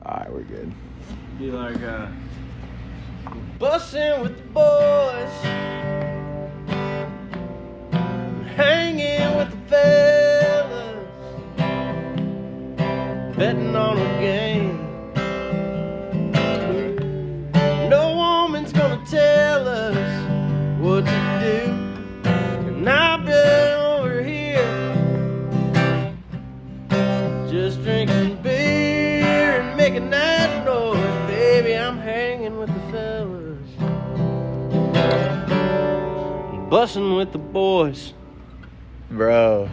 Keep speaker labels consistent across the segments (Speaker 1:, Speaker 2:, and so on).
Speaker 1: Alright, we're good.
Speaker 2: Be like,
Speaker 3: Bussin' with the boys, hanging with the fellas, betting on a game. No woman's gonna tell us what to do, and I've been over here just drinking beer and making that noise. Baby, I'm hanging with the fellas, bussin' with the boys.
Speaker 1: Bro.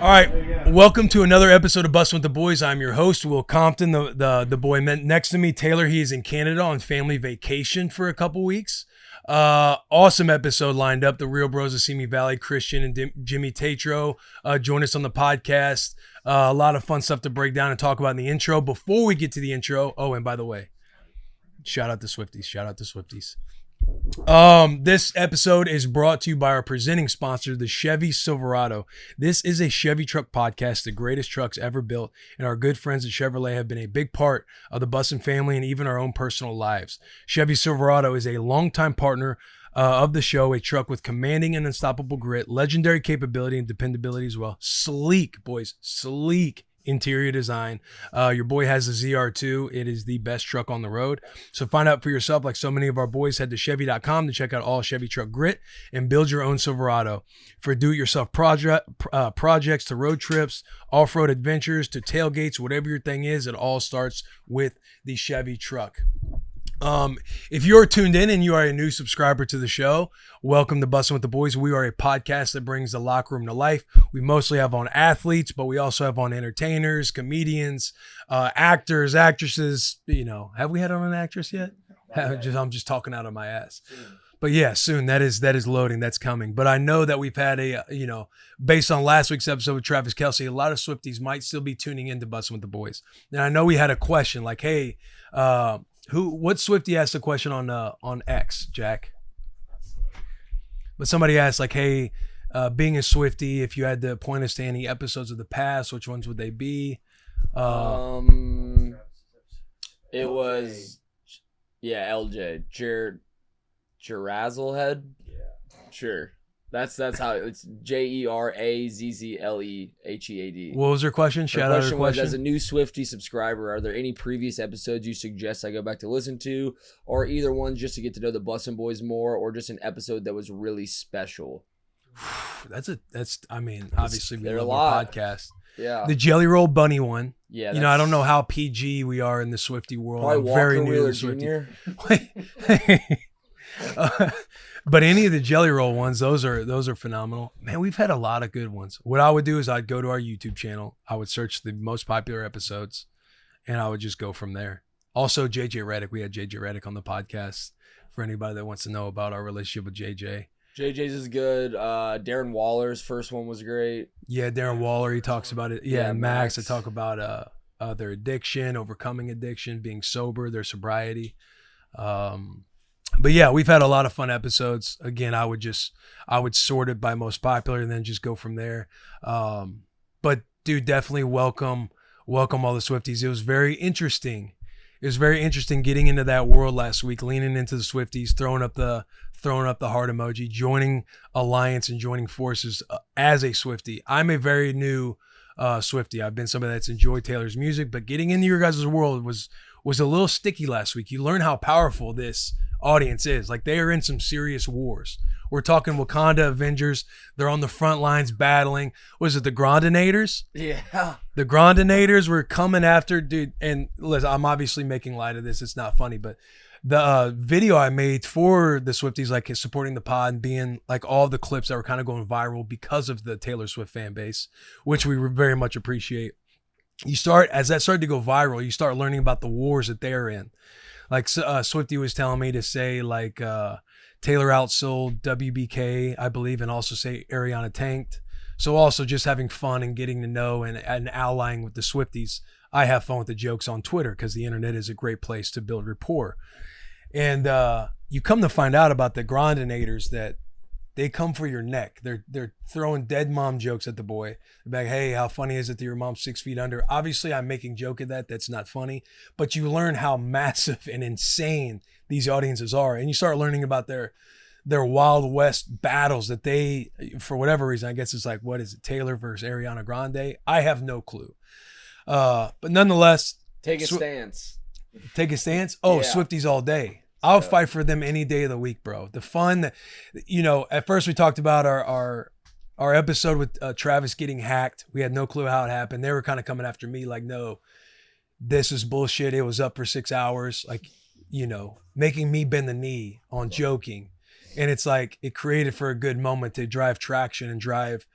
Speaker 4: All right, welcome to another episode of Bussin' with the Boys. I'm your host, Will Compton. The boy next to me, Taylor, he is in Canada on family vacation for a couple weeks. Awesome episode lined up. The real bros of Simi Valley, Christian and Jimmy Tatro, join us on the podcast. A lot of fun stuff to break down and talk about in the intro. Before we get to the intro, oh, and by the way, shout out to Swifties. Shout out to Swifties. This episode is brought to you by our presenting sponsor, the Chevy Silverado. This is a Chevy truck podcast, the greatest trucks ever built, and our good friends at Chevrolet have been a big part of the Bussin family and even our own personal lives. Chevy Silverado is a longtime partner of the show, a truck with commanding and unstoppable grit, legendary capability and dependability as well. Sleek, boys, sleek interior design. Your boy has a ZR2. It is the best truck on the road. So find out for yourself. Like so many of our boys, head to Chevy.com to check out all Chevy truck grit and build your own Silverado. For do-it-yourself projects to road trips, off-road adventures to tailgates, whatever your thing is, it all starts with the Chevy truck. If you're tuned in and you are a new subscriber to the show, welcome to Bussin' with the Boys. We are a podcast that brings the locker room to life. We mostly have on athletes, but we also have on entertainers, comedians, actors, actresses. You know, have we had on an actress yet? I'm just talking out of my ass. But yeah, soon that is loading. That's coming. But I know that we've had based on last week's episode with Travis Kelce, a lot of Swifties might still be tuning in to Bussin' with the Boys. And I know we had a question like, hey, what Swiftie asked a question on X, Jack? But somebody asked like, hey, being a Swiftie, if you had to point us to any episodes of the past, which ones would they be?
Speaker 1: It was LJ. Jerazzlehead? Yeah. Sure. That's how it's JERAZZLEHEAD.
Speaker 4: What was her question? Shout out her question.
Speaker 1: As a new Swiftie subscriber, are there any previous episodes you suggest I go back to listen to, or either one just to get to know the Bussin' Boys more, or just an episode that was really special?
Speaker 4: Obviously we love our podcast.
Speaker 1: Yeah.
Speaker 4: The Jelly Roll Bunny one.
Speaker 1: Yeah.
Speaker 4: I don't know how PG we are in the Swiftie world.
Speaker 1: Probably
Speaker 4: I'm
Speaker 1: Walker
Speaker 4: very new
Speaker 1: Wheeler
Speaker 4: to the
Speaker 1: Jr.
Speaker 4: Swiftie. But any of the Jelly Roll ones, those are phenomenal. Man, we've had a lot of good ones. What I would do is I'd go to our YouTube channel. I would search the most popular episodes, and I would just go from there. Also, JJ Redick. We had JJ Redick on the podcast for anybody that wants to know about our relationship with JJ.
Speaker 1: JJ's is good. Darren Waller's first one was great.
Speaker 4: Yeah, Darren Waller, he talks about it. Yeah, and Max,
Speaker 1: Max.
Speaker 4: I talk about their addiction, overcoming addiction, being sober, their sobriety. But yeah, we've had a lot of fun episodes. Again, I would sort it by most popular and then just go from there. But dude, definitely welcome all the Swifties. It was very interesting. It was very interesting getting into that world last week, leaning into the Swifties, throwing up the heart emoji, joining alliance and joining forces as a Swiftie. I'm a very new Swiftie. I've been somebody that's enjoyed Taylor's music, but getting into your guys' world was a little sticky last week. You learn how powerful this audience is. Like, they are in some serious wars. We're talking Wakanda Avengers. They're on the front lines battling. Was it the Grandinators?
Speaker 1: Yeah.
Speaker 4: The Grandinators were coming after, dude. And listen, I'm obviously making light of this. It's not funny, but the video I made for the Swifties, like supporting the pod and being like all the clips that were kind of going viral because of the Taylor Swift fan base, which we very much appreciate. As that started to go viral, you start learning about the wars that they're in. Like Swiftie was telling me to say like Taylor outsold WBK, I believe, and also say Ariana tanked. So also just having fun and getting to know and allying with the Swifties. I have fun with the jokes on Twitter because the internet is a great place to build rapport. And you come to find out about the Grandinators that They come for your neck. They're throwing dead mom jokes at the boy. They're like, hey, how funny is it that your mom's 6 feet under? Obviously, I'm making joke of that. That's not funny. But you learn how massive and insane these audiences are. And you start learning about their Wild West battles that they, for whatever reason, I guess it's like, what is it, Taylor versus Ariana Grande? I have no clue. But nonetheless.
Speaker 1: Take a stance.
Speaker 4: Take a stance? Oh, yeah. Swifties all day. I'll fight for them any day of the week, bro. The fun, at first we talked about our episode with Travis getting hacked. We had no clue how it happened. They were kind of coming after me like, no, this is bullshit. It was up for 6 hours. Like, making me bend the knee on joking. And it's like, it created for a good moment to drive traction and drive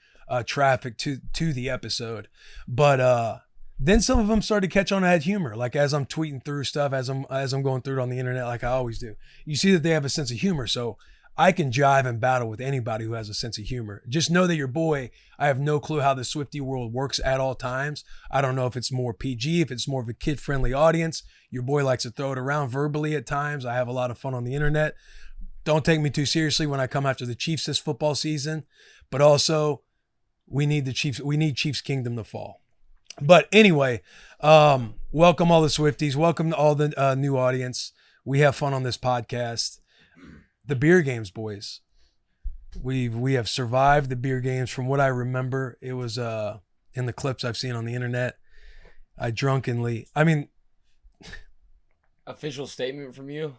Speaker 4: traffic to the episode. But then some of them started to catch on. I had humor. Like as I'm tweeting through stuff, as I'm going through it on the internet, like I always do, you see that they have a sense of humor. So I can jive and battle with anybody who has a sense of humor. Just know that your boy, I have no clue how the Swiftie world works at all times. I don't know if it's more PG, if it's more of a kid-friendly audience. Your boy likes to throw it around verbally at times. I have a lot of fun on the internet. Don't take me too seriously when I come after the Chiefs this football season. But also, we need the Chiefs. We need Chiefs Kingdom to fall. But anyway, welcome all the Swifties. Welcome to all the new audience. We have fun on this podcast. The beer games, boys. We have survived the beer games. From what I remember, it was in the clips I've seen on the internet.
Speaker 1: Official statement from you?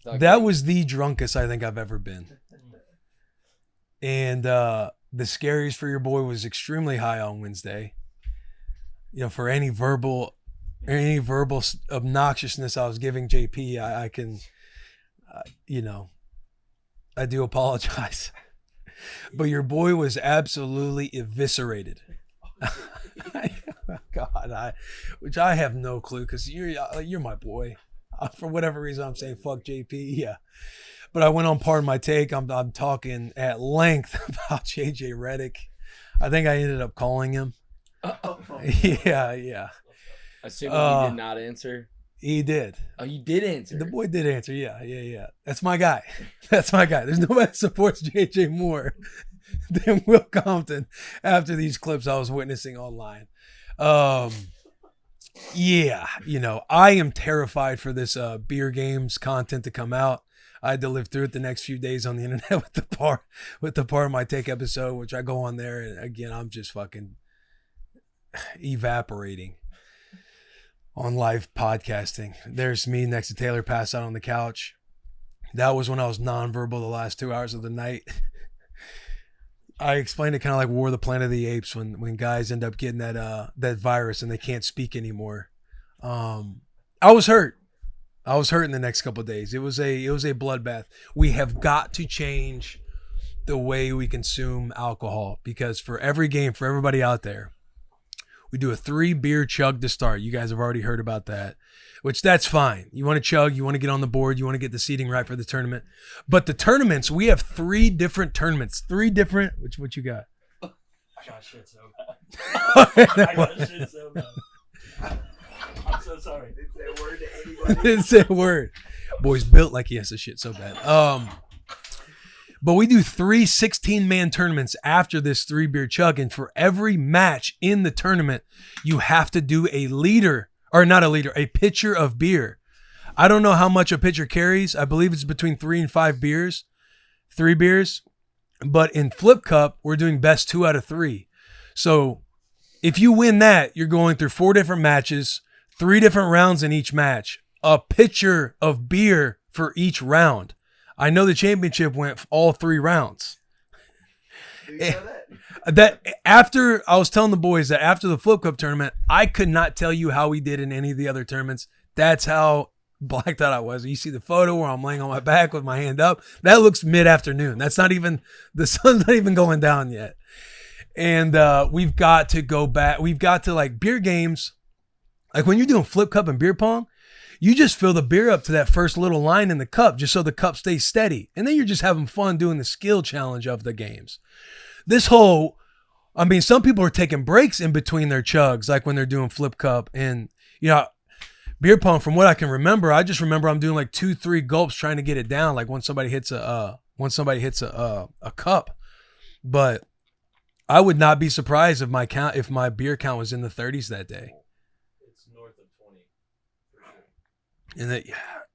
Speaker 4: That was the drunkest I think I've ever been. And the scaries for your boy was extremely high on Wednesday. For any verbal obnoxiousness I was giving JP, I can, I do apologize. But your boy was absolutely eviscerated. God, which I have no clue because you're my boy. For whatever reason, I'm saying fuck JP. Yeah. But I went on Pardon My Take. I'm talking at length about JJ Redick. I think I ended up calling him. Yeah.
Speaker 1: Assuming he did not answer.
Speaker 4: He did.
Speaker 1: Oh, you did answer.
Speaker 4: The boy did answer. Yeah. That's my guy. There's nobody that supports JJ more than Will Compton after these clips I was witnessing online. Yeah, I am terrified for this beer games content to come out. I had to live through it the next few days on the internet with the Pardon My Take episode, which I go on there and again I'm just fucking evaporating on live podcasting. There's me next to Taylor passed out on the couch. That was when I was nonverbal the last 2 hours of the night. I explained it kind of like War of the Planet of the Apes when guys end up getting that virus and they can't speak anymore. I was hurt. I was hurt in the next couple of days. It was a bloodbath. We have got to change the way we consume alcohol because for every game, for everybody out there, we do a 3 beer chug to start. You guys have already heard about that, which that's fine. You want to chug, you want to get on the board, you want to get the seating right for the tournament. But the tournaments, we have 3 different tournaments. 3 different, what you got?
Speaker 3: I got shit so bad. I'm so sorry. Didn't say a word to anybody.
Speaker 4: Didn't say a word. Boy's built like he has to shit so bad. But we do 3 16-man tournaments after this 3 beer chug. And for every match in the tournament, you have to do a pitcher of beer. I don't know how much a pitcher carries. I believe it's between 3 and 5 beers. 3 beers. But in Flip Cup, we're doing best 2 out of 3. So if you win that, you're going through 4 different matches, 3 different rounds in each match, a pitcher of beer for each round. I know the championship went all 3 rounds.
Speaker 3: You know
Speaker 4: That after I was telling the boys that after the Flip Cup tournament, I could not tell you how we did in any of the other tournaments. That's how blacked out I was. You see the photo where I'm laying on my back with my hand up. That looks mid-afternoon. That's not even, the sun's not even going down yet. And we've got to go back. We've got to like beer games. Like when you're doing Flip Cup and beer pong, you just fill the beer up to that first little line in the cup just so the cup stays steady. And then you're just having fun doing the skill challenge of the games. Some people are taking breaks in between their chugs, like when they're doing Flip Cup. And, beer pong, from what I can remember, I just remember I'm doing like 2-3 gulps trying to get it down. Like when somebody hits a once somebody hits a cup. But I would not be surprised if my beer count was in the 30s that day.
Speaker 2: It's north of 20. For sure.
Speaker 4: And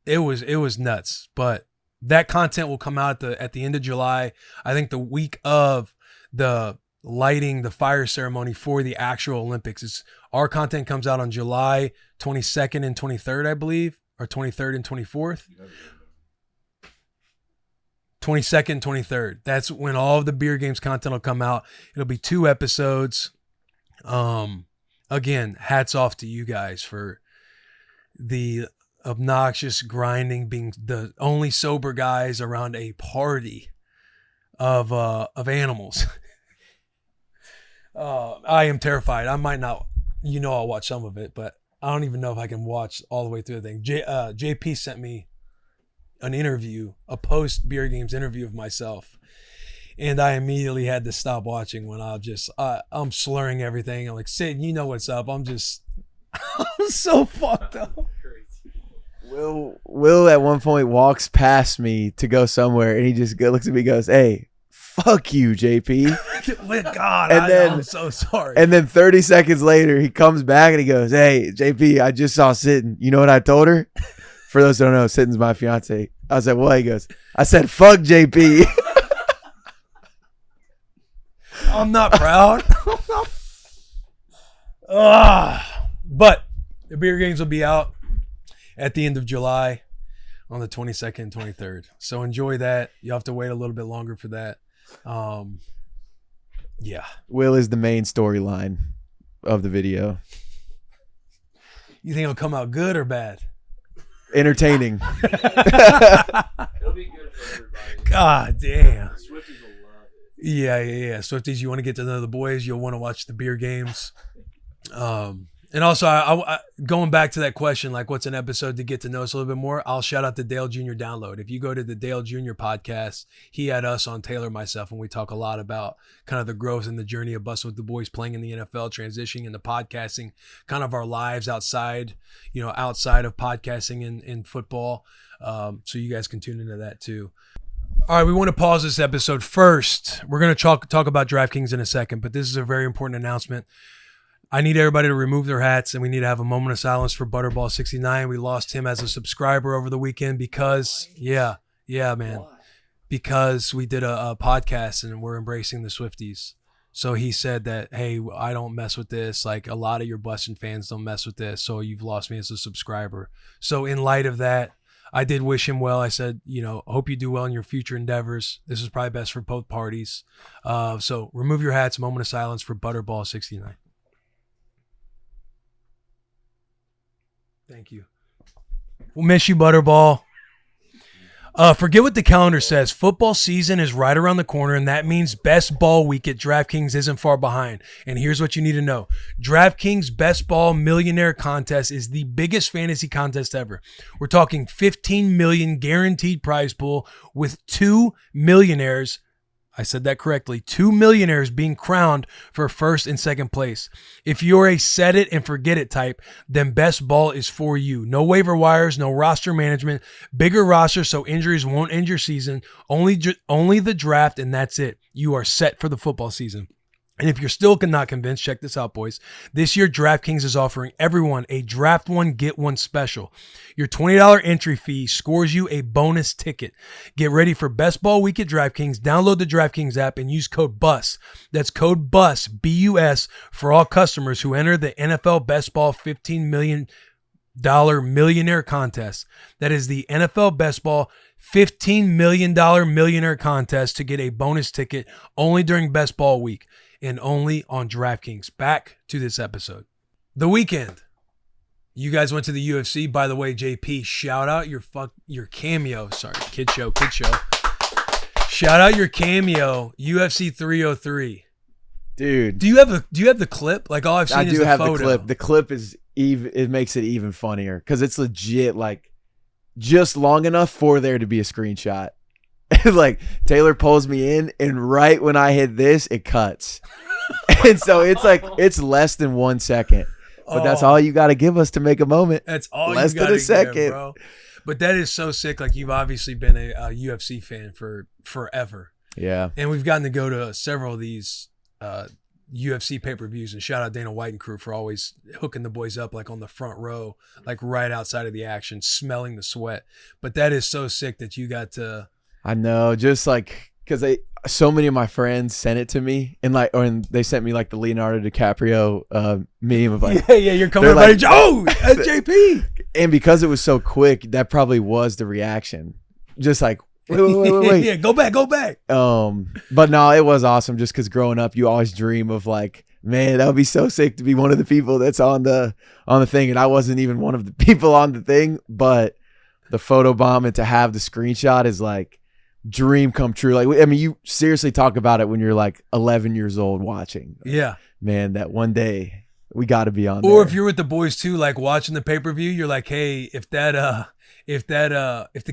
Speaker 4: it was nuts. But that content will come out at the end of July. I think the week of the lighting the fire ceremony for the actual Olympics. Our content comes out on July 22nd and 23rd, I believe, or 23rd and 24th. 22nd, 23rd. That's when all of the beer games content will come out. It'll be 2 episodes. Again, hats off to you guys for the obnoxious grinding, being the only sober guys around a party of animals. I am terrified. I might not, I'll watch some of it, but I don't even know if I can watch all the way through the thing. JP sent me an interview, a post beer games interview of myself. And I immediately had to stop watching when I'm slurring everything. I'm like, Sid, you know what's up. I'm so fucked up.
Speaker 3: Will at one point walks past me to go somewhere, and he just looks at me and goes, "Hey, fuck you, JP."
Speaker 4: God, I'm so sorry.
Speaker 3: And then 30 seconds later, he comes back and he goes, "Hey, JP, I just saw Sittin. You know what I told her?" For those who don't know, Sittin's my fiance. I was like, "What?" He goes, "I said, fuck JP."
Speaker 4: I'm not proud. But the beer games will be out at the end of July on the 22nd and 23rd. So enjoy that. You'll have to wait a little bit longer for that. Yeah.
Speaker 3: Will is the main storyline of the video.
Speaker 4: You think it'll come out good or bad?
Speaker 3: Entertaining.
Speaker 2: It'll be good for everybody.
Speaker 4: God damn.
Speaker 2: Swifties will love it.
Speaker 4: Yeah. Swifties, you want to get to know the boys, you'll want to watch the beer games. And also, I going back to that question, like what's an episode to get to know us a little bit more, I'll shout out the Dale Jr. Download. If you go to the Dale Jr. podcast, he had us on, Taylor, myself, and we talk a lot about kind of the growth and the journey of Bussin' with the Boys, playing in the NFL, transitioning into podcasting, kind of our lives outside of podcasting and football. So you guys can tune into that too. All right, we want to pause this episode first. We're going to talk about DraftKings in a second, but this is a very important announcement. I need everybody to remove their hats, and we need to have a moment of silence for Butterball69. We lost him as a subscriber over the weekend because, man, because we did a podcast and we're embracing the Swifties. So he said that, hey, I don't mess with this. Like, a lot of your Bussin' fans don't mess with this, so you've lost me as a subscriber. So in light of that, I did wish him well. I said, hope you do well in your future endeavors. This is probably best for both parties. So remove your hats, moment of silence for Butterball69. Thank you. We'll miss you, Butterball. Forget what the calendar says. Football season is right around the corner, and that means Best Ball Week at DraftKings isn't far behind. And here's what you need to know. DraftKings Best Ball Millionaire Contest is the biggest fantasy contest ever. We're talking 15 million guaranteed prize pool with 2 millionaires. I said that correctly. 2 millionaires being crowned for first and second place. If you're a set it and forget it type, then Best Ball is for you. No waiver wires, no roster management, bigger roster so injuries won't end your season. Only the draft, and that's it. You are set for the football season. And if you're still not convinced, check this out, boys. This year, DraftKings is offering everyone a draft one, get one special. Your $20 entry fee scores you a bonus ticket. Get ready for Best Ball Week at DraftKings. Download the DraftKings app and use code BUS. That's code BUS, B-U-S, for all customers who enter the NFL Best Ball $15 million millionaire contest. That is the NFL Best Ball $15 million millionaire contest to get a bonus ticket only during Best Ball Week. And only on DraftKings. Back to this episode. The weekend. You guys went to the UFC. By the way, JP, shout out your Cameo. Sorry, kid show. Shout out your Cameo, UFC 303.
Speaker 3: Dude.
Speaker 4: Do you have the clip? Like, all I've seen is the photo. I do have the clip.
Speaker 3: The clip is it makes it even funnier because it's legit, like, just long enough for there to be a screenshot. Like, Taylor pulls me in, and right when I hit this, it cuts. And so it's less than 1 second. But that's all you got to give us to make a moment.
Speaker 4: That's all
Speaker 3: less
Speaker 4: you got
Speaker 3: than a
Speaker 4: to
Speaker 3: second,
Speaker 4: give, bro. But that is so sick. Like you've obviously been a UFC fan for forever.
Speaker 3: Yeah.
Speaker 4: And we've gotten to go to several of these UFC pay-per-views, and shout out Dana White and crew for always hooking the boys up like on the front row, like right outside of the action, smelling the sweat. But that is so sick that you got to.
Speaker 3: I know, just like because so many of my friends sent it to me, and they sent me like the Leonardo DiCaprio meme of like,
Speaker 4: yeah, you're coming
Speaker 3: they're
Speaker 4: like,
Speaker 3: like,
Speaker 4: oh, that's JP.
Speaker 3: and because it was so quick, that probably was the reaction, just like. Wait.
Speaker 4: Yeah, go back.
Speaker 3: But no, it was awesome just because growing up, you always dream of like, man, that would be so sick to be one of the people that's on the thing. And I wasn't even one of the people on the thing, but the photo bomb and to have the screenshot is like dream come true. Like, I mean, you seriously talk about it when you're like 11 years old watching.
Speaker 4: Yeah.
Speaker 3: Man, that one day we got to be on
Speaker 4: Or
Speaker 3: there.
Speaker 4: if you're with the boys too, like watching the pay-per-view, you're like, hey, if the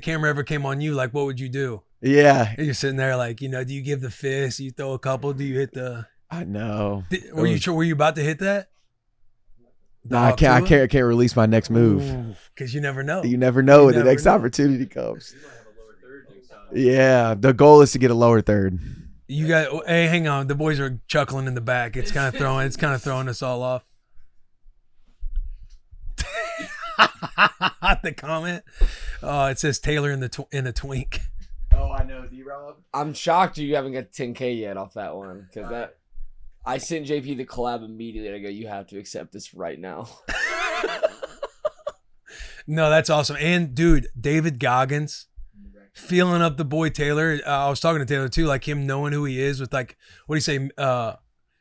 Speaker 4: camera ever came on you, like what would you do?
Speaker 3: Yeah.
Speaker 4: And you're sitting there like, do you give the fist? You throw a couple? Do you hit the?
Speaker 3: I know.
Speaker 4: Were you about to hit that?
Speaker 3: No, I can't release my next move.
Speaker 4: Because you never know.
Speaker 3: You never know when the
Speaker 4: never
Speaker 3: next
Speaker 4: know.
Speaker 3: opportunity comes. Yeah, the goal is to get a lower third.
Speaker 4: You got. Hey, hang on. The boys are chuckling in the back. It's kind of throwing us all off. The comment. It says Taylor in the twink.
Speaker 3: Oh, I know, D-Rob.
Speaker 1: I'm shocked you haven't got 10K yet off that one because I sent JP the collab immediately. I go, you have to accept this right now.
Speaker 4: No, that's awesome. And dude, David Goggins feeling up the boy Taylor. I was talking to Taylor too, like him knowing who he is with like, what do you say?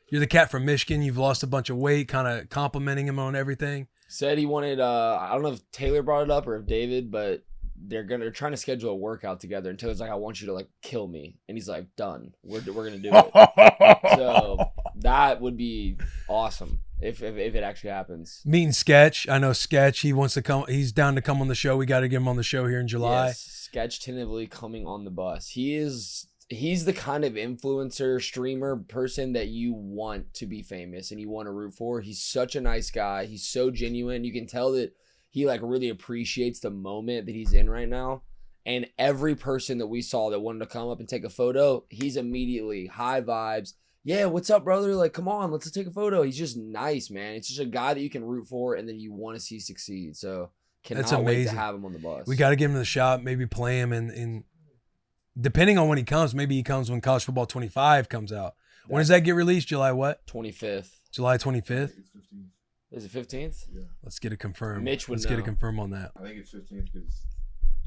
Speaker 4: You're the cat from Michigan. You've lost a bunch of weight, kind of complimenting him on everything.
Speaker 1: Said he wanted, I don't know if Taylor brought it up or if David, but they're trying to schedule a workout together. And Taylor's like, I want you to like kill me. And he's like, done. We're going to do it. So that would be awesome if it actually happens.
Speaker 4: Meeting Sketch. I know Sketch. He wants to come. He's down to come on the show. We got to get him on the show here in July.
Speaker 1: Yes, Sketch tentatively coming on the bus. He's the kind of influencer, streamer person that you want to be famous and you want to root for. He's such a nice guy. He's so genuine. You can tell that he like really appreciates the moment that he's in right now. And every person that we saw that wanted to come up and take a photo, he's immediately high vibes. Yeah, what's up, brother? Like, come on, let's take a photo. He's just nice, man. It's just a guy that you can root for and then you want to see succeed. So
Speaker 4: That's
Speaker 1: cannot wait to
Speaker 4: amazing.
Speaker 1: have him on the bus.
Speaker 4: We got to get him to the shop, maybe play him in depending on when he comes, maybe he comes when College Football 25 comes out. When does that get released? July what?
Speaker 1: 25th.
Speaker 4: July 25th?
Speaker 1: Is it 15th?
Speaker 2: Yeah.
Speaker 4: Let's get it confirmed.
Speaker 1: Mitch would
Speaker 4: Let's get
Speaker 1: know.
Speaker 4: it confirmed on that.
Speaker 2: I think it's 15th because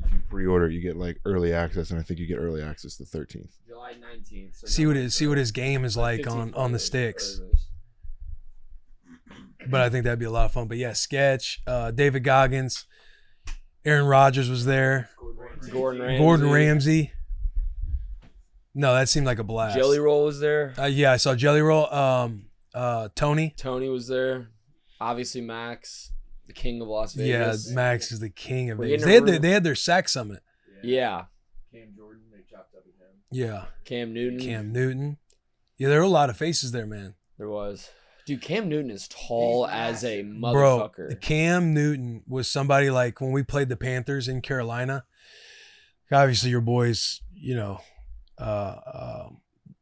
Speaker 2: if you pre-order, you get like early access, and I think you get early access the 13th.
Speaker 1: July 19th. So
Speaker 4: See what his game is like on the sticks. But I think that'd be a lot of fun. But yeah, Sketch, David Goggins, Aaron Rodgers was there, Gordon Ramsay. No, that seemed like a blast.
Speaker 1: Jelly Roll was there.
Speaker 4: Yeah, I saw Jelly Roll. Tony.
Speaker 1: Tony was there. Obviously Max, the king of Las Vegas.
Speaker 4: Yeah, Max is the king of
Speaker 1: We're
Speaker 4: Vegas.
Speaker 1: getting a room.
Speaker 4: They had their sack summit.
Speaker 1: Yeah.
Speaker 2: Cam Jordan, they chopped up with him.
Speaker 4: Yeah,
Speaker 1: Cam Newton.
Speaker 4: Cam Newton. Yeah, there were a lot of faces there, man.
Speaker 1: There was. Dude, Cam Newton is tall as a
Speaker 4: Bro,
Speaker 1: motherfucker.
Speaker 4: Cam Newton was somebody like when we played the Panthers in Carolina. Obviously, your boys,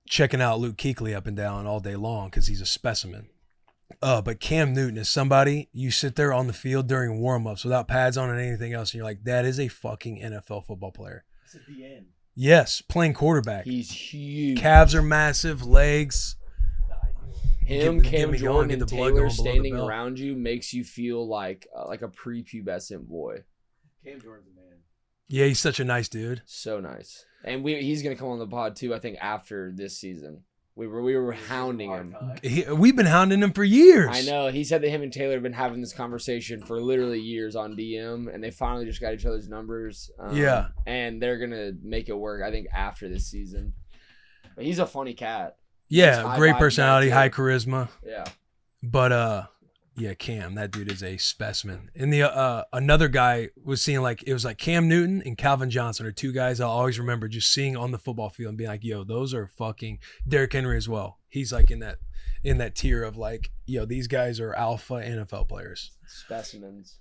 Speaker 4: checking out Luke Kuechly up and down all day long because he's a specimen. But Cam Newton is somebody you sit there on the field during warm-ups without pads on and anything else, and you're like, that is a fucking NFL football player.
Speaker 3: It's at the end.
Speaker 4: Yes, playing quarterback.
Speaker 1: He's huge.
Speaker 4: Calves are massive, legs.
Speaker 1: Him,
Speaker 4: Get
Speaker 1: Cam
Speaker 4: me going,
Speaker 1: Jordan,
Speaker 4: get
Speaker 1: and
Speaker 4: the blood
Speaker 1: Taylor
Speaker 4: going below the
Speaker 1: standing
Speaker 4: belt.
Speaker 1: around you makes you feel like a prepubescent boy.
Speaker 3: Cam Jordan's a man.
Speaker 4: Yeah, he's such a nice dude.
Speaker 1: So nice. And he's gonna come on the pod too. I think after this season, we were hounding him.
Speaker 4: We've been hounding him for years.
Speaker 1: I know. He said that him and Taylor have been having this conversation for literally years on DM, and they finally just got each other's numbers.
Speaker 4: Yeah.
Speaker 1: And they're gonna make it work. I think after this season. But he's a funny cat.
Speaker 4: Yeah,
Speaker 1: High
Speaker 4: great
Speaker 1: vibe
Speaker 4: personality,
Speaker 1: guy, too.
Speaker 4: high charisma.
Speaker 1: Yeah.
Speaker 4: But yeah, Cam, that dude is a specimen. And the another guy was seeing it was like Cam Newton and Calvin Johnson are two guys I'll always remember just seeing on the football field and being like, yo, those are fucking Derrick Henry as well. He's like in that tier of like, yo, these guys are alpha NFL players.
Speaker 1: Specimens.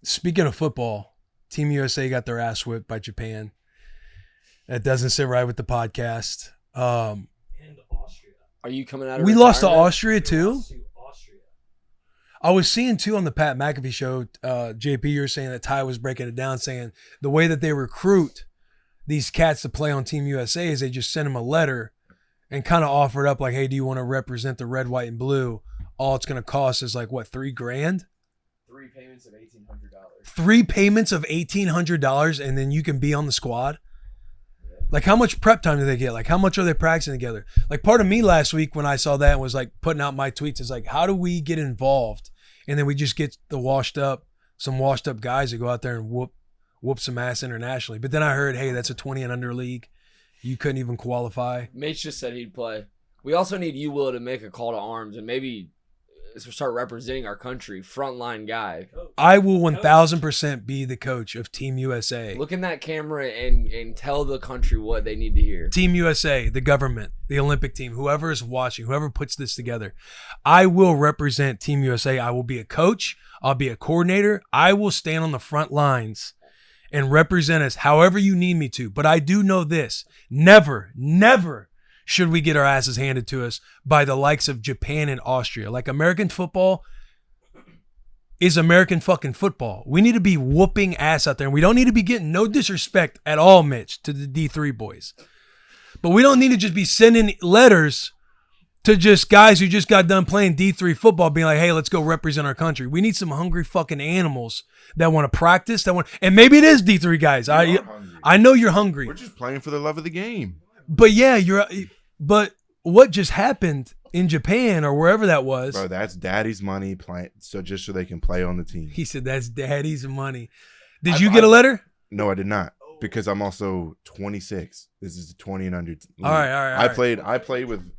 Speaker 4: Speaking of football, Team USA got their ass whipped by Japan. That doesn't sit right with the podcast.
Speaker 5: And Austria.
Speaker 1: Are you coming out of
Speaker 4: We lost to
Speaker 1: retirement?
Speaker 4: Austria too.
Speaker 5: Lost to Austria.
Speaker 4: I was seeing too on the Pat McAfee show, JP, you were saying that Ty was breaking it down, saying the way that they recruit these cats to play on Team USA is they just send them a letter and kind of offer it up like, hey, do you want to represent the red, white, and blue? All it's going to cost is like, what, $3,000?
Speaker 3: 3 payments of $1,800.
Speaker 4: 3 payments of $1,800 and then you can be on the squad? Like, how much prep time do they get? Like, how much are they practicing together? Like, part of me last week when I saw that was like putting out my tweets is like, how do we get involved? And then we just get some washed up guys to go out there and whoop some ass internationally. But then I heard, hey, that's a 20 and under league. You couldn't even qualify.
Speaker 1: Mitch just said he'd play. We also need you, Will, to make a call to arms and maybe start representing our country. Frontline guy.
Speaker 4: I will 1,000% be the coach of Team USA.
Speaker 1: Look in that camera and tell the country what they need to hear.
Speaker 4: Team USA, the government, the Olympic team, whoever is watching, whoever puts this together, I will represent Team USA. I will be a coach. I'll be a coordinator. I will stand on the front lines and represent us however you need me to. But I do know this. Never should we get our asses handed to us by the likes of Japan and Austria. Like, American football is American fucking football. We need to be whooping ass out there. And we don't need to be getting no disrespect at all, Mitch, to the D3 boys. But we don't need to just be sending letters to just guys who just got done playing D3 football being like, hey, let's go represent our country. We need some hungry fucking animals that want to practice, and maybe it is D3 guys. I know you're hungry.
Speaker 2: We're just playing for the love of the game.
Speaker 4: But yeah, but what just happened in Japan or wherever that was?
Speaker 2: Bro, that's daddy's money just so they can play on the team.
Speaker 4: He said that's daddy's money. Did you get a letter?
Speaker 2: No, I did not, because I'm also 26. This is 20 and under.
Speaker 4: All right.
Speaker 2: I played with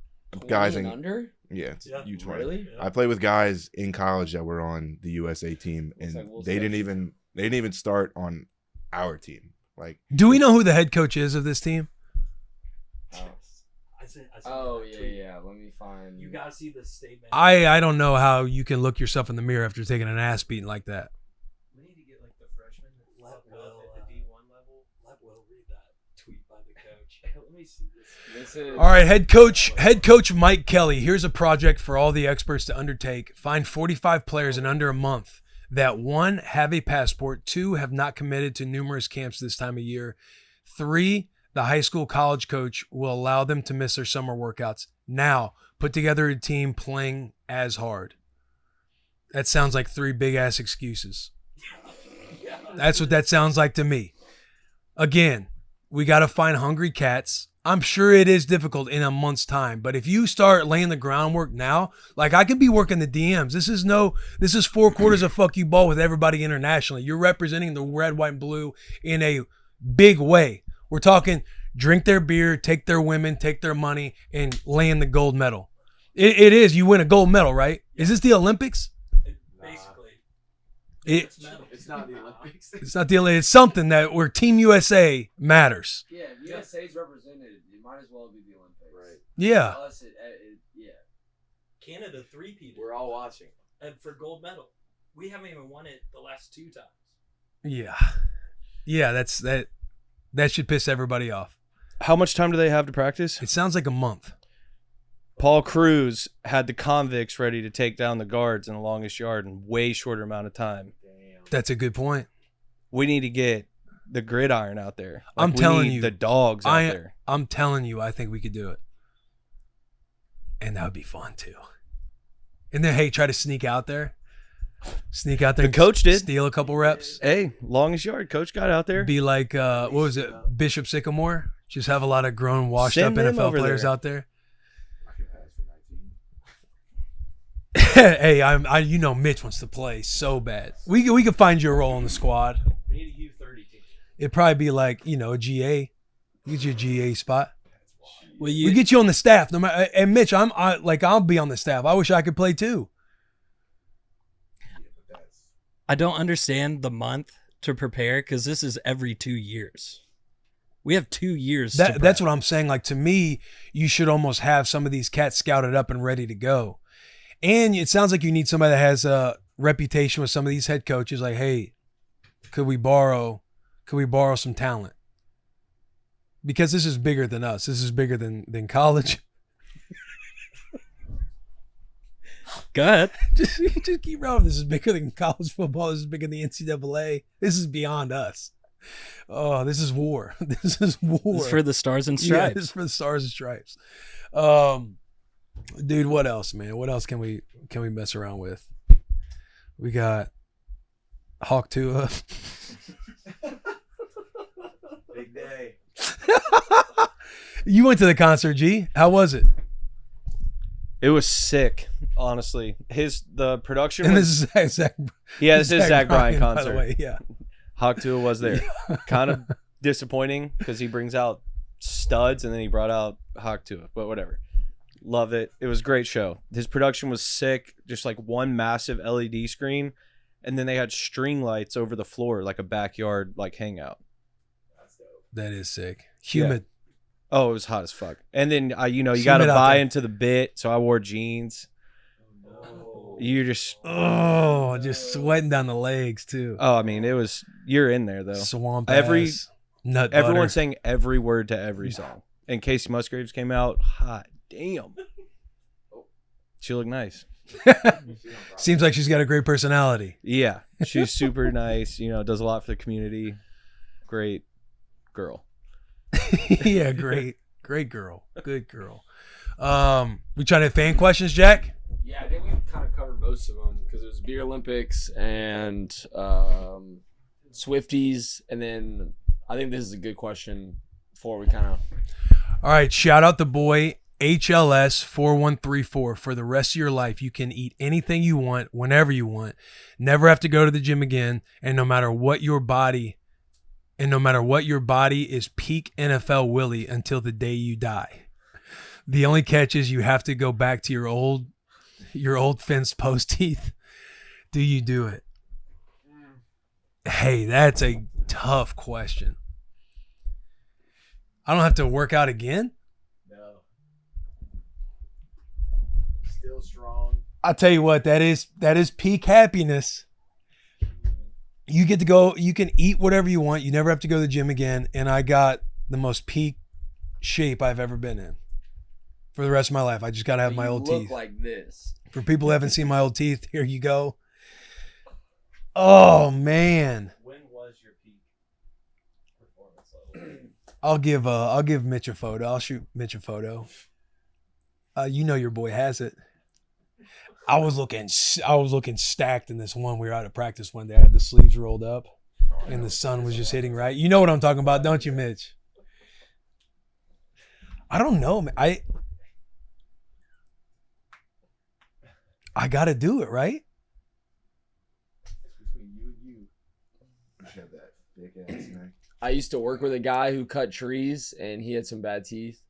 Speaker 2: guys in
Speaker 1: under.
Speaker 2: Yeah, it's U20.
Speaker 1: Really?
Speaker 2: I played with guys in college that were on the USA team, and they didn't even start on our team. Like,
Speaker 4: do we know who the head coach is of this team?
Speaker 1: Oh yeah. Let me find.
Speaker 5: You gotta see this statement.
Speaker 4: I don't know how you can look yourself in the mirror after taking an ass beating like that.
Speaker 5: We need to get like the freshman let Will at the D1 level. Let Will read that tweet by the coach. Let me see this.
Speaker 4: All right, head coach Mike Kelly. Here's a project for all the experts to undertake. Find 45 players in under a month that 1, have a passport, 2, have not committed to numerous camps this time of year, 3, the high school college coach will allow them to miss their summer workouts. Now, put together a team playing as hard. That sounds like 3 big-ass excuses. That's what that sounds like to me. Again, we got to find hungry cats. I'm sure it is difficult in a month's time, but if you start laying the groundwork now, like, I can be working the DMs. This is 4 quarters of fuck you ball with everybody internationally. You're representing the red, white, and blue in a big way. We're talking drink their beer, take their women, take their money, and land the gold medal. It is. You win a gold medal, right? Is this the Olympics?
Speaker 5: Basically.
Speaker 3: It's not the Olympics.
Speaker 4: It's not the Olympics. It's something where Team USA matters.
Speaker 1: Yeah, if USA's represented, it might as well be the Olympics.
Speaker 3: Right.
Speaker 4: Yeah.
Speaker 1: Us, yeah.
Speaker 5: Canada 3-peated.
Speaker 3: We're all watching.
Speaker 5: And for gold medal. We haven't even won it the last 2 times.
Speaker 4: Yeah. Yeah, that should piss everybody off.
Speaker 6: How much time do they have to practice?
Speaker 4: It sounds like a month.
Speaker 6: Paul Cruz had the convicts ready to take down the guards in the longest yard in way shorter amount of time.
Speaker 4: That's a good point.
Speaker 6: We need to get the gridiron out there.
Speaker 4: I'm telling you,
Speaker 6: the dogs out there.
Speaker 4: I'm telling you, I think we could do it. And that would be fun too. And then, hey, try to sneak out there.
Speaker 6: The coach did.
Speaker 4: Steal a couple reps.
Speaker 6: Hey, longest yard. Coach got out there.
Speaker 4: Be like, what was it? Bishop Sycamore? Just have a lot of grown, washed
Speaker 6: Send
Speaker 4: up
Speaker 6: him
Speaker 4: NFL
Speaker 6: over
Speaker 4: players
Speaker 6: there.
Speaker 4: out there. Hey, I Mitch wants to play so bad. We could find you a role in the squad.
Speaker 5: We need a U30 team.
Speaker 4: It'd probably be like, a GA. Get you a GA spot.
Speaker 5: Well,
Speaker 4: We get you on the staff. No matter, and Mitch, I'll be on the staff. I wish I could play too.
Speaker 7: I don't understand the month to prepare because this is every 2 years. We have 2 years.
Speaker 4: That's what I'm saying. Like, to me, you should almost have some of these cats scouted up and ready to go. And it sounds like you need somebody that has a reputation with some of these head coaches. Like, hey, could we borrow some talent? Because this is bigger than us. This is bigger than college.
Speaker 7: Go ahead.
Speaker 4: just keep rolling. This is bigger than college football. This is bigger than the NCAA. This is beyond us. Oh, this is war. This is war.
Speaker 7: It's for the Stars and
Speaker 4: Yeah,
Speaker 7: Stripes.
Speaker 4: this is for the Stars and Stripes. Dude, what else, man? What else can we mess around with? We got Hawk Tua.
Speaker 3: Big day.
Speaker 4: You went to the concert, G. How was it?
Speaker 6: It was sick, honestly. The production
Speaker 4: And
Speaker 6: was,
Speaker 4: this is Zach.
Speaker 6: yeah, this is Zach Bryan
Speaker 4: By the
Speaker 6: concert.
Speaker 4: way, yeah.
Speaker 6: Hawk Tua was there. Kind of disappointing because he brings out studs and then he brought out Hawk Tua, but whatever. Love it. It was a great show. His production was sick. Just like one massive LED screen, and then they had string lights over the floor, like a backyard like hangout.
Speaker 4: That is sick. Humid.
Speaker 6: Oh, it was hot as fuck. And then you got to
Speaker 4: Humid out
Speaker 6: buy
Speaker 4: there.
Speaker 6: into the bit, so I wore jeans. You just
Speaker 4: Oh, just sweating down the legs too.
Speaker 6: I mean, you're in there though.
Speaker 4: Swamp
Speaker 6: Every-
Speaker 4: ass. Nut
Speaker 6: Everyone
Speaker 4: butter.
Speaker 6: sang every word to every song. And Casey Musgraves came out. Hot damn. She looked nice.
Speaker 4: Seems like she's got a great personality.
Speaker 6: Yeah, she's super nice. Does a lot for the community. Great girl.
Speaker 4: Yeah, great girl. Good girl. We trying to hit fan questions, Jack?
Speaker 1: Yeah, I think we kind of covered most of them because it was Beer Olympics and Swifties, and then I think this is a good question before we kind of.
Speaker 4: All right, shout out the boy HLS 4134. For the rest of your life, you can eat anything you want, whenever you want. Never have to go to the gym again, and no matter what your body is peak NFL Willie until the day you die. The only catch is you have to go back to your old fence post teeth. Do you do it? Hey, that's a tough question. I don't have to work out again?
Speaker 3: No. Still strong.
Speaker 4: I'll tell you what, that is peak happiness. You get to go, you can eat whatever you want. You never have to go to the gym again. And I got the most peak shape I've ever been in for the rest of my life. I just got to have my old
Speaker 1: look
Speaker 4: teeth.
Speaker 1: like this.
Speaker 4: For people who haven't seen my old teeth, here you go. Oh, man.
Speaker 5: When was your peak performance level?
Speaker 4: I'll give Mitch a photo. I'll shoot Mitch a photo. Your boy has it. I was looking stacked in this one. We were out of practice one day. I had the sleeves rolled up, and the sun was just hitting right. You know what I'm talking about, don't you, Mitch? I don't know, man. I got to do it, right?
Speaker 2: Between you and you. You should have that big ass neck.
Speaker 1: I used to work with a guy who cut trees, and he had some bad teeth.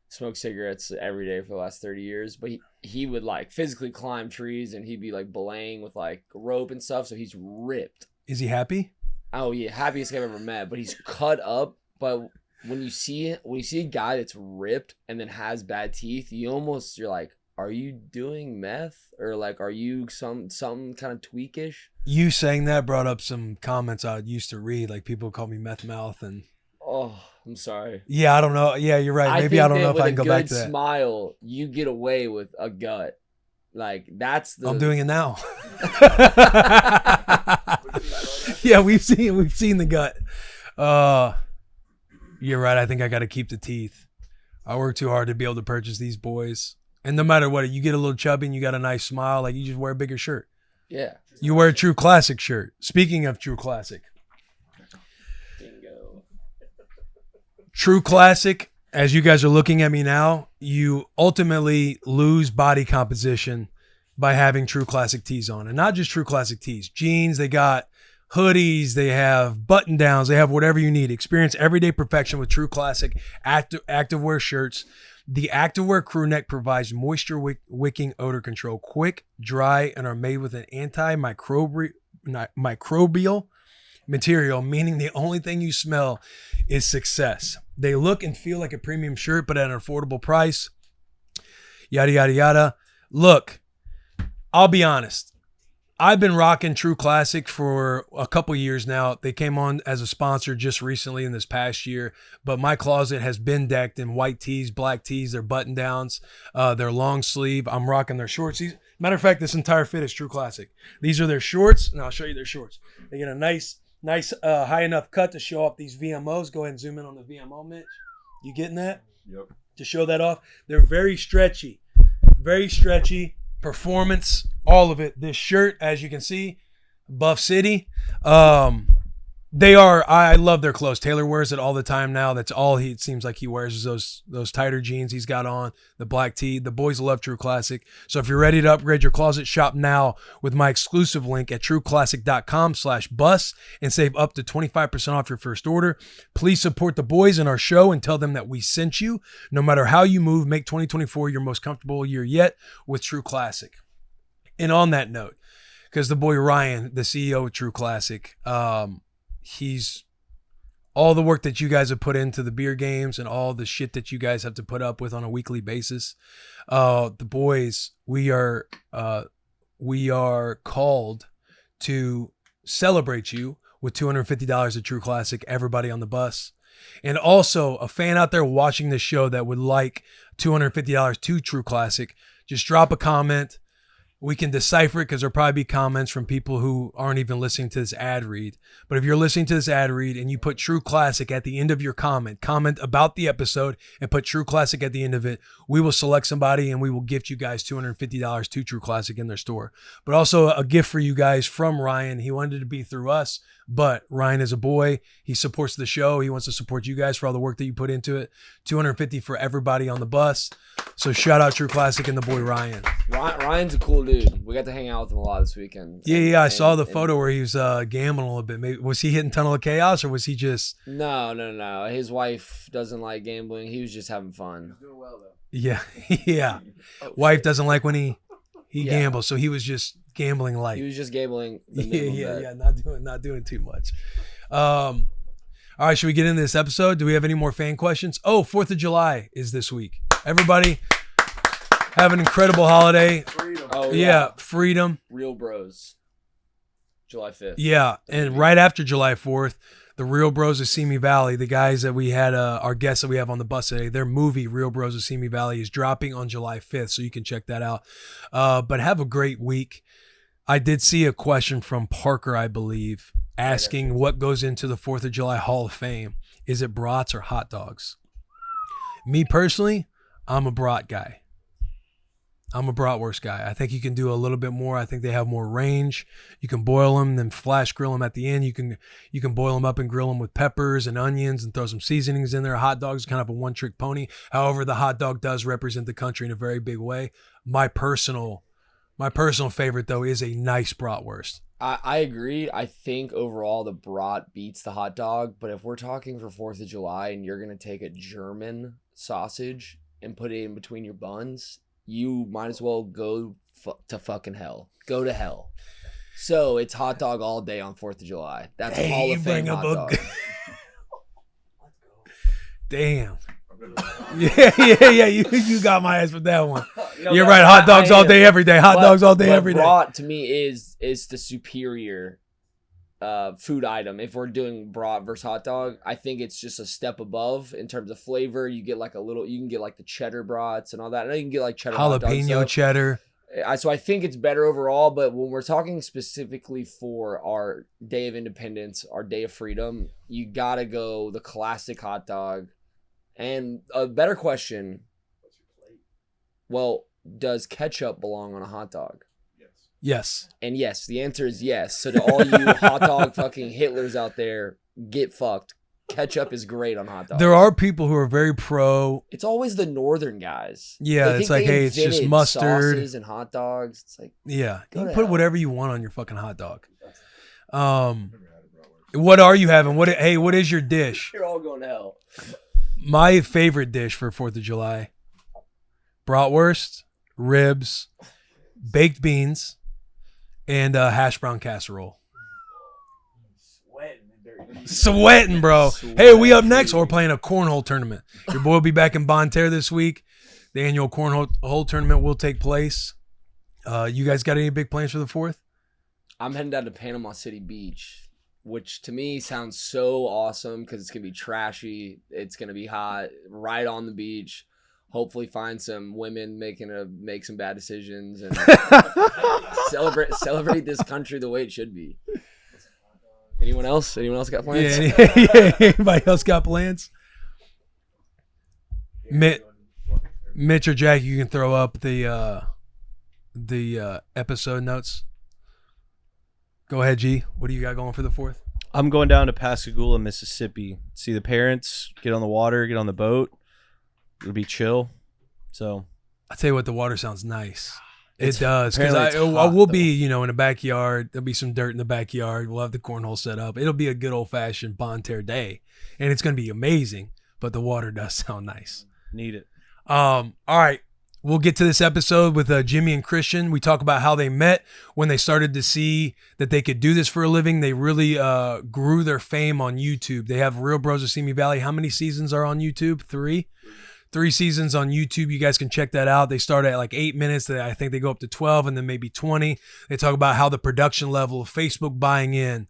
Speaker 1: Smoked cigarettes every day for the last 30 years, but he would like physically climb trees, and he'd be like belaying with like rope and stuff, so he's ripped.
Speaker 4: Is he happy?
Speaker 1: Oh yeah, happiest guy I've ever met, but he's cut up. But when you see a guy that's ripped and then has bad teeth, you're like, are you doing meth, or like are you something kind of tweakish?
Speaker 4: You saying that brought up some comments I used to read, like people call me meth mouth, and
Speaker 1: Oh, I'm sorry.
Speaker 4: yeah, I don't know. Yeah, you're right. Maybe I don't know if I can go back to that.
Speaker 1: Smile, you get away with a gut. Like that's the.
Speaker 4: I'm doing it now. Yeah, we've seen the gut. You're right. I think I got to keep the teeth. I work too hard to be able to purchase these boys. And no matter what, you get a little chubby and you got a nice smile, like you just wear a bigger shirt.
Speaker 1: Yeah.
Speaker 4: You wear a True Classic shirt. Speaking of True Classic.
Speaker 1: Bingo.
Speaker 4: True Classic, as you guys are looking at me now, you ultimately lose body composition by having True Classic tees on. And not just True Classic tees. Jeans, they got hoodies, they have button downs, they have whatever you need. Experience everyday perfection with True Classic activewear shirts. The activewear crew neck provides moisture wicking odor control, quick, dry, and are made with an antimicrobial material, meaning the only thing you smell is success. They look and feel like a premium shirt, but at an affordable price. Yada, yada, yada. Look, I'll be honest. I've been rocking True Classic for a couple years now. They came on as a sponsor just recently in this past year, but my closet has been decked in white tees, black tees, their button downs, their long sleeve. I'm rocking their shorts. Matter of fact, this entire fit is True Classic. These are their shorts, and I'll show you their shorts. They get a nice high enough cut to show off these VMOs. Go ahead and zoom in on the VMO, Mitch. You getting that?
Speaker 2: Yep.
Speaker 4: To show that off. They're very stretchy. Very stretchy. Performance, all of it. This shirt, as you can see, Buff City. I love their clothes. Taylor wears it all the time now. That's all it seems like he wears is those tighter jeans he's got on, the black tee. The boys love True Classic. So if you're ready to upgrade your closet, shop now with my exclusive link at trueclassic.com/bus and save up to 25% off your first order. Please support the boys in our show and tell them that we sent you. No matter how you move, make 2024 your most comfortable year yet with True Classic. And on that note, because the boy Ryan, the CEO of True Classic, he's all the work that you guys have put into the beer games and all the shit that you guys have to put up with on a weekly basis. The boys, we are called to celebrate you with $250 at True Classic, everybody on the bus. And also a fan out there watching this show that would like $250 to True Classic, just drop a comment. We can decipher it because there'll probably be comments from people who aren't even listening to this ad read. But if you're listening to this ad read and you put True Classic at the end of your comment about the episode and put True Classic at the end of it, we will select somebody and we will gift you guys $250 to True Classic in their store. But also a gift for you guys from Ryan. He wanted it to be through us, but Ryan is a boy. He supports the show. He wants to support you guys for all the work that you put into it. $250 for everybody on the bus. So shout out True Classic and the boy Ryan.
Speaker 1: Ryan's a cool dude. We got to hang out with him a lot this weekend.
Speaker 4: Yeah. I saw the photo where he was gambling a little bit. Maybe was he hitting Tunnel of Chaos or was he just?
Speaker 1: No. His wife doesn't like gambling. He was just having fun.
Speaker 5: Doing well though.
Speaker 4: Yeah. Wife doesn't like when he gambles, so he was just gambling light.
Speaker 1: He was just gambling.
Speaker 4: Yeah. Not doing too much. All right, should we get into this episode? Do we have any more fan questions? Oh, 4th of July is this week. Everybody have an incredible holiday.
Speaker 1: Freedom. Oh,
Speaker 4: yeah. Freedom.
Speaker 1: Real Bros. July 5th.
Speaker 4: Yeah, and right after July 4th, the Real Bros of Simi Valley, the guys that we had, our guests that we have on the bus today, their movie, Real Bros of Simi Valley, is dropping on July 5th, so you can check that out. But have a great week. I did see a question from Parker, I believe, asking what goes into the 4th of July Hall of Fame. Is it brats or hot dogs? Me personally, I'm a brat guy. I'm a bratwurst guy. I think you can do a little bit more. I think they have more range. You can boil them, then flash grill them at the end. You can boil them up and grill them with peppers and onions and throw some seasonings in there. Hot dog's kind of a one-trick pony. However, the hot dog does represent the country in a very big way. My personal favorite, though, is a nice bratwurst.
Speaker 1: I agree. I think overall the brat beats the hot dog. But if we're talking for 4th of July and you're going to take a German sausage and put it in between your buns, you might as well go to fucking hell. Go to hell. So it's hot dog all day on 4th of July. That's a Hall of Fame hot dog.
Speaker 4: Damn. Yeah. You got my ass with that one. You're right. Hot dogs all day, every day. Hot dogs all day, every day.
Speaker 1: Brat to me is the superior food item. If we're doing brat versus hot dog, I think it's just a step above in terms of flavor. You get you can get like the cheddar brats and all that. I know you can get like cheddar hot dogs,
Speaker 4: jalapeno cheddar.
Speaker 1: So I think it's better overall. But when we're talking specifically for our Day of Independence, our Day of Freedom, you gotta go the classic hot dog. And a better question, well, does ketchup belong on a hot dog?
Speaker 4: Yes.
Speaker 1: And yes, the answer is yes. So to all you hot dog fucking Hitlers out there, get fucked. Ketchup is great on hot dogs.
Speaker 4: There are people who are very pro.
Speaker 1: It's always the northern guys.
Speaker 4: Yeah, it's like, hey, it's just mustard.
Speaker 1: Sauces and hot dogs. It's like,
Speaker 4: yeah, you can put whatever you want on your fucking hot dog. What are you having? What is your dish?
Speaker 1: You're all going to hell.
Speaker 4: My favorite dish for 4th of July: bratwurst, ribs, baked beans, and hash brown casserole. Sweating, bro. Hey, we up next? We're playing a cornhole tournament. Your boy will be back in Bonne Terre this week. The annual cornhole tournament will take place. You guys got any big plans for the 4th?
Speaker 1: I'm heading down to Panama City Beach, which to me sounds so awesome because it's gonna be trashy. It's gonna be hot, right on the beach. Hopefully, find some women make some bad decisions and celebrate this country the way it should be. Anyone else? Anyone else got plans?
Speaker 4: Yeah. Anybody else got plans? Mitch or Jack, you can throw up the episode notes. Go ahead, G. What do you got going for the 4th?
Speaker 6: I'm going down to Pascagoula, Mississippi. See the parents, get on the water, get on the boat. It'll be chill. So
Speaker 4: I tell you what, the water sounds nice. It does, because
Speaker 6: apparently
Speaker 4: I
Speaker 6: it's
Speaker 4: will
Speaker 6: hot,
Speaker 4: be, in the backyard. There'll be some dirt in the backyard. We'll have the cornhole set up. It'll be a good old fashioned Bonterre day, and it's going to be amazing. But the water does sound nice.
Speaker 6: Need it.
Speaker 4: All right. We'll get to this episode with Jimmy and Christian. We talk about how they met when they started to see that they could do this for a living. They really grew their fame on YouTube. They have Real Bros of Simi Valley. How many seasons are on YouTube? 3? 3 seasons on YouTube. You guys can check that out. They start at like 8 minutes. I think they go up to 12 and then maybe 20. They talk about how the production level of Facebook buying in,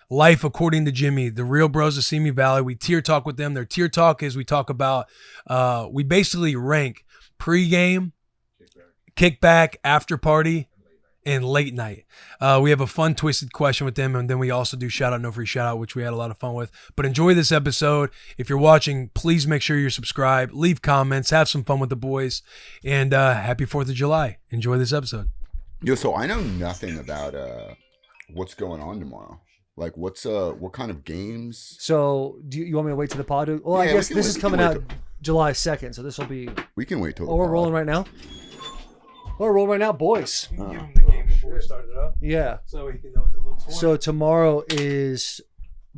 Speaker 4: life according to Jimmy, the Real Bros of Simi Valley. We tier talk with them. Their tier talk is we talk about, we basically rank pre-game, kickback, after party, and late night. We have a fun twisted question with them, and then we also do shout out, no free shout out, which we had a lot of fun with. But enjoy this episode. If you're watching, please make sure you're subscribed, leave comments, have some fun with the boys, and happy 4th of July. Enjoy this episode.
Speaker 8: Yo, so I know nothing about what's going on tomorrow. Like, what kind of games?
Speaker 9: So, do you want me to wait to the pod? Well,
Speaker 8: Yeah,
Speaker 9: I guess
Speaker 8: we
Speaker 9: this
Speaker 8: can
Speaker 9: is
Speaker 8: wait
Speaker 9: coming out July 2nd, so this will be.
Speaker 8: We can wait till.
Speaker 9: Oh, we're rolling right now. We're rolling right now, boys.
Speaker 4: Give him the game before we start it up,
Speaker 9: Yeah.
Speaker 4: so he can know what to look for.
Speaker 9: So tomorrow is,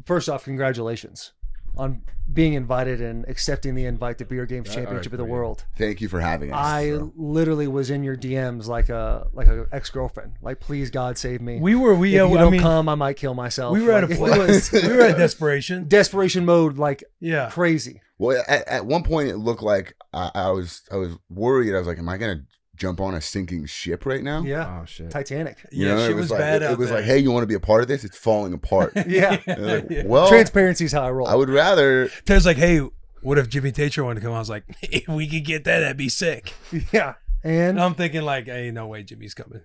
Speaker 9: first off, congratulations on being invited and accepting the invite to Beer Games Championship of the World.
Speaker 8: Thank you for having us.
Speaker 9: I
Speaker 8: bro.
Speaker 9: literally was in your DMs like a ex-girlfriend. Like, please, God, save me.
Speaker 4: we were,
Speaker 9: if you
Speaker 4: I
Speaker 9: don't
Speaker 4: mean,
Speaker 9: come, I might kill myself.
Speaker 4: we were at a
Speaker 9: Like, it
Speaker 4: place.
Speaker 9: was
Speaker 4: We were at desperation.
Speaker 9: desperation mode, like
Speaker 4: Yeah.
Speaker 9: crazy.
Speaker 8: Well, at one point it looked like I was worried. I was like, am I gonna jump on a sinking ship right now?
Speaker 9: Yeah.
Speaker 3: Oh shit.
Speaker 9: Titanic.
Speaker 8: You
Speaker 4: Yeah,
Speaker 8: know,
Speaker 4: shit
Speaker 8: it was like,
Speaker 4: bad out
Speaker 8: it was
Speaker 4: there.
Speaker 8: like, hey, you want to be a part of this? It's falling apart.
Speaker 9: Yeah.
Speaker 8: And I was like,
Speaker 4: Yeah.
Speaker 8: well,
Speaker 9: Transparency is how I roll.
Speaker 8: I would rather.
Speaker 4: Ted's like, hey, what if Jimmy Tatro wanted to come? I was like, if we could get that, that'd be sick.
Speaker 9: Yeah. And
Speaker 4: And I'm thinking like, hey, no way Jimmy's coming.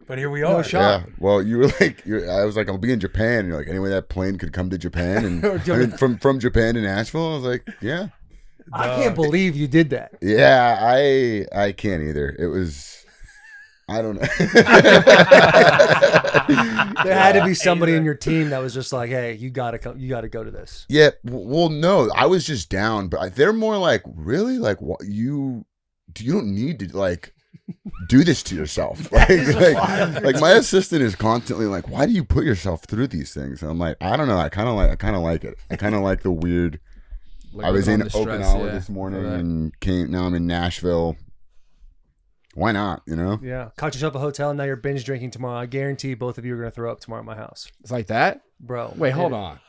Speaker 4: But here we
Speaker 9: No
Speaker 4: are.
Speaker 9: shot.
Speaker 8: Yeah. Well, you were like, I was like, I'll be in Japan. And you're like, anyway, that plane could come to Japan, and I mean, from Japan to Nashville. I was like, yeah,
Speaker 9: I can't believe you did that.
Speaker 8: yeah. I can't either. It was. I don't know.
Speaker 9: There had to be somebody in your team that was just like, "Hey, you gotta come. You gotta go to this."
Speaker 8: Yeah, well, no, I was just down, but they're more like, really, like, what you don't need to like do this to yourself. Like my assistant is constantly like, why do you put yourself through these things? And I'm like, I don't know. I kind of like it. I kind of like the weird. I was in Okinawa this morning and now I'm in Nashville. Why not? You know?
Speaker 9: Yeah, caught yourself a hotel, and now you're binge drinking tomorrow. I guarantee both of you are gonna throw up tomorrow at my house,
Speaker 3: It's like that?
Speaker 9: bro.
Speaker 3: Wait, hold on.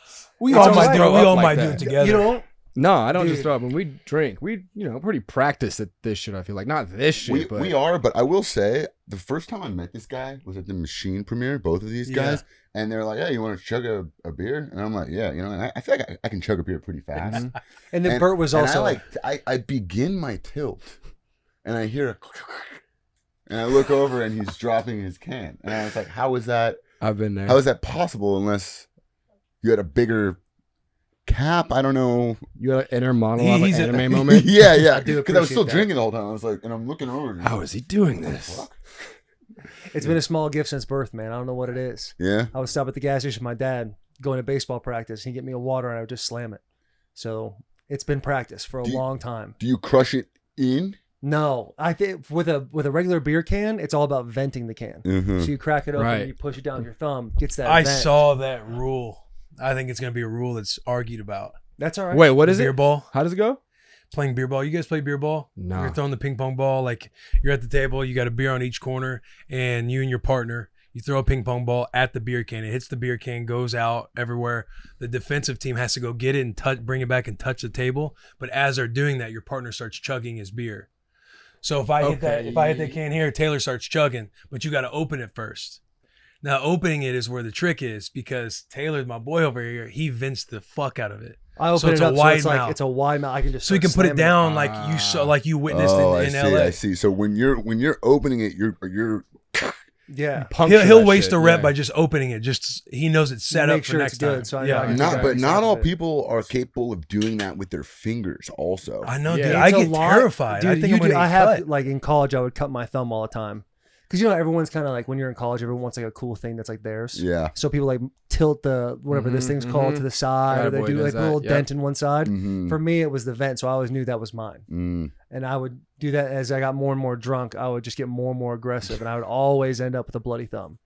Speaker 4: We
Speaker 9: It's
Speaker 4: all
Speaker 9: all
Speaker 4: might
Speaker 9: right.
Speaker 4: do it. We
Speaker 3: Throw
Speaker 4: all
Speaker 3: up
Speaker 4: might
Speaker 3: like
Speaker 4: do
Speaker 3: that.
Speaker 4: it together.
Speaker 9: You don't?
Speaker 3: No, I don't
Speaker 9: Dude.
Speaker 3: just throw up. When we drink, we pretty practiced at this shit. I feel like not this shit, but
Speaker 8: We are, but I will say the first time I met this guy was at the Machine premiere, both of these guys, and they're like, "Hey, you want to chug a beer?" And I'm like, "Yeah, you know." And I feel like I can chug a beer pretty fast.
Speaker 9: And then Bert was also
Speaker 8: I begin my tilt, and I hear a, and I look over, and he's dropping his can, and I was like, "How is that?
Speaker 3: I've been there.
Speaker 8: How is that possible? Unless you had a bigger cap? I don't know."
Speaker 3: You had an inner monologue,
Speaker 4: He's
Speaker 3: like
Speaker 4: a-
Speaker 3: anime moment.
Speaker 8: Yeah, yeah.
Speaker 9: do
Speaker 8: Because I was still
Speaker 9: appreciate that.
Speaker 8: drinking the whole time. I was like, and I'm looking over. And
Speaker 3: How is he doing
Speaker 8: what the
Speaker 3: this?
Speaker 8: fuck?
Speaker 9: it's been a small gift since birth, man. I don't know what it is.
Speaker 8: Yeah.
Speaker 9: I would stop at the gas station with my dad, going to baseball practice. He'd get me a water, and I would just slam it. So it's been practice for a
Speaker 8: Do you-
Speaker 9: long time.
Speaker 8: Do you crush it in?
Speaker 9: No, I think with a regular beer can, it's all about venting the can.
Speaker 8: Mm-hmm.
Speaker 9: So you crack it open,
Speaker 3: Right.
Speaker 9: you push it down with your thumb, gets that.
Speaker 4: I
Speaker 9: vent.
Speaker 4: saw that rule. I think it's going to be a rule that's argued about.
Speaker 9: That's all right.
Speaker 3: Wait, what is
Speaker 4: Beer
Speaker 3: it?
Speaker 4: ball.
Speaker 3: How does it go?
Speaker 4: Playing beer ball. You guys play beer ball?
Speaker 3: No.
Speaker 4: You're throwing the ping pong ball. Like you're at the table. You got a beer on each corner, and you and your partner, you throw a ping pong ball at the beer can. It hits the beer can, goes out everywhere. The defensive team has to go get it and bring it back and touch the table. But as they're doing that, your partner starts chugging his beer. So if I hit that can here, Taylor starts chugging, but you got to open it first. Now opening it is where the trick is because Taylor's my boy over here. He vents the fuck out of it.
Speaker 9: I open
Speaker 4: it's
Speaker 9: it
Speaker 4: a
Speaker 9: up,
Speaker 4: wide
Speaker 9: so it's
Speaker 4: mouth.
Speaker 9: like it's a wide mouth. I can just
Speaker 4: So you can
Speaker 9: start
Speaker 4: put it
Speaker 9: slamming
Speaker 4: down like you saw, like you witnessed in
Speaker 8: I see,
Speaker 4: LA.
Speaker 8: I see. So when you're opening it, you're
Speaker 9: Yeah,
Speaker 4: He'll waste a rep by just opening it. Just he knows it's set
Speaker 9: Make
Speaker 4: up
Speaker 9: sure
Speaker 4: for
Speaker 9: it's
Speaker 4: next
Speaker 9: good,
Speaker 4: time.
Speaker 9: so I know I can
Speaker 8: not,
Speaker 9: do
Speaker 8: but
Speaker 9: that
Speaker 8: not all
Speaker 9: side of it.
Speaker 8: people are capable of doing that with their fingers. Also,
Speaker 4: I know,
Speaker 3: Yeah.
Speaker 4: dude.
Speaker 9: It's
Speaker 4: I
Speaker 9: a
Speaker 4: get
Speaker 9: lot-
Speaker 4: terrified.
Speaker 9: Dude,
Speaker 4: I think
Speaker 9: you
Speaker 4: I'm gonna
Speaker 9: do, I
Speaker 4: get
Speaker 9: have
Speaker 4: cut.
Speaker 9: like in college, I would cut my thumb all the time because everyone's kind of like when you're in college, everyone wants like a cool thing that's like theirs.
Speaker 8: yeah.
Speaker 9: So people like tilt the whatever this thing's called to the side, or they
Speaker 3: Attaboy
Speaker 9: do
Speaker 3: does
Speaker 9: like a
Speaker 3: that,
Speaker 9: little
Speaker 3: yep.
Speaker 9: dent in one side.
Speaker 8: Mhm.
Speaker 9: For me, it was the vent, so I always knew that was mine.
Speaker 8: Mm.
Speaker 9: And I would do that as I got more and more drunk. I would just get more and more aggressive, and I would always end up with a bloody thumb.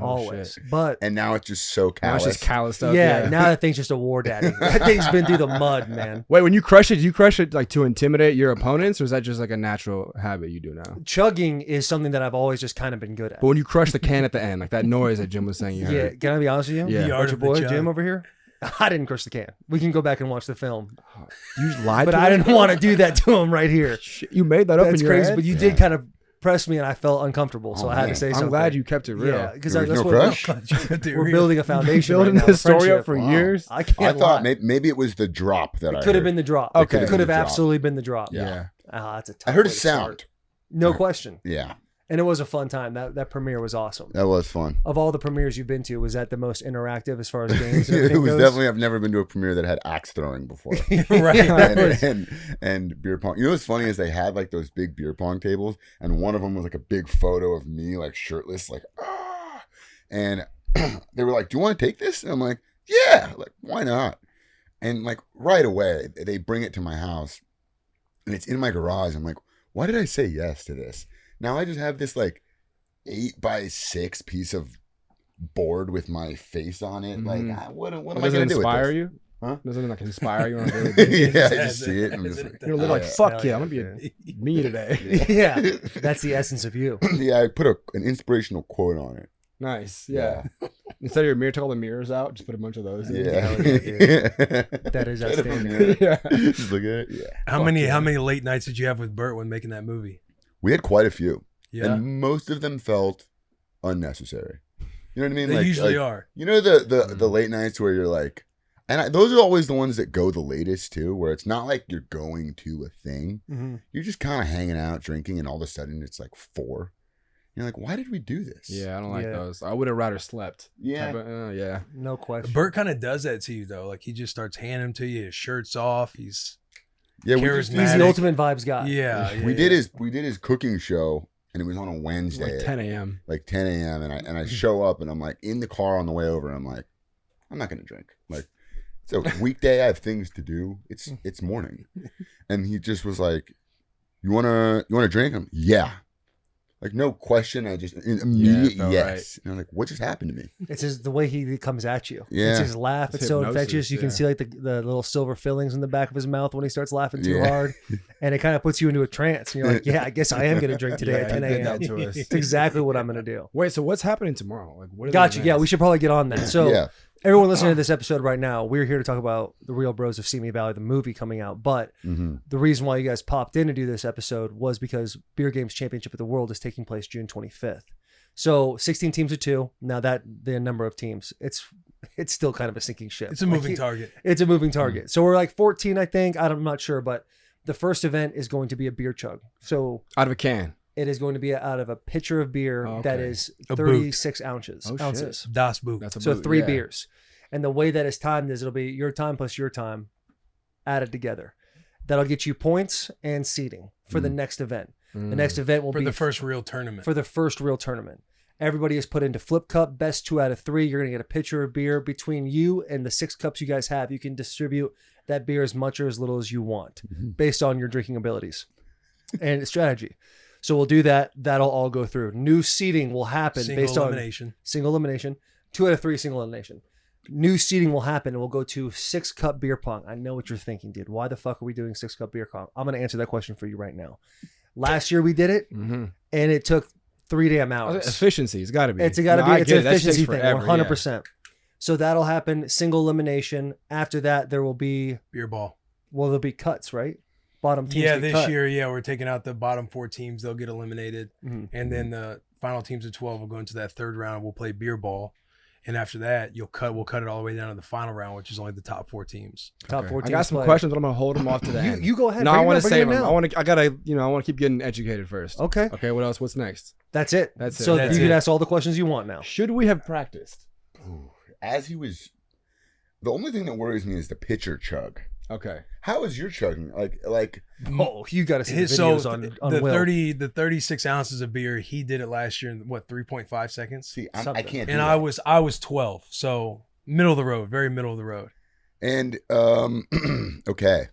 Speaker 9: Always.
Speaker 3: shit.
Speaker 9: But
Speaker 8: And now it's just so
Speaker 3: Now
Speaker 8: callous.
Speaker 3: it's just calloused up.
Speaker 9: yeah, now that thing's just a war daddy. That thing's been through the mud, man.
Speaker 3: Wait, when you crush it, do you crush it like to intimidate your opponents, or is that just like a natural habit you do now?
Speaker 9: Chugging is something that I've always just kind of been good at.
Speaker 3: But when you crush the can at the end, like that noise that Jim was saying, you
Speaker 9: Yeah,
Speaker 3: heard.
Speaker 9: can I be honest with you?
Speaker 3: Yeah.
Speaker 4: The art
Speaker 9: What's your
Speaker 4: of the
Speaker 9: boy
Speaker 4: chug.
Speaker 9: Jim over here? I didn't crush the can. We can go back and watch the film,
Speaker 3: You lied
Speaker 9: but
Speaker 3: to
Speaker 9: I
Speaker 3: him?
Speaker 9: didn't want to do that to him right here.
Speaker 3: Shit, you made that up
Speaker 9: That's
Speaker 3: in your
Speaker 9: crazy,
Speaker 3: head?
Speaker 9: but you did kind of press me, and I felt uncomfortable, so
Speaker 8: Oh,
Speaker 9: I had to
Speaker 8: man.
Speaker 9: say something.
Speaker 3: I'm glad you kept it real.
Speaker 9: Yeah, because
Speaker 8: There
Speaker 9: that's
Speaker 8: was no
Speaker 9: what
Speaker 8: crush?
Speaker 9: we're building a foundation.
Speaker 3: Building
Speaker 9: right now,
Speaker 3: this story
Speaker 9: friendship.
Speaker 3: up for
Speaker 8: Wow.
Speaker 3: years.
Speaker 9: I can't
Speaker 8: I thought
Speaker 9: lie.
Speaker 8: maybe it was the drop that I
Speaker 9: It could have
Speaker 8: heard.
Speaker 9: been the drop.
Speaker 3: Okay.
Speaker 9: It could have
Speaker 8: the drop.
Speaker 9: absolutely been the drop.
Speaker 8: Yeah.
Speaker 9: That's a tough
Speaker 8: I heard
Speaker 9: way
Speaker 8: a
Speaker 9: to start.
Speaker 8: sound.
Speaker 9: No question.
Speaker 8: Yeah,
Speaker 9: And it was a fun time. That premiere was awesome.
Speaker 8: that was fun.
Speaker 9: Of all the premieres you've been to, was that the most interactive as far as games? And
Speaker 8: It
Speaker 9: everything
Speaker 8: was
Speaker 9: goes?
Speaker 8: definitely. I've never been to a premiere that had axe throwing before.
Speaker 9: right.
Speaker 8: and beer pong. You know what's funny is they had like those big beer pong tables, and one of them was like a big photo of me like shirtless, like and they were like, "Do you want to take this?" And I'm like, "Yeah, like why not?" And like right away they bring it to my house, and it's in my garage. I'm like, "Why did I say yes to this?" Now I just have this like 8x6 piece of board with my face on it. Like, what am I
Speaker 3: Does it
Speaker 8: gonna do with
Speaker 3: inspire
Speaker 8: this?
Speaker 3: you?
Speaker 8: Huh?
Speaker 3: Doesn't it like inspire you on a daily basis?
Speaker 8: Yeah, I just see it. And I'm just like,
Speaker 3: You're literally like, fuck yeah, I'm gonna be me today.
Speaker 9: Yeah, that's the essence of you.
Speaker 8: yeah, I put an inspirational quote on it.
Speaker 3: Nice, yeah. Instead of your mirror, take all the mirrors out, just put a bunch of those. in.
Speaker 8: Yeah.
Speaker 9: That is
Speaker 8: Instead of a
Speaker 9: outstanding.
Speaker 8: mirror,
Speaker 3: Yeah.
Speaker 8: just look at it. Yeah.
Speaker 4: How many late nights did you have with Bert when making that movie?
Speaker 8: We had quite a few.
Speaker 4: Yeah,
Speaker 8: And most of them felt unnecessary. You know what I mean?
Speaker 4: they usually are.
Speaker 8: You know the late nights where you're like, and those are always the ones that go the latest too, where it's not like you're going to a thing.
Speaker 9: Mhm.
Speaker 8: You're just kind of hanging out, drinking, and all of a sudden it's like 4. You're like, why did we do this?
Speaker 3: Yeah, I don't like
Speaker 9: Yeah.
Speaker 3: those. I would have rather slept.
Speaker 8: Yeah.
Speaker 3: Yeah.
Speaker 9: No question.
Speaker 4: Bert kind of does that to you though. Like he just starts handing them to you. His shirt's off. He's
Speaker 8: Yeah, we
Speaker 4: Charismatic.
Speaker 8: just
Speaker 9: He's the ultimate vibes guy.
Speaker 4: yeah.
Speaker 8: we did his cooking show, and it was on a Wednesday,
Speaker 3: Like 10 a.m.
Speaker 8: like 10 a.m. And I show up, and I'm like in the car on the way over, and I'm like, I'm not gonna drink. Like, it's a weekday. I have things to do. It's morning, and he just was like, you wanna drink? Yeah. Like no question. I just immediate
Speaker 3: felt
Speaker 8: yes.
Speaker 3: right.
Speaker 8: And I'm like, what just happened to me?
Speaker 9: It's just the way he comes at you.
Speaker 8: Yeah.
Speaker 9: It's his laugh.
Speaker 3: It's
Speaker 9: It's so
Speaker 3: hypnosis,
Speaker 9: infectious. You can
Speaker 3: yeah.
Speaker 9: see like the little silver fillings in the back of his mouth when he starts laughing too
Speaker 8: Yeah.
Speaker 9: hard. And it kind of puts you into a trance. And you're like, yeah, I guess I am going to drink today at
Speaker 3: Yeah,
Speaker 9: 10
Speaker 3: he did
Speaker 9: a.m.
Speaker 3: that to us.
Speaker 9: It's exactly what I'm going to do.
Speaker 3: Wait, so what's happening tomorrow? Like, what? Are the
Speaker 9: Got you. Yeah,
Speaker 3: events?
Speaker 9: we should probably get on that. So
Speaker 8: Yeah.
Speaker 9: everyone listening to this episode right now, we're here to talk about The Real Bros of Simi Valley, the movie coming out. But
Speaker 8: Mm-hmm.
Speaker 9: the reason why you guys popped in to do this episode was because Beer Games Championship of the World is taking place June 25th. So 16 teams of 2. Now that the number of teams, it's still kind of a sinking ship.
Speaker 4: It's a moving
Speaker 9: Like,
Speaker 4: target.
Speaker 9: It's a moving target. So we're like 14, I think. I'm not sure, but the first event is going to be a beer chug. So
Speaker 3: Out of a can.
Speaker 9: it is going to be out of a pitcher of beer
Speaker 3: Oh,
Speaker 9: that
Speaker 3: okay.
Speaker 9: is
Speaker 4: A boot.
Speaker 9: 36 ounces.
Speaker 3: Oh, shit.
Speaker 9: ounces.
Speaker 4: Das Boot.
Speaker 3: That's a
Speaker 9: So
Speaker 3: boot,
Speaker 9: 3
Speaker 3: yeah.
Speaker 9: beers. And the way that it's timed is it'll be your time plus your time added together. That'll get you points and seating for the next event. The next event will
Speaker 4: for
Speaker 9: be
Speaker 4: the first real tournament.
Speaker 9: for the first real tournament. Everybody is put into flip cup, best 2 out of 3. You're going to get a pitcher of beer. Between you and the 6 cups you guys have, you can distribute that beer as much or as little as you want based on your drinking abilities and strategy. So we'll do that. That'll all go through. New seating will happen
Speaker 4: Single
Speaker 9: based
Speaker 4: elimination.
Speaker 9: on single elimination. 2 out of 3 single elimination. New seating will happen and we'll go to 6 cup beer pong. I know what you're thinking, dude. Why the fuck are we doing 6 cup beer pong? I'm going to answer that question for you right now. Last year we did it and it took 3 damn hours.
Speaker 3: Efficiency. It's got to be.
Speaker 9: It's got to
Speaker 3: No,
Speaker 9: be.
Speaker 3: I
Speaker 9: It's
Speaker 3: get
Speaker 9: an
Speaker 3: it. That shit takes
Speaker 9: efficiency thing.
Speaker 3: forever,
Speaker 9: 100%. So that'll happen. Single elimination. After that, there will be
Speaker 4: Beer ball.
Speaker 9: there'll be cuts, right? Bottom teams.
Speaker 4: Yeah,
Speaker 9: get
Speaker 4: this
Speaker 9: cut.
Speaker 4: year, we're taking out the bottom 4 teams. They'll get eliminated,
Speaker 9: Mhm.
Speaker 4: and then the final teams of 12 will go into that third round. We'll play beer ball. And after that, we'll cut it all the way down to the final round, which is only the top 4 teams.
Speaker 9: Top 4
Speaker 10: I
Speaker 9: teams.
Speaker 10: got some
Speaker 9: play.
Speaker 10: questions, but I'm gonna hold them off to the end.
Speaker 9: You go ahead.
Speaker 10: No,
Speaker 9: Bring
Speaker 10: I
Speaker 9: it
Speaker 10: want
Speaker 9: up,
Speaker 10: to
Speaker 9: bring it
Speaker 10: save them.
Speaker 9: now.
Speaker 10: I gotta, I want to keep getting educated first.
Speaker 9: Okay.
Speaker 10: Okay. What else? What's next?
Speaker 9: That's it.
Speaker 10: That's it.
Speaker 9: So
Speaker 4: That's
Speaker 9: you can
Speaker 4: it.
Speaker 9: ask all the questions you want now.
Speaker 10: Should we have practiced?
Speaker 8: Ooh, as he was, the only thing that worries me is the pitcher chug.
Speaker 10: Okay.
Speaker 8: How is your chugging? Like
Speaker 9: Oh, you got to see the videos on
Speaker 4: the
Speaker 9: Will.
Speaker 4: 36 ounces of beer, he did it last year in 3.5 seconds.
Speaker 8: see, I
Speaker 9: Something.
Speaker 8: can't.
Speaker 4: And
Speaker 8: do
Speaker 4: I
Speaker 8: that.
Speaker 4: was 12, so middle of the road, very middle of the road.
Speaker 8: And okay,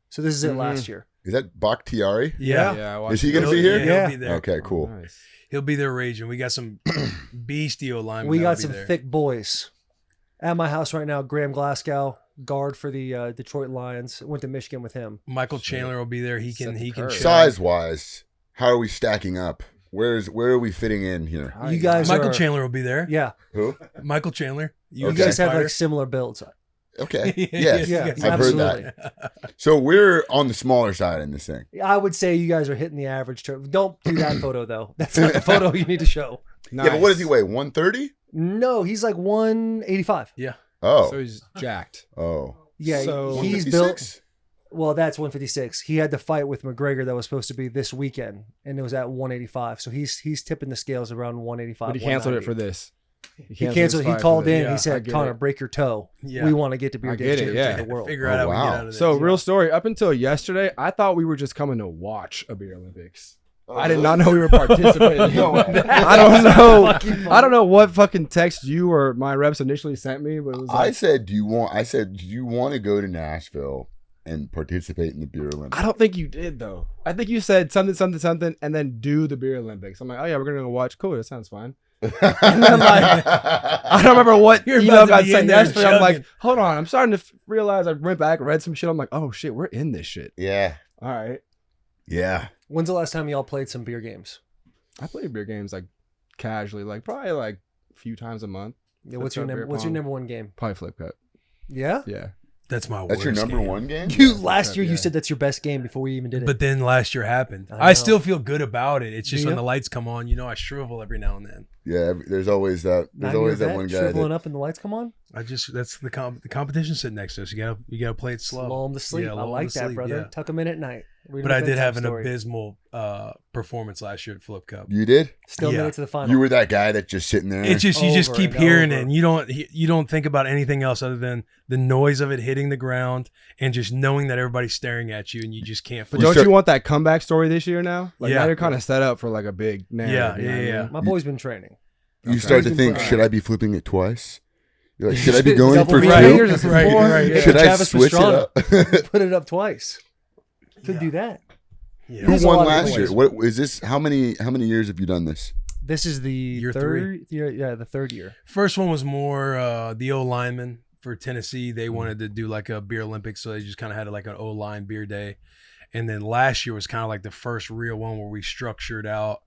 Speaker 9: So this is it last year.
Speaker 8: is that Bakhtiari?
Speaker 4: Yeah.
Speaker 10: Yeah. I
Speaker 8: Is
Speaker 10: watched
Speaker 8: he
Speaker 10: it.
Speaker 8: gonna be here?
Speaker 4: He'll be there.
Speaker 8: Okay, cool.
Speaker 10: Oh, nice.
Speaker 4: He'll be there raging. We got some beastio linemen.
Speaker 9: We
Speaker 4: that'll
Speaker 9: got
Speaker 4: be
Speaker 9: some
Speaker 4: there.
Speaker 9: thick boys at my house right now. Graham Glasgow, guard for the Detroit Lions. Went to Michigan with him.
Speaker 4: Michael Chandler will be there. He
Speaker 10: Set
Speaker 4: can
Speaker 10: the curve.
Speaker 4: chug.
Speaker 8: Size wise, how are we stacking up? Where are we fitting in here?
Speaker 9: You guys
Speaker 4: Michael
Speaker 9: are,
Speaker 4: Chandler will be there.
Speaker 9: Yeah,
Speaker 8: Who?
Speaker 4: Michael Chandler.
Speaker 9: you
Speaker 8: Okay.
Speaker 9: guys have
Speaker 4: fighter.
Speaker 9: like similar builds.
Speaker 8: Okay.
Speaker 4: Yeah,
Speaker 8: Yes,
Speaker 9: yeah,
Speaker 8: I've heard that. So we're on the smaller side in this thing.
Speaker 9: I would say you guys are hitting the average. Don't do that photo though. That's not the photo you need to show.
Speaker 10: Nice.
Speaker 8: Yeah, but what does he weigh? 130?
Speaker 9: No, he's like 185.
Speaker 4: Yeah.
Speaker 8: Oh.
Speaker 10: So he's jacked.
Speaker 8: Oh.
Speaker 9: Yeah,
Speaker 10: So-
Speaker 9: he's
Speaker 8: 156?
Speaker 9: built. Well, that's 156. He had the fight with McGregor that was supposed to be this weekend, and it was at 185. So he's tipping the scales around 185.
Speaker 10: But he canceled it
Speaker 9: 190.
Speaker 10: for this.
Speaker 9: He canceled.
Speaker 10: his
Speaker 9: He
Speaker 10: fight
Speaker 9: called
Speaker 10: for this.
Speaker 9: in.
Speaker 4: Yeah,
Speaker 9: He
Speaker 10: I
Speaker 9: said,
Speaker 10: get
Speaker 9: "Connor,
Speaker 10: it.
Speaker 9: break your toe.
Speaker 4: Yeah.
Speaker 9: We want to get to beer
Speaker 10: I
Speaker 9: Days
Speaker 10: get it,
Speaker 9: championship
Speaker 10: yeah.
Speaker 9: of the world."
Speaker 4: Figure out how we
Speaker 8: wow.
Speaker 4: get out of this.
Speaker 10: So
Speaker 4: Yeah.
Speaker 10: real story. Up until yesterday, I thought we were just coming to watch a beer Olympics. I did not know we were participating.
Speaker 8: No way.
Speaker 10: I don't know. I don't know what fucking text you or my reps initially sent me, but it was
Speaker 8: I
Speaker 10: like,
Speaker 8: said, do you want to go to Nashville and participate in the Beer Olympics?
Speaker 10: I don't think you did though. I think you said something, and then do the beer Olympics. I'm like, oh yeah, we're gonna go watch. Cool, that sounds fine. And then like, I don't remember what
Speaker 4: You're
Speaker 10: email
Speaker 4: about to
Speaker 10: got
Speaker 4: be
Speaker 10: sent
Speaker 4: in there
Speaker 10: yesterday. I'm like,
Speaker 4: chugging.
Speaker 10: hold on, I'm starting to realize. I went back, read some shit. I'm like, oh shit, we're in this shit.
Speaker 8: Yeah.
Speaker 10: All right.
Speaker 8: Yeah.
Speaker 9: When's the last time y'all played some beer games?
Speaker 10: I play beer games like casually, like probably like a few times a month.
Speaker 9: Yeah, what's
Speaker 10: Flip
Speaker 9: your
Speaker 10: cup, beer
Speaker 9: What's your
Speaker 10: pong.
Speaker 9: number one game?
Speaker 10: Probably flip cup.
Speaker 9: Yeah.
Speaker 10: Yeah.
Speaker 4: That's my
Speaker 8: That's your
Speaker 4: worst
Speaker 8: number
Speaker 4: game.
Speaker 8: one game?
Speaker 9: You last year
Speaker 10: yeah.
Speaker 9: you said that's your best game before we even did it.
Speaker 4: But then last year happened.
Speaker 9: I
Speaker 4: I,
Speaker 9: know.
Speaker 4: still feel good about it. It's just
Speaker 9: Do
Speaker 4: when
Speaker 9: you?
Speaker 4: the lights come on, I shrivel every now and then.
Speaker 8: Yeah, there's always that.
Speaker 9: Now
Speaker 8: There's
Speaker 9: you're
Speaker 8: always that
Speaker 9: vet,
Speaker 8: one guy
Speaker 9: shriveling
Speaker 8: that.
Speaker 9: up and the lights come on.
Speaker 4: That's the competition sitting next to us. You gotta play it slow.
Speaker 9: Lull 'em to sleep.
Speaker 4: Yeah,
Speaker 9: I
Speaker 4: lull 'em
Speaker 9: like
Speaker 4: to
Speaker 9: that,
Speaker 4: sleep,
Speaker 9: brother.
Speaker 4: yeah.
Speaker 9: Tuck them in at night. Read
Speaker 4: But
Speaker 9: them a
Speaker 4: I did
Speaker 9: bedtime
Speaker 4: have an
Speaker 9: story.
Speaker 4: abysmal performance last year at Flip Cup.
Speaker 8: You did?
Speaker 9: Still made
Speaker 4: Yeah.
Speaker 9: it to the final.
Speaker 8: You were that guy that just sitting there.
Speaker 4: It's just you just
Speaker 9: Over
Speaker 4: keep
Speaker 9: and
Speaker 4: hearing
Speaker 9: over.
Speaker 4: it, and you don't think about anything else other than the noise of it hitting the ground and just knowing that everybody's staring at you, and you just can't.
Speaker 10: But
Speaker 8: You
Speaker 10: don't
Speaker 8: start-
Speaker 10: you want that comeback story this year now? Like
Speaker 4: Yeah.
Speaker 10: now you're kind of set up for like a big narrative.
Speaker 4: Yeah,
Speaker 10: you know what I
Speaker 4: yeah,
Speaker 10: mean?
Speaker 9: My boy's been training.
Speaker 8: You start to
Speaker 9: He's
Speaker 8: think,
Speaker 9: been
Speaker 8: should I be flipping it twice? You're like, should I be going
Speaker 9: Double
Speaker 8: for
Speaker 9: finger
Speaker 8: two?
Speaker 9: fingers is
Speaker 4: Right,
Speaker 9: four.
Speaker 4: right, yeah.
Speaker 8: Should I
Speaker 9: Travis
Speaker 8: switch
Speaker 9: Pastrana
Speaker 8: it up?
Speaker 9: put it up twice. Could do that.
Speaker 4: Yeah.
Speaker 8: Who
Speaker 9: There's a lot
Speaker 8: won
Speaker 9: of
Speaker 8: last
Speaker 9: boys.
Speaker 8: year? What is this? How many years have you done this?
Speaker 9: This is the
Speaker 4: Year
Speaker 9: third year. Yeah, the third year.
Speaker 4: First one was more the O lineman for Tennessee. They wanted to do like a beer Olympics, so they just kind of had like an O line beer day. And then last year was kind of like the first real one where we structured out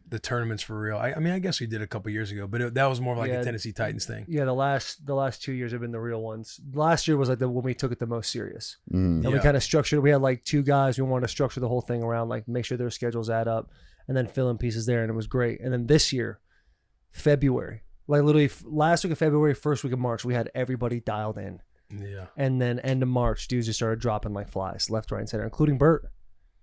Speaker 4: the tournaments for real. I mean, I guess we did a couple years ago, but that was more of like
Speaker 9: Yeah.
Speaker 4: a Tennessee Titans thing.
Speaker 9: Yeah, the last 2 years have been the real ones. Last year was like the when we took it the most serious.
Speaker 8: Mm.
Speaker 9: And we
Speaker 4: Yeah.
Speaker 9: kind of structured it. We had like two guys. We wanted to structure the whole thing around like make sure their schedules add up and then fill in pieces there. And it was great. And then this year, February, like literally last week of February, first week of March, we had everybody dialed in.
Speaker 4: Yeah.
Speaker 9: And then end of March, dudes just started dropping like flies, left, right, and center, including Bert,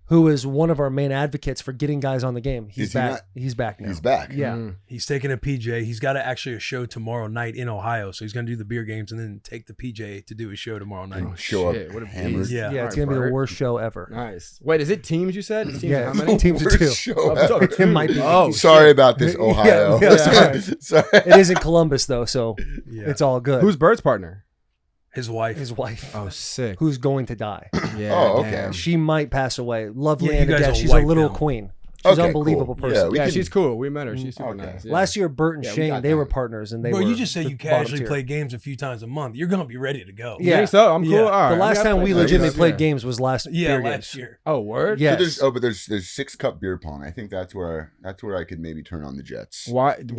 Speaker 9: who is one of our main advocates for getting guys on the game. He's
Speaker 8: Is he
Speaker 9: back.
Speaker 8: not?
Speaker 9: He's back now.
Speaker 8: He's back.
Speaker 9: Yeah.
Speaker 10: Mm.
Speaker 4: He's taking a PJ. He's got actually a show tomorrow night in Ohio. So he's going to do the beer games and then take the PJ to do his show tomorrow night.
Speaker 8: Oh, show
Speaker 10: Shit,
Speaker 8: up
Speaker 10: what a
Speaker 8: hammered.
Speaker 10: beast.
Speaker 4: Yeah.
Speaker 9: Yeah, it's
Speaker 10: All
Speaker 9: gonna be
Speaker 10: right,
Speaker 9: the
Speaker 10: Bert.
Speaker 9: worst show ever.
Speaker 10: Nice. Wait, is it teams you said? Teams
Speaker 9: Yeah,
Speaker 10: how many?
Speaker 9: teams of
Speaker 8: Worst
Speaker 9: two.
Speaker 8: show
Speaker 10: Oh,
Speaker 8: ever.
Speaker 10: so
Speaker 9: It might be.
Speaker 10: Oh,
Speaker 8: Sorry about this, Ohio.
Speaker 9: Yeah, sorry.
Speaker 8: Sorry.
Speaker 9: It is in Columbus though, so
Speaker 4: Yeah.
Speaker 9: it's all good.
Speaker 10: Who's Bert's partner?
Speaker 4: His wife.
Speaker 9: his wife?
Speaker 10: Oh, sick.
Speaker 9: Who's going to die?
Speaker 10: Yeah.
Speaker 8: Oh, okay.
Speaker 10: damn.
Speaker 9: She might pass away. Lovely
Speaker 4: Yeah, you
Speaker 9: and
Speaker 4: guys
Speaker 9: death.
Speaker 4: will
Speaker 9: She's a
Speaker 4: wipe
Speaker 9: little
Speaker 4: them.
Speaker 9: queen. She's an
Speaker 8: Okay,
Speaker 9: unbelievable
Speaker 8: cool.
Speaker 9: person.
Speaker 8: Yeah, we
Speaker 10: Yeah,
Speaker 8: can-
Speaker 10: she's cool. We met her. She's super
Speaker 8: Okay.
Speaker 10: nice. Yeah.
Speaker 9: Last year, Bert and
Speaker 10: Yeah, we
Speaker 9: Shane,
Speaker 10: got
Speaker 9: they were
Speaker 10: that.
Speaker 9: partners, and they
Speaker 4: Bro,
Speaker 9: were.
Speaker 4: you just said
Speaker 9: the
Speaker 4: you
Speaker 9: bottom
Speaker 4: casually
Speaker 9: tier.
Speaker 4: play games a few times a month. You're going to be ready to go.
Speaker 10: You
Speaker 9: Yeah.
Speaker 10: think so? I'm cool.
Speaker 4: Yeah.
Speaker 10: All right.
Speaker 9: The last
Speaker 10: I gotta
Speaker 9: time
Speaker 10: play
Speaker 9: we
Speaker 10: that.
Speaker 9: legitimately
Speaker 10: Yeah.
Speaker 9: played games was last
Speaker 4: Yeah,
Speaker 9: beer
Speaker 4: last
Speaker 9: games.
Speaker 4: year.
Speaker 10: Oh, word?
Speaker 9: Yes.
Speaker 8: But there's 6-cup beer pong. I think that's where I could maybe turn on the Jets.
Speaker 10: Why? Something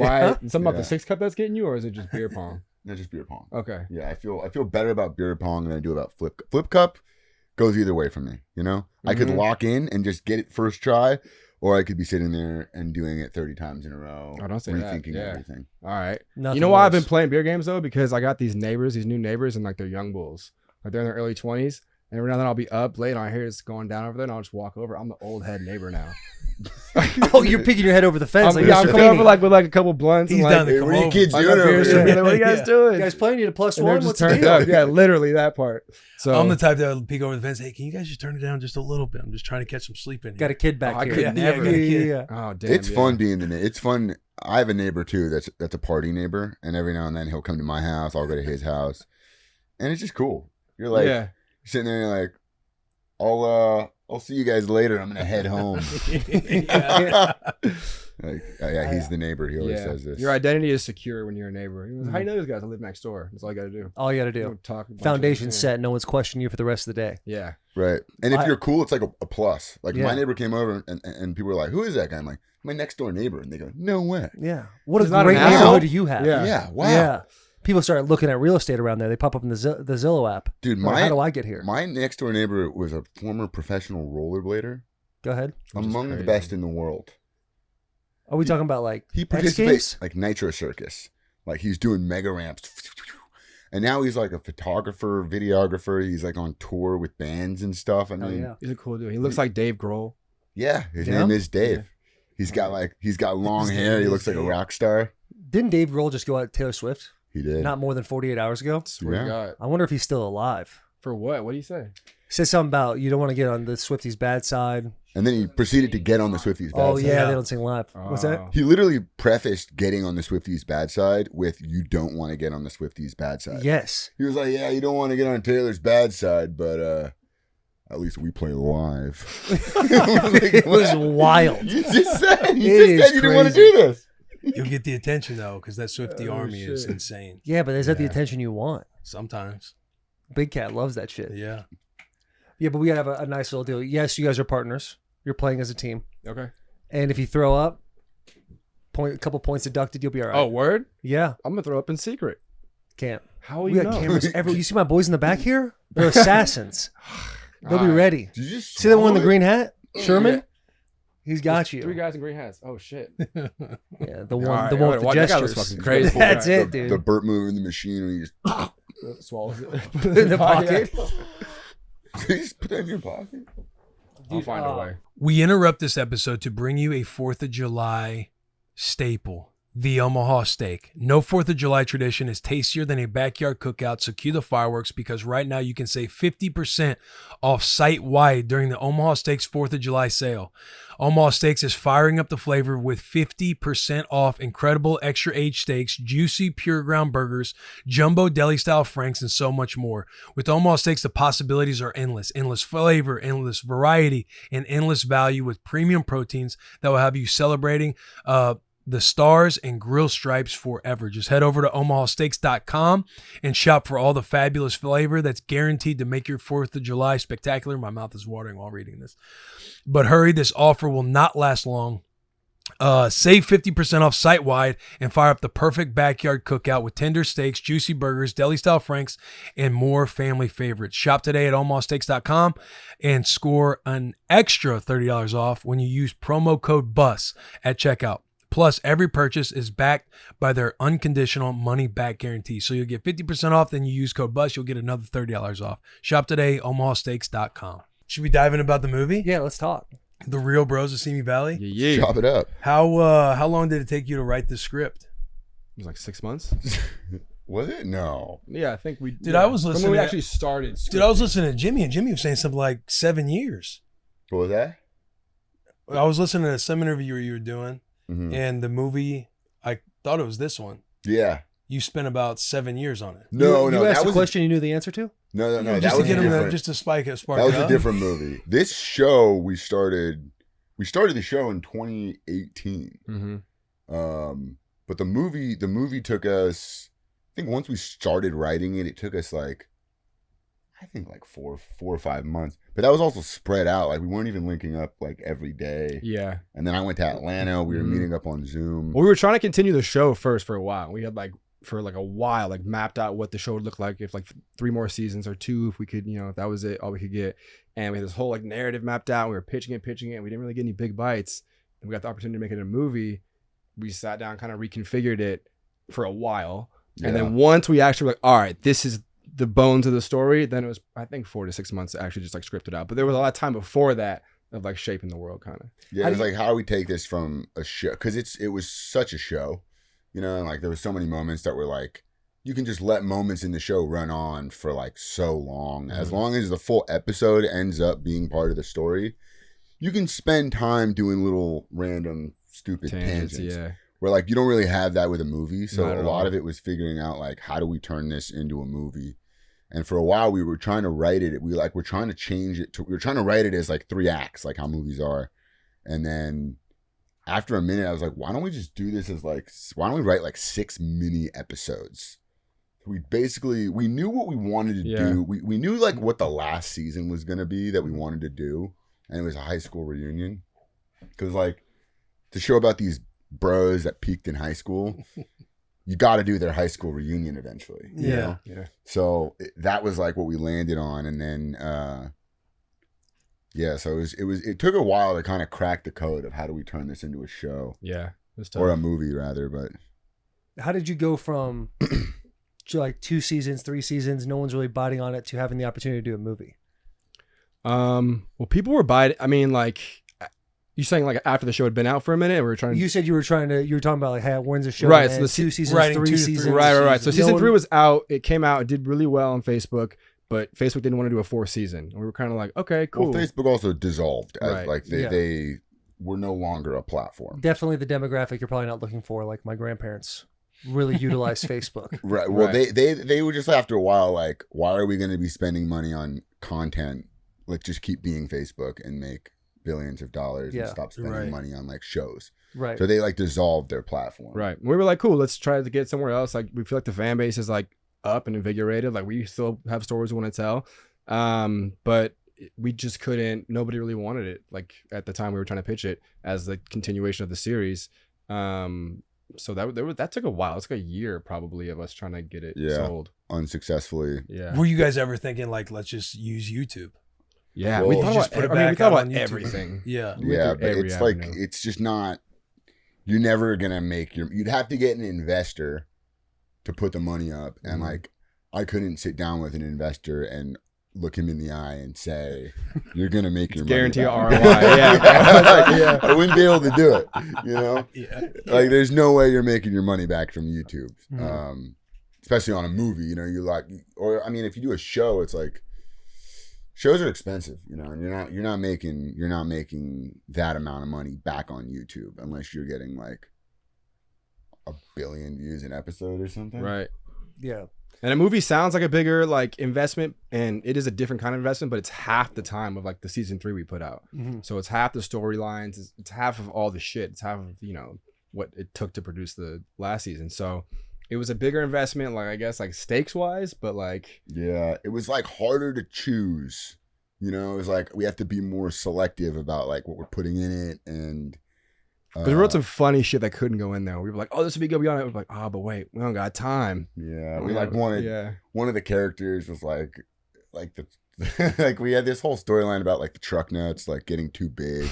Speaker 10: about
Speaker 8: Yeah.
Speaker 10: the 6-cup that's getting you, or is it just beer pong?
Speaker 8: No, just beer pong.
Speaker 10: Okay.
Speaker 8: Yeah, I feel better about beer pong than I do about flip cup. Goes either way for me. You know, I could
Speaker 10: Mhm.
Speaker 8: lock in and just get it first try, or I could be sitting there and doing it 30 times in a row,
Speaker 10: Oh, don't say that.
Speaker 8: rethinking
Speaker 10: Yeah.
Speaker 8: everything.
Speaker 10: All right.
Speaker 9: Nothing
Speaker 10: You know why I've been
Speaker 9: worse.
Speaker 10: playing beer games though? Because I got these new neighbors, and like they're young bulls. Like they're in their early 20s. And every now and then I'll be up late and I hear it's going down over there, and I'll just walk over. I'm the old head neighbor now.
Speaker 9: Oh, you're peeking your head over the fence.
Speaker 10: I'm
Speaker 9: like
Speaker 10: coming
Speaker 9: Mr.
Speaker 10: over
Speaker 9: Feeney.
Speaker 10: like with like a couple blunts.
Speaker 4: He's
Speaker 10: and
Speaker 4: down
Speaker 10: like,
Speaker 4: to
Speaker 8: What are you kids
Speaker 10: I
Speaker 8: doing
Speaker 10: got
Speaker 8: over
Speaker 10: beers
Speaker 8: here?
Speaker 10: together. What are you guys doing?
Speaker 9: You guys playing? You a plus
Speaker 10: And they're
Speaker 9: one?
Speaker 10: just
Speaker 9: What's the
Speaker 10: turned
Speaker 9: deal?
Speaker 10: up. Yeah, literally that part. So
Speaker 4: I'm the type that will peek over the fence. Hey, can you guys just turn it down just a little bit? I'm just trying to catch some sleep in here.
Speaker 9: Got a kid back
Speaker 10: I
Speaker 9: here.
Speaker 10: could
Speaker 4: Yeah,
Speaker 10: never.
Speaker 4: got a kid.
Speaker 9: Yeah.
Speaker 10: Oh damn!
Speaker 8: It's
Speaker 10: yeah.
Speaker 8: fun being it's fun. I have a neighbor too that's a party neighbor, and every now and then he'll come to my house. I'll go to his house, and it's just cool. You're like
Speaker 10: Yeah.
Speaker 8: sitting there, and you're like, I'll see you guys later. I'm gonna head home.
Speaker 4: Yeah.
Speaker 8: Like, yeah, he's the neighbor. He always
Speaker 10: Yeah.
Speaker 8: says this.
Speaker 10: Your identity is secure when you're a neighbor. How you know those guys? I live next door. That's all you got to do.
Speaker 9: All you got to
Speaker 10: You
Speaker 9: do.
Speaker 10: don't talk. a bunch of
Speaker 9: Foundation
Speaker 10: things.
Speaker 9: set. No one's questioning you for the rest of the day.
Speaker 10: Yeah.
Speaker 8: Right. And if
Speaker 9: I-
Speaker 8: you're cool, it's like a plus. Like
Speaker 9: Yeah.
Speaker 8: my neighbor came over and people were like, "Who is that guy?" I'm like, "My next door neighbor." And they go, "No way."
Speaker 9: Yeah. What
Speaker 10: He's
Speaker 9: a
Speaker 10: not
Speaker 9: great
Speaker 10: an asshole.
Speaker 9: neighborhood you have.
Speaker 10: Yeah.
Speaker 8: Yeah. Wow.
Speaker 9: Yeah. People start looking at real estate around there. They pop up in the Zillow app.
Speaker 8: Dude,
Speaker 9: Like, how do I get here?
Speaker 8: my next door neighbor was a former professional rollerblader,
Speaker 9: Go ahead.
Speaker 10: Which is
Speaker 8: among the
Speaker 10: crazy.
Speaker 8: best in the world.
Speaker 9: Are we talking about like
Speaker 8: He
Speaker 9: X
Speaker 8: participates
Speaker 9: Games?
Speaker 8: like Nitro Circus. Like he's doing mega ramps. And now he's like a photographer, videographer. He's like on tour with bands and stuff. I
Speaker 9: Oh
Speaker 8: mean,
Speaker 9: yeah.
Speaker 10: He's a cool dude. He looks like Dave Grohl.
Speaker 8: yeah, his
Speaker 9: Yeah?
Speaker 8: name is Dave.
Speaker 10: Yeah.
Speaker 8: He's got long
Speaker 4: His
Speaker 8: hair.
Speaker 4: name
Speaker 8: He
Speaker 4: is
Speaker 8: looks like a
Speaker 4: Dave.
Speaker 8: rock star.
Speaker 9: Didn't Dave Grohl just go out with Taylor Swift
Speaker 8: He did.
Speaker 9: not more than 48 hours ago?
Speaker 10: Swear
Speaker 8: Yeah.
Speaker 10: to God.
Speaker 9: I wonder if he's still alive.
Speaker 10: For what? What do you say?
Speaker 9: Said something about you don't want to get on the Swifties' bad side.
Speaker 8: And then he proceeded to get on the Swifties' bad
Speaker 9: Oh
Speaker 8: side.
Speaker 9: yeah,
Speaker 4: side.
Speaker 9: they don't sing live. What's that?
Speaker 10: Oh.
Speaker 8: He literally prefaced getting on the Swifties' bad side with "You don't want to get on the Swifties' bad side."
Speaker 9: Yes.
Speaker 8: He was like, "Yeah, you don't want to get on Taylor's bad side, but at least we play live."
Speaker 9: It was wild.
Speaker 8: You just said
Speaker 9: It
Speaker 8: you
Speaker 9: is
Speaker 8: didn't want to
Speaker 9: crazy.
Speaker 8: do this.
Speaker 4: You'll get the attention though, because that Swiftie
Speaker 10: Oh,
Speaker 4: army is
Speaker 10: shit.
Speaker 4: insane.
Speaker 9: Yeah, but is that the
Speaker 10: Yeah.
Speaker 9: attention you want?
Speaker 4: Sometimes.
Speaker 9: Big Cat loves that shit.
Speaker 4: Yeah.
Speaker 9: Yeah, but we gotta have a nice little deal. Yes, you guys are partners. You're playing as a team,
Speaker 10: Okay.
Speaker 9: and if you throw up, a couple points deducted, you'll be all right.
Speaker 10: Oh, word?
Speaker 9: yeah,
Speaker 10: I'm gonna throw up in secret.
Speaker 9: can't.
Speaker 10: How will
Speaker 9: We
Speaker 10: you
Speaker 9: got
Speaker 10: know?
Speaker 9: cameras everywhere. You see my boys in the back here? They're assassins. They'll be
Speaker 10: Alright.
Speaker 9: ready.
Speaker 8: Did you just
Speaker 9: See the one in the
Speaker 8: swallow
Speaker 9: green hat, Sherman?
Speaker 10: Yeah.
Speaker 9: He's got
Speaker 10: There's
Speaker 9: you.
Speaker 10: 3 guys in green hats. Oh shit.
Speaker 9: Yeah, the one,
Speaker 10: Alright,
Speaker 9: the one with the
Speaker 10: alright, that guy was
Speaker 9: gestures.
Speaker 10: fucking crazy.
Speaker 9: That's
Speaker 8: the,
Speaker 9: it, dude.
Speaker 8: The Burt move in the machine, and he just
Speaker 10: Swallows it.
Speaker 9: in the pocket.
Speaker 8: you just put that in your pocket.
Speaker 10: I'll find a way.
Speaker 4: We interrupt this episode to bring you a 4th of July staple, the Omaha steak. No 4th of July tradition is tastier than a backyard cookout, so cue the fireworks because right now you can save 50% off site-wide during the Omaha Steaks 4th of July sale. Omaha Steaks is firing up the flavor with 50% off incredible extra aged steaks, juicy pure ground burgers, jumbo deli style franks, and so much more. With Omaha Steaks, the possibilities are endless. Endless flavor, endless variety, and endless value with premium proteins that will have you celebrating the stars and grill stripes forever. Just head over to omahasteaks.com and shop for all the fabulous flavor that's guaranteed to make your 4th of July spectacular. My mouth is watering while reading this. But hurry, this offer will not last long. Save 50% off site-wide and fire up the perfect backyard cookout with tender steaks, juicy burgers, deli-style franks, and more family favorites. Shop today at omahasteaks.com and score an extra $30 off when you use promo code BUS at checkout. Plus, every purchase is backed by their unconditional money-back guarantee. So you'll get 50% off, then you use code BUS, you'll get another $30 off. Shop today, omahasteaks.com. Should we dive in about the movie?
Speaker 9: Yeah, let's talk.
Speaker 4: The Real Bros of Simi Valley?
Speaker 10: Yeah.
Speaker 8: Chop it up.
Speaker 4: How long did it take you to write the script?
Speaker 10: It was like 6 months.
Speaker 8: Was it? No.
Speaker 10: Yeah, I think we.
Speaker 4: Dude, I was
Speaker 10: From
Speaker 4: listening
Speaker 10: when we
Speaker 4: to-
Speaker 10: actually started.
Speaker 4: Dude, I was listening to Jimmy, and Jimmy was saying something like 7 years.
Speaker 8: What was that?
Speaker 4: I was listening to some interview you were doing,
Speaker 8: Mhm.
Speaker 4: and the movie, I thought it was this one.
Speaker 8: Yeah.
Speaker 4: You spent about 7 years on it.
Speaker 8: No,
Speaker 9: you
Speaker 8: no.
Speaker 9: asked
Speaker 8: That
Speaker 9: a
Speaker 8: was
Speaker 9: question you knew the answer to?
Speaker 8: no. That
Speaker 4: just to
Speaker 8: was
Speaker 4: get
Speaker 8: a
Speaker 4: him,
Speaker 8: different.
Speaker 4: just to spark
Speaker 8: That
Speaker 4: it
Speaker 8: was a
Speaker 4: up.
Speaker 8: different movie. This show we started the show in 2018.
Speaker 10: Mm-hmm.
Speaker 8: But the movie took us. I think once we started writing it, it took us like 4 or 5 months. But that was also spread out. Like we weren't even linking up like every day.
Speaker 10: Yeah.
Speaker 8: And then I went to Atlanta. We were
Speaker 10: Mhm.
Speaker 8: meeting up on Zoom.
Speaker 10: Well, we were trying to continue the show first for a while. We had like for like a while, like mapped out what the show would look like if like 3 more seasons or 2, if we could, if that was it, all we could get. And we had this whole like narrative mapped out. We were pitching it. And we didn't really get any big bites. And we got the opportunity to make it a movie. We sat down, kind of reconfigured it for a while. And then once we actually were like, all right, this is the bones of the story, then it was, I think, 4 to 6 months to actually just like script it out. But there was a lot of time before that of like shaping the world, kind of.
Speaker 8: Yeah, it was like, how do we take this from a show? Because it was such a show, and like there was so many moments that were like, you can just let moments in the show run on for like so long. As long as the full episode ends up being part of the story, you can spend time doing little random stupid tangents.
Speaker 10: Yeah.
Speaker 8: Where like you don't really have that with a movie. So a lot of it was figuring out like, how do we turn this into a movie? And for a while we were trying to write it. We're trying to change it we were trying to write it as like 3 acts, like how movies are. And then after a minute I was like, why don't we just do this as like, why don't we write like 6 mini episodes? We knew what we wanted to do. We knew like what the last season was going to be that we wanted to do. And it was a high school reunion. Because like to show about these bros that peaked in high school, you got to do their high school reunion eventually. You know? So that was like what we landed on. And then, so it took a while to kind of crack the code of how do we turn this into a show.
Speaker 10: Yeah.
Speaker 8: Or a movie rather. But
Speaker 9: how did you go from like 2 seasons, 3 seasons, no one's really biting on it, to having the opportunity to do a movie?
Speaker 10: Well, people were biting. I mean, like, you saying like after the show had been out for a minute, and we were trying.
Speaker 9: You said you were talking about like, hey, when's the show?
Speaker 10: Right. So the
Speaker 9: 2 seasons, 3 seasons.
Speaker 10: Right. So season 3 was out. It came out. It did really well on Facebook, but Facebook didn't want to do a 4th season. And we were kind of like, okay, cool.
Speaker 8: Well, Facebook also dissolved. Like they were no longer a platform.
Speaker 9: Definitely the demographic you're probably not looking for. Like my grandparents really utilize Facebook.
Speaker 8: Right. Well, they were just after a while like, why are we going to be spending money on content? Let's just keep being Facebook and make billions of dollars and stop spending money on like shows.
Speaker 9: Right.
Speaker 8: So they like dissolved their platform.
Speaker 10: Right. We were like, cool, let's try to get somewhere else. Like we feel like the fan base is like up and invigorated. Like we still have stories we want to tell. But we just couldn't, nobody really wanted it. Like at the time we were trying to pitch it as the continuation of the series. So that took a while. It's like a year probably of us trying to get it sold.
Speaker 8: Unsuccessfully.
Speaker 10: Yeah.
Speaker 4: Were you guys ever thinking like, let's just use YouTube?
Speaker 10: Yeah,
Speaker 8: well,
Speaker 10: we thought about everything.
Speaker 4: Yeah,
Speaker 8: but it's like it's just not. You're never gonna make you'd have to get an investor to put the money up, and like I couldn't sit down with an investor and look him in the eye and say, "You're gonna make your
Speaker 10: guarantee
Speaker 8: money
Speaker 10: ROI." Yeah,
Speaker 8: I wouldn't be able to do it. Like there's no way you're making your money back from YouTube, especially on a movie. You like, or I mean, if you do a show, it's like. Shows are expensive, and you're not making that amount of money back on YouTube unless you're getting like 1 billion views an episode or something.
Speaker 10: Right.
Speaker 9: Yeah.
Speaker 10: And a movie sounds like a bigger like investment, and it is a different kind of investment, but it's half the time of like the season 3 we put out. So it's half the storylines, it's half of all the shit, it's half of what it took to produce the last season. So it was a bigger investment, like I guess like stakes wise, but like
Speaker 8: it was like harder to choose. It was like we have to be more selective about like what we're putting in it, and
Speaker 10: because we wrote some funny shit that couldn't go in there. We were like, oh, this would be good. We on it. We were like, but wait, we don't got time.
Speaker 8: Yeah, we like wanted one of the characters was like the like we had this whole storyline about like the truck nuts like getting too big,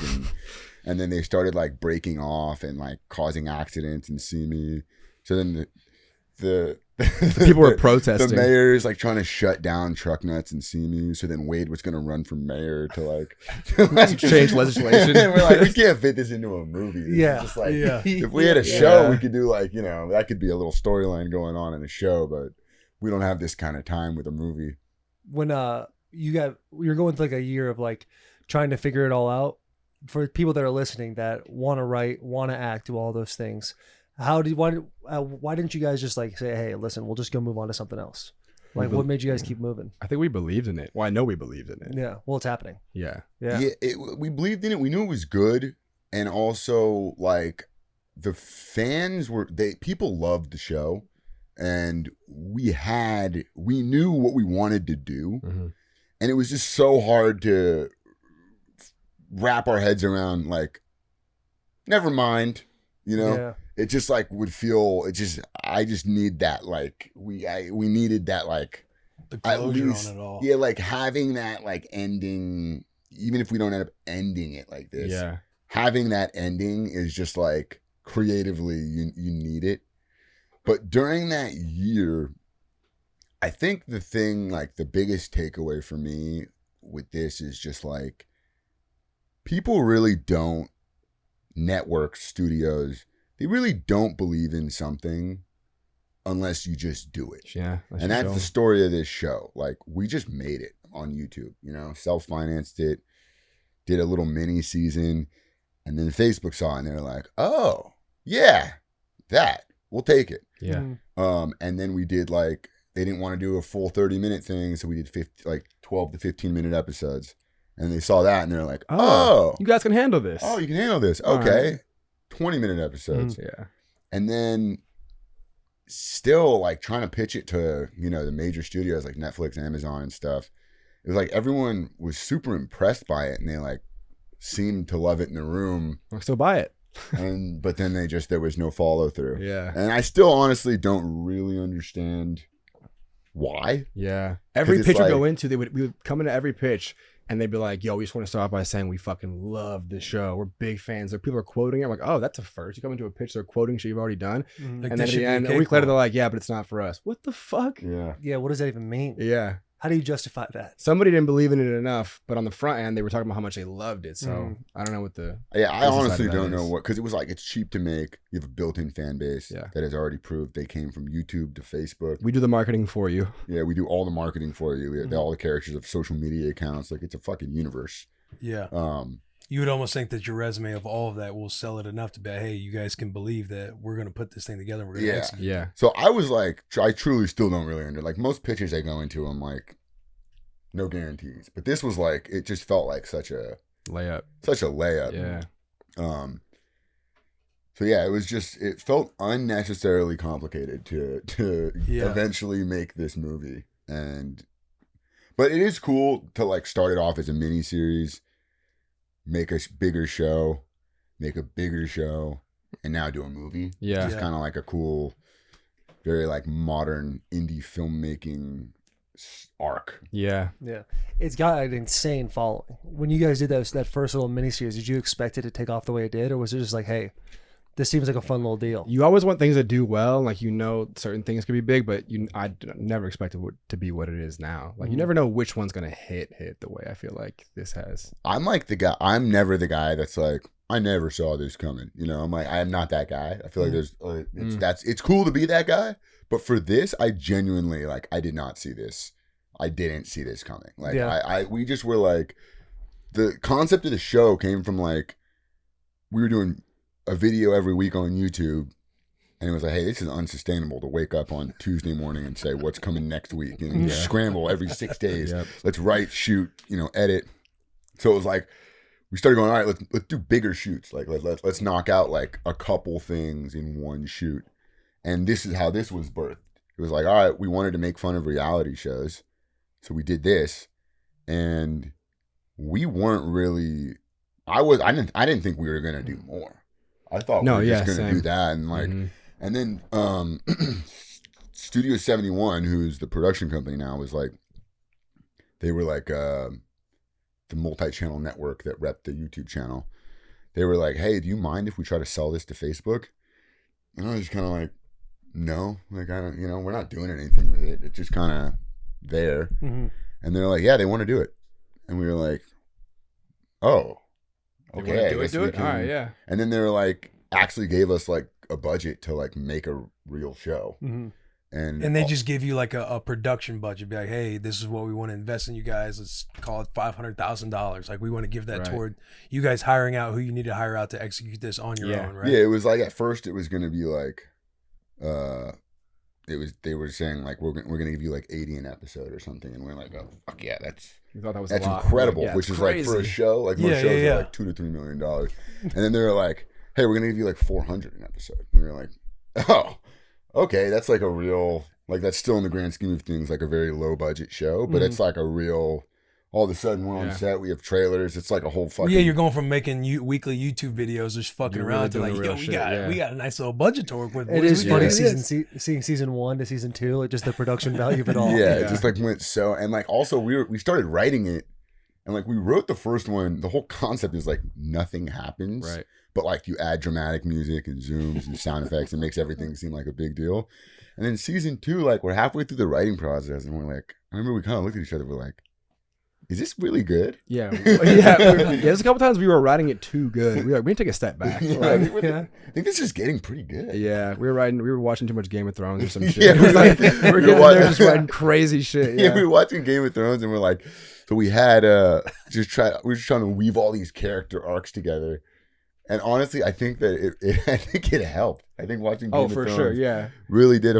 Speaker 8: and then they started like breaking off and like causing accidents in Simi. So then the
Speaker 10: people were protesting.
Speaker 8: The mayor is like trying to shut down truck nuts and Simi. So then Wade was going to run for mayor to like
Speaker 10: change legislation.
Speaker 8: And we're like, we can't fit this into a movie. It's just like, if we had a show, we could do like, that could be a little storyline going on in a show, but we don't have this kind of time with a movie.
Speaker 9: When you're going through like a year of like trying to figure it all out, for people that are listening that want to write, want to act, do all those things. Why didn't you guys just like say, hey, listen, we'll just go move on to something else? Like, what made you guys keep moving?
Speaker 10: I think we believed in it. Well, I know we believed in it.
Speaker 9: Yeah. Well, it's happening.
Speaker 10: Yeah.
Speaker 8: We believed in it. We knew it was good, and also like the fans people loved the show, and we knew what we wanted to do, and it was just so hard to wrap our heads around. Like, never mind. it just like would feel. It just I just need that like we needed that like
Speaker 4: The
Speaker 8: at
Speaker 4: closure
Speaker 8: least,
Speaker 4: on it all.
Speaker 8: yeah, like having that like ending, even if we don't end up ending it like this,
Speaker 10: Yeah.
Speaker 8: having that ending is just like creatively you need it. But during that year, I think the thing like the biggest takeaway for me with this is just like people really don't, network studios, they really don't believe in something unless you just do it.
Speaker 10: Yeah.
Speaker 8: And that's the story of this show. Like we just made it on YouTube, you know, self-financed it, did a little mini season, and then Facebook saw it and they're like, oh yeah, we'll take it.
Speaker 10: Yeah.
Speaker 8: And then we did like, they didn't want to do a full 30-minute thing, so we did 12 to 15-minute episodes. And they saw that and they're like, oh,
Speaker 10: you guys can handle this.
Speaker 8: oh, you can handle this.
Speaker 10: All
Speaker 8: Okay.
Speaker 10: right.
Speaker 8: 20-minute episodes.
Speaker 10: Yeah.
Speaker 8: And then still like trying to pitch it to, you know, the major studios like Netflix, Amazon and stuff. It was like everyone was super impressed by it and they like seemed to love it in the room.
Speaker 10: I'll still buy it.
Speaker 8: But then there was no follow through.
Speaker 10: Yeah.
Speaker 8: And I still honestly don't really understand why.
Speaker 10: Yeah. Every
Speaker 8: it's
Speaker 10: pitch we
Speaker 8: like-
Speaker 10: go into, we would come into every pitch and they'd be like, yo, we just want to start off by saying we fucking love the show. We're big fans. Like, people are quoting it. I'm like, oh, that's a first. You come into a pitch, they're quoting shit you've already done.
Speaker 4: Like,
Speaker 10: And then
Speaker 4: this
Speaker 10: at
Speaker 4: should
Speaker 10: the
Speaker 4: be a
Speaker 10: end, a week later,
Speaker 4: cakewalk.
Speaker 10: they're like, yeah, but it's not for us. What the fuck?
Speaker 8: Yeah.
Speaker 9: Yeah, what does that even mean?
Speaker 10: Yeah.
Speaker 9: How do you justify that?
Speaker 10: Somebody didn't believe in it enough, but on the front end, they were talking about how much they loved it. So
Speaker 9: Mm.
Speaker 10: I don't know what the.
Speaker 8: Yeah, I
Speaker 10: business side
Speaker 8: honestly
Speaker 10: of that
Speaker 8: don't know
Speaker 10: is.
Speaker 8: what, because it was like it's cheap to make. You have a built-in fan base
Speaker 10: Yeah.
Speaker 8: that has already proved they came from YouTube to Facebook.
Speaker 10: We do the marketing for you.
Speaker 8: Yeah, we do all the marketing for you. We have all the characters of social media accounts. Like it's a fucking universe.
Speaker 4: Yeah.
Speaker 8: Um,
Speaker 4: You would almost think that your resume of all of that will sell it enough to be, hey, you guys can believe that we're going to put this thing together. And we're going to
Speaker 8: Yeah.
Speaker 4: execute.
Speaker 10: Yeah.
Speaker 8: so I was like, I truly still don't really like most pitches I go into. I'm like, no guarantees. But this was like, it just felt like such a
Speaker 10: Layup.
Speaker 8: layup.
Speaker 10: Yeah.
Speaker 8: So yeah, it felt unnecessarily complicated to
Speaker 4: Yeah.
Speaker 8: eventually make this movie. But it is cool to like start it off as a mini series, make a bigger show, make a bigger show, and now do a movie.
Speaker 10: Yeah.
Speaker 8: It's kind of like a cool, very like modern indie filmmaking arc.
Speaker 10: Yeah.
Speaker 9: Yeah, it's got an insane following. When you guys did that first little miniseries, did you expect it to take off the way it did, or was it just like, hey, this seems like a fun little deal?
Speaker 10: You always want things that do well. Like, you know, certain things could be big, but I never expected it to be what it is now. Like, you never know which one's going to hit the way I feel like this has.
Speaker 8: I'm like the guy. I'm never the guy that's like, I never saw this coming. You know, I'm like, I am not that guy. I feel like there's, it's cool to be that guy, but for this, I genuinely like, I did not see this. I didn't see this coming. Like,
Speaker 9: Yeah.
Speaker 8: we just were like, the concept of the show came from like, we were doing a video every week on YouTube, and it was like, hey, this is unsustainable to wake up on Tuesday morning and say what's coming next week, and you scramble every 6 days.
Speaker 10: Yep.
Speaker 8: Let's write, shoot, edit. So it was like, we started going, all right, let's do bigger shoots. Like let's knock out like a couple things in one shoot. And this is how this was birthed. It was like, all right, we wanted to make fun of reality shows, so we did this, and we weren't really. I didn't think we were gonna do more. I thought we were just gonna do that, and like, and then Studio 71, who's the production company now, was like, they were like the multi-channel network that repped the YouTube channel. They were like, hey, do you mind if we try to sell this to Facebook? And I was just kind of like, no, like, I don't, we're not doing anything with it. It's just kind of there.
Speaker 9: Mm-hmm.
Speaker 8: And they're like, yeah, they want to do it. And we were like, oh, okay.
Speaker 10: Do it. All right, yeah.
Speaker 8: And then they were like, actually gave us like a budget to like make a real show.
Speaker 9: Mm-hmm.
Speaker 8: And
Speaker 4: they just give you like a production budget. Be like, hey, this is what we want to invest in you guys. Let's call it $500,000. Like, we want to give that toward you guys hiring out who you need to hire out to execute this on your own, right?
Speaker 8: Yeah, it was like, at first it was going to be like, they were saying like, we're gonna give you like 80 an episode or something, and we're like, oh fuck yeah,
Speaker 10: We thought that was
Speaker 8: that's
Speaker 10: a lot.
Speaker 8: incredible.
Speaker 10: Yeah,
Speaker 8: which
Speaker 10: it's
Speaker 8: is like for a
Speaker 10: crazy.
Speaker 8: show, like most
Speaker 4: Yeah,
Speaker 8: shows
Speaker 4: yeah.
Speaker 8: are like $2 to $3 million, and then they were like, hey, we're gonna give you like 400 an episode. We were like, oh, okay, that's like a real, like, that's still in the grand scheme of things like a very low budget show, but it's like a real all of a sudden we're on set. We have trailers. It's like a whole fucking.
Speaker 4: Yeah, you're going from making weekly YouTube videos, just fucking
Speaker 10: You're
Speaker 4: around,
Speaker 10: really
Speaker 4: to like,
Speaker 10: doing
Speaker 4: yo,
Speaker 10: real
Speaker 4: we
Speaker 10: shit,
Speaker 4: got we got a nice little budget to work with.
Speaker 9: It
Speaker 4: boys.
Speaker 9: is
Speaker 4: We
Speaker 9: funny
Speaker 4: gotta do this.
Speaker 9: seeing season 1 to season 2, like just the production value of it all.
Speaker 8: Yeah, it just like went so, and like also we started writing it, and like we wrote the first one. The whole concept is like nothing happens,
Speaker 10: Right.
Speaker 8: But like you add dramatic music and zooms and sound effects, and makes everything seem like a big deal. And then season 2, like we're halfway through the writing process, and we're like, I remember we kind of looked at each other, we're like, is this really good?
Speaker 10: Yeah. There's a couple times we were writing it too good. We were like, we need to take a step back.
Speaker 8: I think this is getting pretty good.
Speaker 10: Yeah, we were watching too much Game of Thrones or some shit.
Speaker 8: Yeah,
Speaker 10: we were getting there just writing crazy shit.
Speaker 8: Yeah, we were watching Game of Thrones, and we're like, so we had we were just trying to weave all these character arcs together. And honestly, I think that I think it helped. I think watching Game of
Speaker 10: for
Speaker 8: Thrones
Speaker 10: sure, yeah,
Speaker 8: really did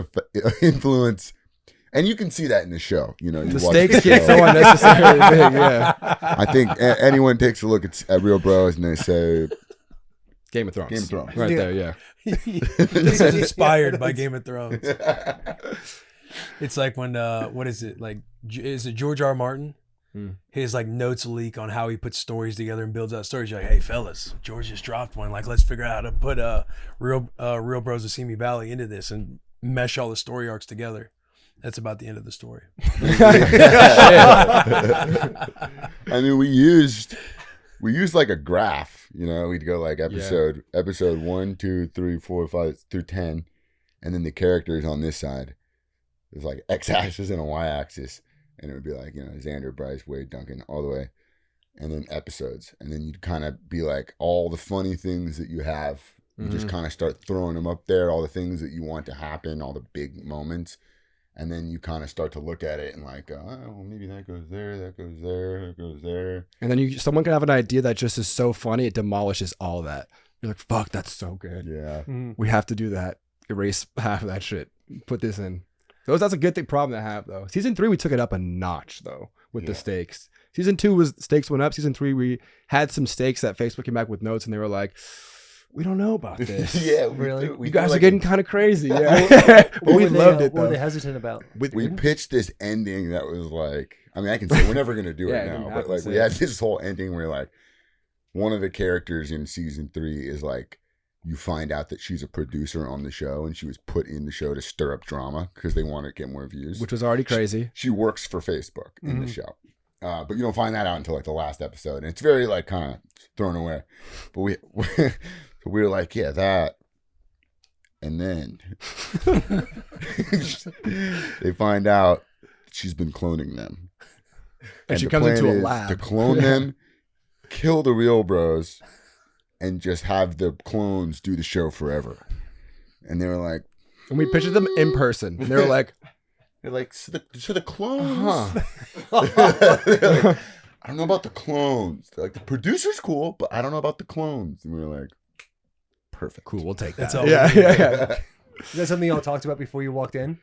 Speaker 8: influence. And you can see that in the show. You know,
Speaker 10: the stakes get so unnecessarily big. Yeah,
Speaker 8: I think anyone takes a look at Real Bros and they say
Speaker 10: Game of Thrones.
Speaker 8: Game of Thrones,
Speaker 10: right there. Yeah,
Speaker 4: This is inspired by Game of Thrones. It's like when what is it like? Is it George R. Martin? His like notes leak on how he puts stories together and builds out stories. You're like, hey fellas, George just dropped one. Like, let's figure out how to put Real Bros of Simi Valley into this and mesh all the story arcs together. That's about the end of the story.
Speaker 8: I mean, we used like a graph. You know, we'd go like episode 1, 2, 3, 4, 5 through 10, and then the characters on this side. There's like x-axis and a y-axis. And it would be like, you know, Xander, Bryce, Wade, Duncan, all the way. And then episodes. And then you'd kind of be like, all the funny things that you have, you just kind of start throwing them up there, all the things that you want to happen, all the big moments. And then you kind of start to look at it and like, oh, well, maybe that goes there, that goes there, that goes there.
Speaker 10: And then someone can have an idea that just is so funny, it demolishes all that. You're like, fuck, that's so good.
Speaker 8: Yeah.
Speaker 10: We have to do that. Erase half of that shit. Put this in. That's a good problem to have, though. Season 3, we took it up a notch, though, with the stakes. Season 2 stakes went up. Season 3, we had some stakes that Facebook came back with notes, and they were like, we don't know about this.
Speaker 8: Yeah,
Speaker 9: really.
Speaker 10: You guys are getting kind of crazy. Yeah, but we loved it.
Speaker 9: What
Speaker 10: though.
Speaker 9: were they hesitant about?
Speaker 8: We pitched this ending that was like, I mean, I can say we're never gonna do it now, but like we had this whole ending where like one of the characters in season 3 is like, you find out that she's a producer on the show and she was put in the show to stir up drama because they want to get more views.
Speaker 10: Which was already crazy.
Speaker 8: She works for Facebook in the show. But you don't find that out until like the last episode. And it's very like kind of thrown away. But we were like, yeah, that. And then they find out she's been cloning them.
Speaker 10: And she comes into a lab.
Speaker 8: To clone them, kill the Real Bros, and just have the clones do the show forever. And they were like,
Speaker 10: and we pictured them in person. And they were like,
Speaker 8: so the clones. They're like, I don't know about the clones. They're like, the producer's cool, but I don't know about the clones. And we were like, perfect.
Speaker 10: Cool, we'll take that.
Speaker 4: That's all.
Speaker 10: Yeah.
Speaker 9: Is that something y'all talked about before you walked in?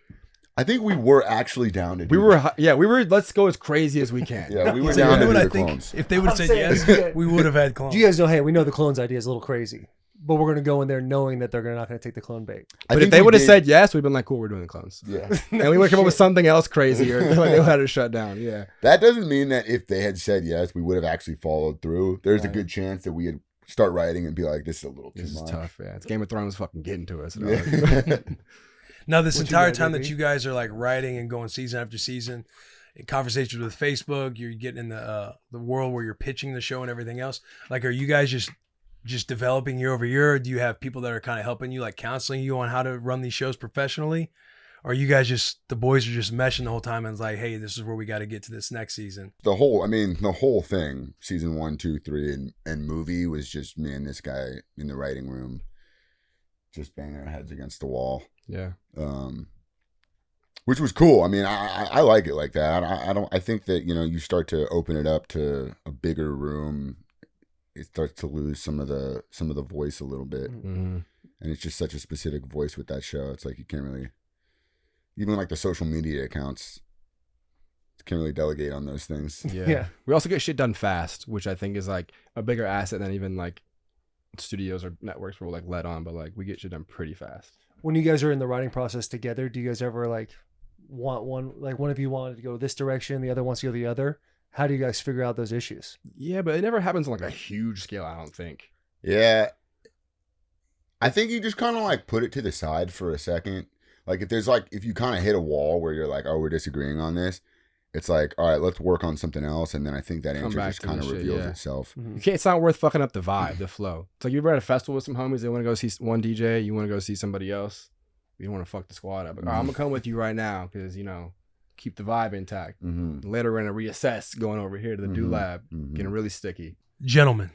Speaker 8: I think we were actually down to do
Speaker 10: we were let's go as crazy as we can.
Speaker 8: Yeah, we were down to do the clones.
Speaker 4: If they would have said yes, we would have had clones.
Speaker 9: Do you guys know, hey, we know the clones idea is a little crazy, but we're going to go in there knowing that they're not going to take the clone bait.
Speaker 10: But if they would have said yes, we'd been like, cool, we're doing the clones.
Speaker 8: Yeah.
Speaker 10: And we would come up with something else crazier. Like they had to shut down. Yeah.
Speaker 8: That doesn't mean that if they had said yes, we would have actually followed through. There's a good chance that we had start writing and be like, this is a little too much.
Speaker 10: This is tough, yeah. It's Game of Thrones fucking getting to us.
Speaker 8: Yeah.
Speaker 4: Now, this entire time that you guys are like writing and going season after season, in conversations with Facebook, you're getting in the world where you're pitching the show and everything else. Like, are you guys just developing year over year? Or do you have people that are kind of helping you, like counseling you on how to run these shows professionally? Or are you guys the boys are just meshing the whole time and it's like, hey, this is where we got to get to this next season?
Speaker 8: The whole thing, season 1, 2, 3, and movie was just me and this guy in the writing room, just banging our heads against the wall.
Speaker 10: Yeah.
Speaker 8: Which was cool. I mean, I like it like that. I think that, you start to open it up to a bigger room. It starts to lose some of the voice a little bit.
Speaker 10: Mm-hmm.
Speaker 8: And it's just such a specific voice with that show. It's like you can't really, even like the social media accounts, you can't really delegate on those things.
Speaker 10: Yeah. We also get shit done fast, which I think is like a bigger asset than even like studios or networks where we're like let on, but like we get shit done pretty fast.
Speaker 9: When you guys are in the writing process together, do you guys ever like want one of you wanted to go this direction, the other wants to go the other? How do you guys figure out those issues?
Speaker 10: Yeah, but it never happens on like a huge scale, I don't think.
Speaker 8: Yeah. I think you just kind of like put it to the side for a second. Like if you kind of hit a wall where you're like, oh, we're disagreeing on this, it's like, all right, let's work on something else. And then I think that answer just kind of reveals itself.
Speaker 10: You can't, it's not worth fucking up the vibe, the flow. It's like you're at a festival with some homies, they want to go see one DJ, you want to go see somebody else. You don't want to fuck the squad up. Like, all right, I'm going to come with you right now because, keep the vibe intact. Later, we're going to reassess going over here to the Do Lab, getting really sticky.
Speaker 4: Gentlemen,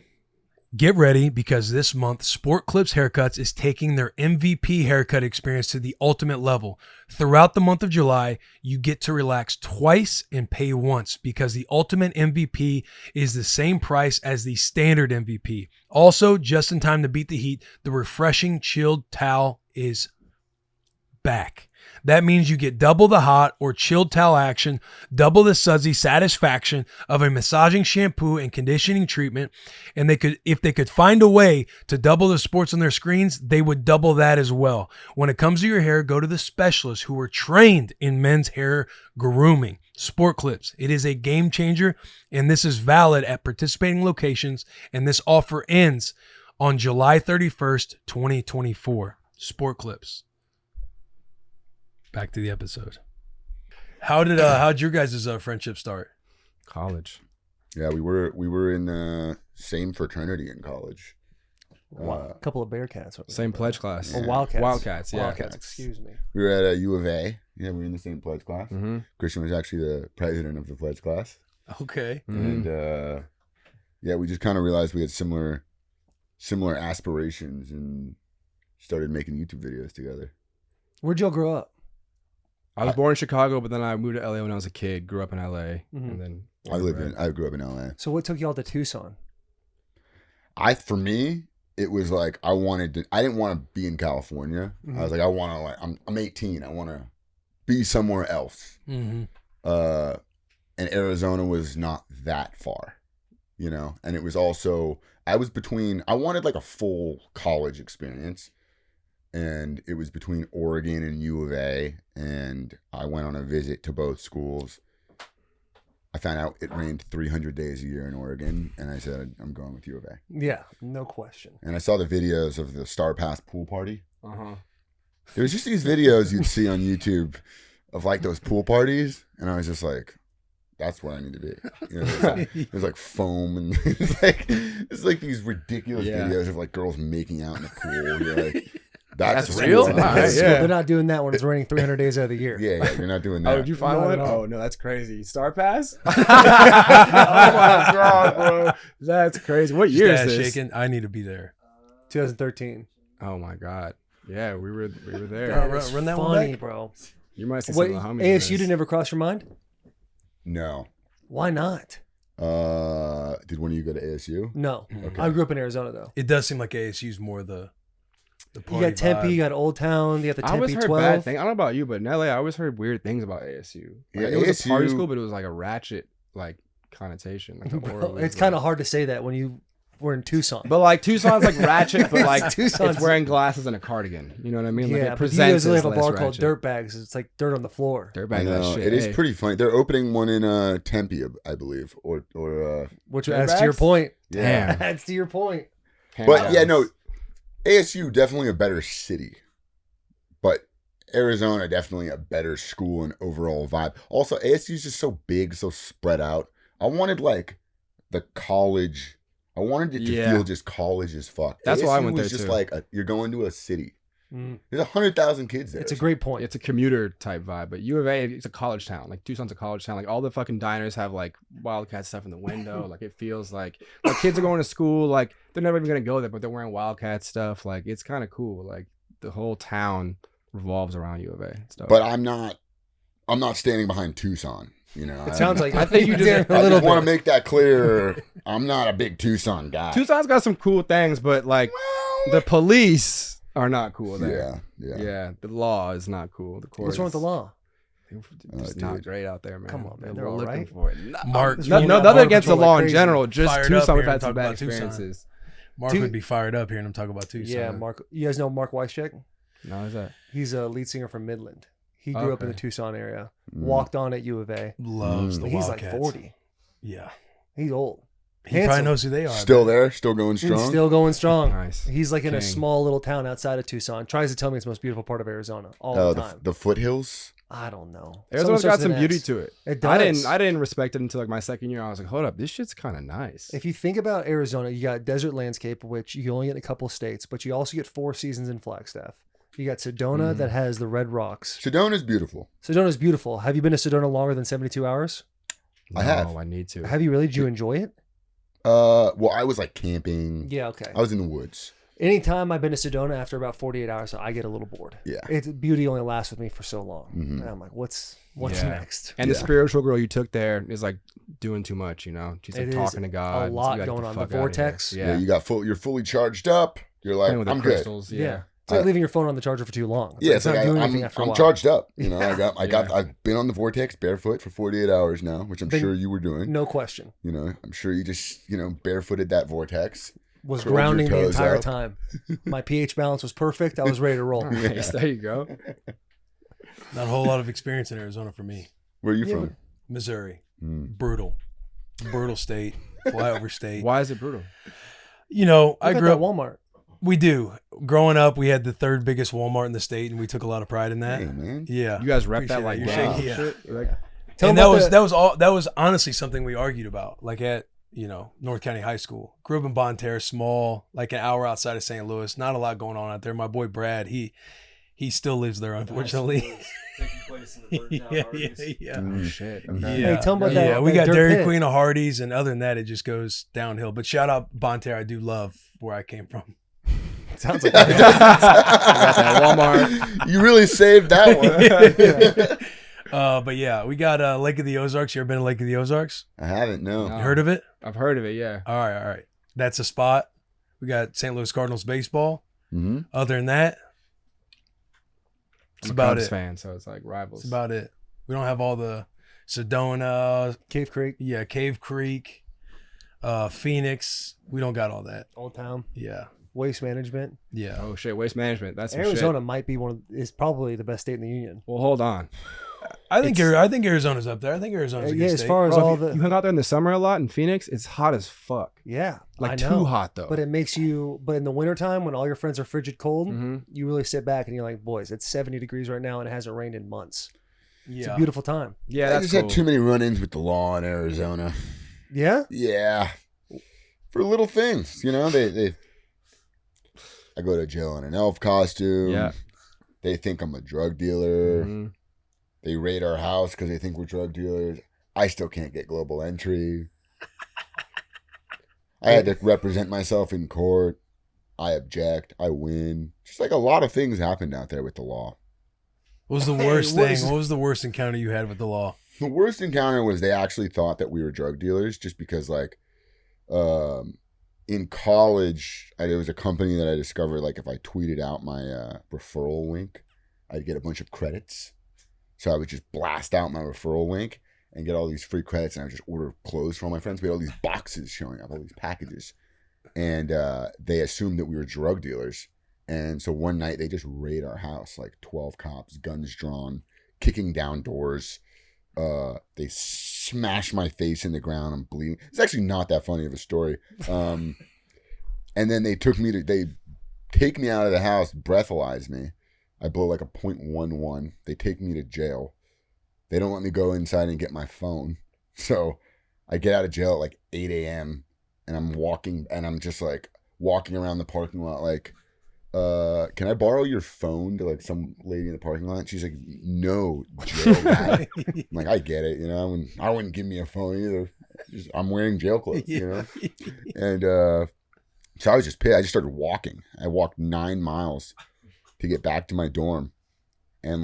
Speaker 4: get ready because this month Sport Clips Haircuts is taking their MVP haircut experience to the ultimate level. Throughout the month of July, you get to relax twice and pay once because the ultimate MVP is the same price as the standard MVP. Also, just in time to beat the heat, the refreshing chilled towel is back. That means you get double the hot or chilled towel action, double the sudsy satisfaction of a massaging shampoo and conditioning treatment. And if they could find a way to double the sports on their screens, they would double that as well. When it comes to your hair, go to the specialists who are trained in men's hair grooming. Sport Clips. It is a game changer, and this is valid at participating locations, and this offer ends on July 31st, 2024. Sport Clips. Back to the episode. How'd your guys' friendship start?
Speaker 10: College.
Speaker 8: Yeah, we were in the same fraternity in college.
Speaker 9: A couple of Bearcats.
Speaker 10: Same pledge class.
Speaker 9: Or Wildcats.
Speaker 10: Wildcats, yeah.
Speaker 9: Wildcats, excuse me.
Speaker 8: We were at a U of A. Yeah, we were in the same pledge class. Christian was actually the president of the pledge class.
Speaker 4: Okay.
Speaker 8: And yeah, we just kind of realized we had similar aspirations and started making YouTube videos together.
Speaker 9: Where'd y'all grow up?
Speaker 10: I was born in Chicago, but then I moved to LA when I was a kid. Grew up in LA, and then
Speaker 8: I grew up in LA.
Speaker 9: So what took y'all to Tucson?
Speaker 8: For me, it was like I didn't want to be in California. I was like, I'm 18. I want to be somewhere else. And Arizona was not that far, and it was also, I wanted like a full college experience. And it was between Oregon and U of A, and I went on a visit to both schools. I found out it rained 300 days a year in Oregon, and I said, I'm going with U of A.
Speaker 9: Yeah, no question.
Speaker 8: And I saw the videos of the Star Pass pool party. There was just these videos you'd see on YouTube of like those pool parties, and I was just like, that's where I need to be. There's like foam, and it's like these ridiculous videos of like girls making out in the pool. You're like, that's
Speaker 10: real?
Speaker 9: They're not doing that when it's raining 300 days out of the year.
Speaker 8: Yeah, you're not doing that.
Speaker 10: Oh, did you find one? Oh, no, that's crazy. Star Pass? Oh, my God, bro. That's crazy. What year is this?
Speaker 4: Shaking. I need to be there.
Speaker 9: 2013.
Speaker 10: Oh, my God. Yeah, we were there.
Speaker 9: Run that one back, bro.
Speaker 10: You might see some of the homies.
Speaker 9: ASU didn't ever cross your mind?
Speaker 8: No.
Speaker 9: Why not?
Speaker 8: Did one of you go to ASU?
Speaker 9: No. Okay. I grew up in Arizona, though.
Speaker 4: It does seem like ASU's more the
Speaker 9: you got Tempe, vibe. You got Old Town, you got the Tempe 12. I always heard bad things.
Speaker 10: I don't know about you, but in LA, I always heard weird things about ASU. It was
Speaker 8: ASU,
Speaker 10: a party school, but it was like a ratchet connotation.
Speaker 9: It's kind of hard to say that when you were in Tucson.
Speaker 10: But like Tucson's like ratchet, but like it's wearing glasses and a Tempe. You know what I mean? Like
Speaker 9: yeah,
Speaker 10: it presents
Speaker 9: but you guys have a bar called Dirtbags. It's like dirt on the floor.
Speaker 10: Dirtbag.
Speaker 8: It is pretty funny. They're opening one in Tempe, I believe, or
Speaker 9: which adds to your point.
Speaker 8: Yeah,
Speaker 9: adds to your point.
Speaker 8: But yeah, no. ASU definitely a better city, but Arizona definitely a better school and overall vibe. Also, ASU is just so big, so spread out. I wanted like the college. I wanted it to feel just college as fuck.
Speaker 10: That's
Speaker 8: ASU
Speaker 10: why I went there
Speaker 8: was just
Speaker 10: too.
Speaker 8: like you're going to a city. There's 100,000 kids there.
Speaker 9: It's a great point.
Speaker 10: It's a commuter type vibe, but U of A, it's a college town. Like Tucson's a college town. Like all the fucking diners have like Wildcat stuff in the window. Like it feels like kids are going to school. Like they're never even gonna go there, but they're wearing Wildcat stuff. Like it's kind of cool. Like the whole town revolves around U of A stuff.
Speaker 8: But I'm not standing behind Tucson.
Speaker 9: It sounds like
Speaker 10: I think you just
Speaker 8: I just want to make that clear. I'm not a big Tucson guy.
Speaker 10: Tucson's got some cool things, but like the police are not cool there. Yeah. The law is not cool. The court.
Speaker 9: What's wrong with the law?
Speaker 10: It's not great out there, man.
Speaker 9: Come on, man.
Speaker 10: They're
Speaker 9: all
Speaker 10: looking
Speaker 9: right.
Speaker 10: for it.
Speaker 4: Mark,
Speaker 10: nothing against the law in general. Just
Speaker 4: Fired
Speaker 10: Tucson,
Speaker 4: up
Speaker 10: we've
Speaker 4: here
Speaker 10: had
Speaker 4: and
Speaker 10: some
Speaker 4: talk
Speaker 10: bad
Speaker 4: about Tucson.
Speaker 10: experiences.
Speaker 4: Mark would be fired up here and I'm talking about Tucson.
Speaker 9: Yeah, Mark. You guys know Mark Weischek?
Speaker 10: No, who's that?
Speaker 9: He's a lead singer from Midland. He grew up in the Tucson area. Walked on at U of A.
Speaker 4: Loves the
Speaker 9: He's
Speaker 4: Wildcats.
Speaker 9: like 40.
Speaker 4: Yeah.
Speaker 9: He's old.
Speaker 4: He probably
Speaker 9: Handsome.
Speaker 4: knows who they are.
Speaker 8: Still there, still going strong.
Speaker 9: He's still going strong.
Speaker 10: Nice.
Speaker 9: He's like in a
Speaker 10: King.
Speaker 9: small little town outside of Tucson. Tries to tell me it's the most beautiful part of Arizona all the time.
Speaker 8: The foothills.
Speaker 9: I don't know.
Speaker 10: Arizona's
Speaker 9: Something
Speaker 10: got
Speaker 9: starts
Speaker 10: some
Speaker 9: with an
Speaker 10: beauty
Speaker 9: X.
Speaker 10: to it.
Speaker 9: It does.
Speaker 10: I didn't respect it until like my second year. I was like, hold up, this shit's kind of nice.
Speaker 9: If you think about Arizona, you got desert landscape, which you only get in a couple states, but you also get 4 seasons in Flagstaff. You got Sedona that has the red rocks.
Speaker 8: Sedona's beautiful.
Speaker 9: Sedona's beautiful. Have you been to Sedona longer than 72 hours?
Speaker 8: I have.
Speaker 10: I need to.
Speaker 9: Have you really? Did you enjoy it?
Speaker 8: Well, I was like camping.
Speaker 9: Yeah, okay.
Speaker 8: I was in the woods.
Speaker 9: Anytime I've been to Sedona after about 48 hours, I get a little bored.
Speaker 8: Yeah.
Speaker 9: Its beauty only lasts with me for so long.
Speaker 8: Mhm.
Speaker 9: And I'm like, what's
Speaker 10: Yeah.
Speaker 9: next?
Speaker 10: And
Speaker 8: Yeah.
Speaker 10: the spiritual girl you took there is like doing too much, you know? She's like
Speaker 9: It is
Speaker 10: talking to God.
Speaker 9: a lot
Speaker 10: You gotta get
Speaker 9: going on. The
Speaker 10: fuck outta here.
Speaker 9: vortex.
Speaker 10: Yeah.
Speaker 8: You're fully charged up. You're like,
Speaker 10: Playing with the
Speaker 8: I'm good.
Speaker 10: crystals.
Speaker 9: Yeah.
Speaker 10: Yeah.
Speaker 9: It's like leaving your phone on the charger for too long.
Speaker 8: Yeah,
Speaker 9: It's not doing anything after a
Speaker 8: I'm
Speaker 9: while.
Speaker 8: charged up. You know,
Speaker 10: Yeah.
Speaker 8: I've been on the vortex barefoot for 48 hours now, which I'm
Speaker 9: Then-
Speaker 8: sure you were doing.
Speaker 9: No question.
Speaker 8: You know, I'm sure you just, barefooted that vortex.
Speaker 9: Was
Speaker 8: Curled your
Speaker 9: grounding the
Speaker 8: toes
Speaker 9: entire
Speaker 8: up.
Speaker 9: time. My pH balance was perfect. I was ready to roll.
Speaker 10: Nice. There you go.
Speaker 4: Not a whole lot of experience in Arizona for me.
Speaker 8: Where are you
Speaker 9: Yeah,
Speaker 8: from?
Speaker 4: Missouri.
Speaker 8: Mm.
Speaker 4: Brutal state. Flyover state.
Speaker 10: Why is it brutal?
Speaker 4: You know, I
Speaker 9: Look at
Speaker 4: grew
Speaker 9: that
Speaker 4: up.
Speaker 9: Walmart.
Speaker 4: We do. Growing up, we had the 3rd biggest Walmart in the state, and we took a lot of pride in that.
Speaker 8: Hey, man.
Speaker 4: Yeah.
Speaker 10: You guys rep
Speaker 4: Appreciate
Speaker 10: that like
Speaker 4: You're
Speaker 10: wow.
Speaker 4: shaking. Yeah.
Speaker 10: Shit. Like,
Speaker 9: Tell
Speaker 4: And
Speaker 9: them
Speaker 4: that
Speaker 9: about
Speaker 4: was that was honestly something we argued about, like at North County High School. Grew up in Bonne Terre, small, like an hour outside of St. Louis. Not a lot going on out there. My boy Brad, he still lives there, unfortunately.
Speaker 5: Taking place in the burnt down Hardee's.
Speaker 4: yeah.
Speaker 8: Mm.
Speaker 10: shit.
Speaker 4: Yeah.
Speaker 9: Hey, tell 'em about
Speaker 4: Yeah,
Speaker 9: that-
Speaker 4: we
Speaker 9: that
Speaker 4: got
Speaker 9: dirt
Speaker 4: Dairy
Speaker 9: pit.
Speaker 4: Queen of Hardee's, and other than that, it just goes downhill. But shout out Bonne Terre, I do love where I came from.
Speaker 9: Sounds like
Speaker 10: that Walmart.
Speaker 8: You really saved that one.
Speaker 4: But yeah, we got Lake of the Ozarks. You ever been to Lake of the Ozarks?
Speaker 8: I haven't, no.
Speaker 4: You heard of it?
Speaker 10: I've heard of it, yeah.
Speaker 4: All right. That's a spot. We got St. Louis Cardinals baseball.
Speaker 8: Mm-hmm.
Speaker 4: Other than that, it's
Speaker 10: I'm a
Speaker 4: about
Speaker 10: Cubs
Speaker 4: it.
Speaker 10: fan, so it's like rivals.
Speaker 4: It's about it. We don't have all the Sedona,
Speaker 9: Cave Creek,
Speaker 4: yeah, Cave Creek, Phoenix. We don't got all that.
Speaker 9: Old Town,
Speaker 4: Yeah,
Speaker 9: waste management.
Speaker 4: yeah.
Speaker 10: Oh shit, waste management. That's some
Speaker 9: Arizona
Speaker 10: shit.
Speaker 9: might be is probably the best state in the union.
Speaker 10: Well, hold on.
Speaker 4: I think Arizona's up there. I think Arizona's a good
Speaker 9: Yeah, as
Speaker 4: state.
Speaker 9: far as
Speaker 10: Bro,
Speaker 9: all
Speaker 10: if you
Speaker 9: the
Speaker 10: hung out there in the summer a lot in Phoenix, it's hot as fuck.
Speaker 9: yeah,
Speaker 10: Like
Speaker 9: I
Speaker 10: too
Speaker 9: know.
Speaker 10: hot though.
Speaker 9: But it makes you. But in the wintertime, when all your friends are frigid cold,
Speaker 10: Mhm.
Speaker 9: you really sit back and you're like, boys, it's 70 degrees right now and it hasn't rained in months. It's a
Speaker 4: Yeah.
Speaker 9: beautiful time.
Speaker 10: Yeah,
Speaker 8: I
Speaker 10: that's
Speaker 8: just
Speaker 10: cool.
Speaker 8: had too many run-ins with the law in Arizona.
Speaker 9: Yeah,
Speaker 8: Yeah, for little things, They I go to jail in an elf costume.
Speaker 10: Yeah.
Speaker 8: They think I'm a drug dealer.
Speaker 10: Mhm.
Speaker 8: They raid our house because they think we're drug dealers. I still can't get global entry. I had to represent myself in court. I object. I win. Just like a lot of things happened out there with the law.
Speaker 4: What was the worst thing? What was the worst encounter you had with the law?
Speaker 8: The worst encounter was they actually thought that we were drug dealers just because, in college, there was a company that I discovered, if I tweeted out my referral link, I'd get a bunch of credits. So I would just blast out my referral link and get all these free credits, and I would just order clothes for all my friends. We had all these boxes showing up, all these packages. And they assumed that we were drug dealers. And so one night they just raid our house, 12 cops, guns drawn, kicking down doors. They smash my face in the ground. I'm bleeding. It's actually not that funny of a story. And then they take me out of the house, breathalyze me. I blow a 0.11. They take me to jail. They don't let me go inside and get my phone. So I get out of jail at 8 a.m. and I'm walking around the parking lot can I borrow your phone to some lady in the parking lot? She's like, no, jail guy. I'm like, I get it, I wouldn't give me a phone either. I'm wearing jail clothes, And so I was just pissed. I just started walking. I walked 9 miles to get back to my dorm. And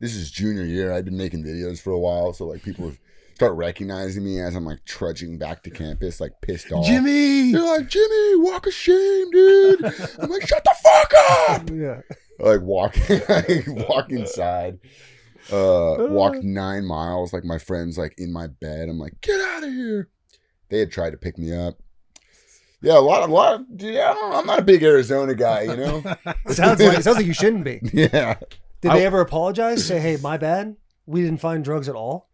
Speaker 8: this is junior year. I'd been making videos for a while, so people start recognizing me as I'm trudging back to campus, pissed off.
Speaker 4: Jimmy!
Speaker 8: They're like, Jimmy, walk of shame, dude. I'm like, shut the fuck up.
Speaker 9: yeah.
Speaker 8: Walk inside. Walked 9 miles. My friend's in my bed. I'm like, get out of here. They had tried to pick me up. Yeah, a lot of. Yeah, I'm not a big Arizona guy,
Speaker 9: It sounds like you shouldn't be.
Speaker 8: Yeah.
Speaker 9: Did they ever apologize? Say, hey, my bad. We didn't find drugs at all.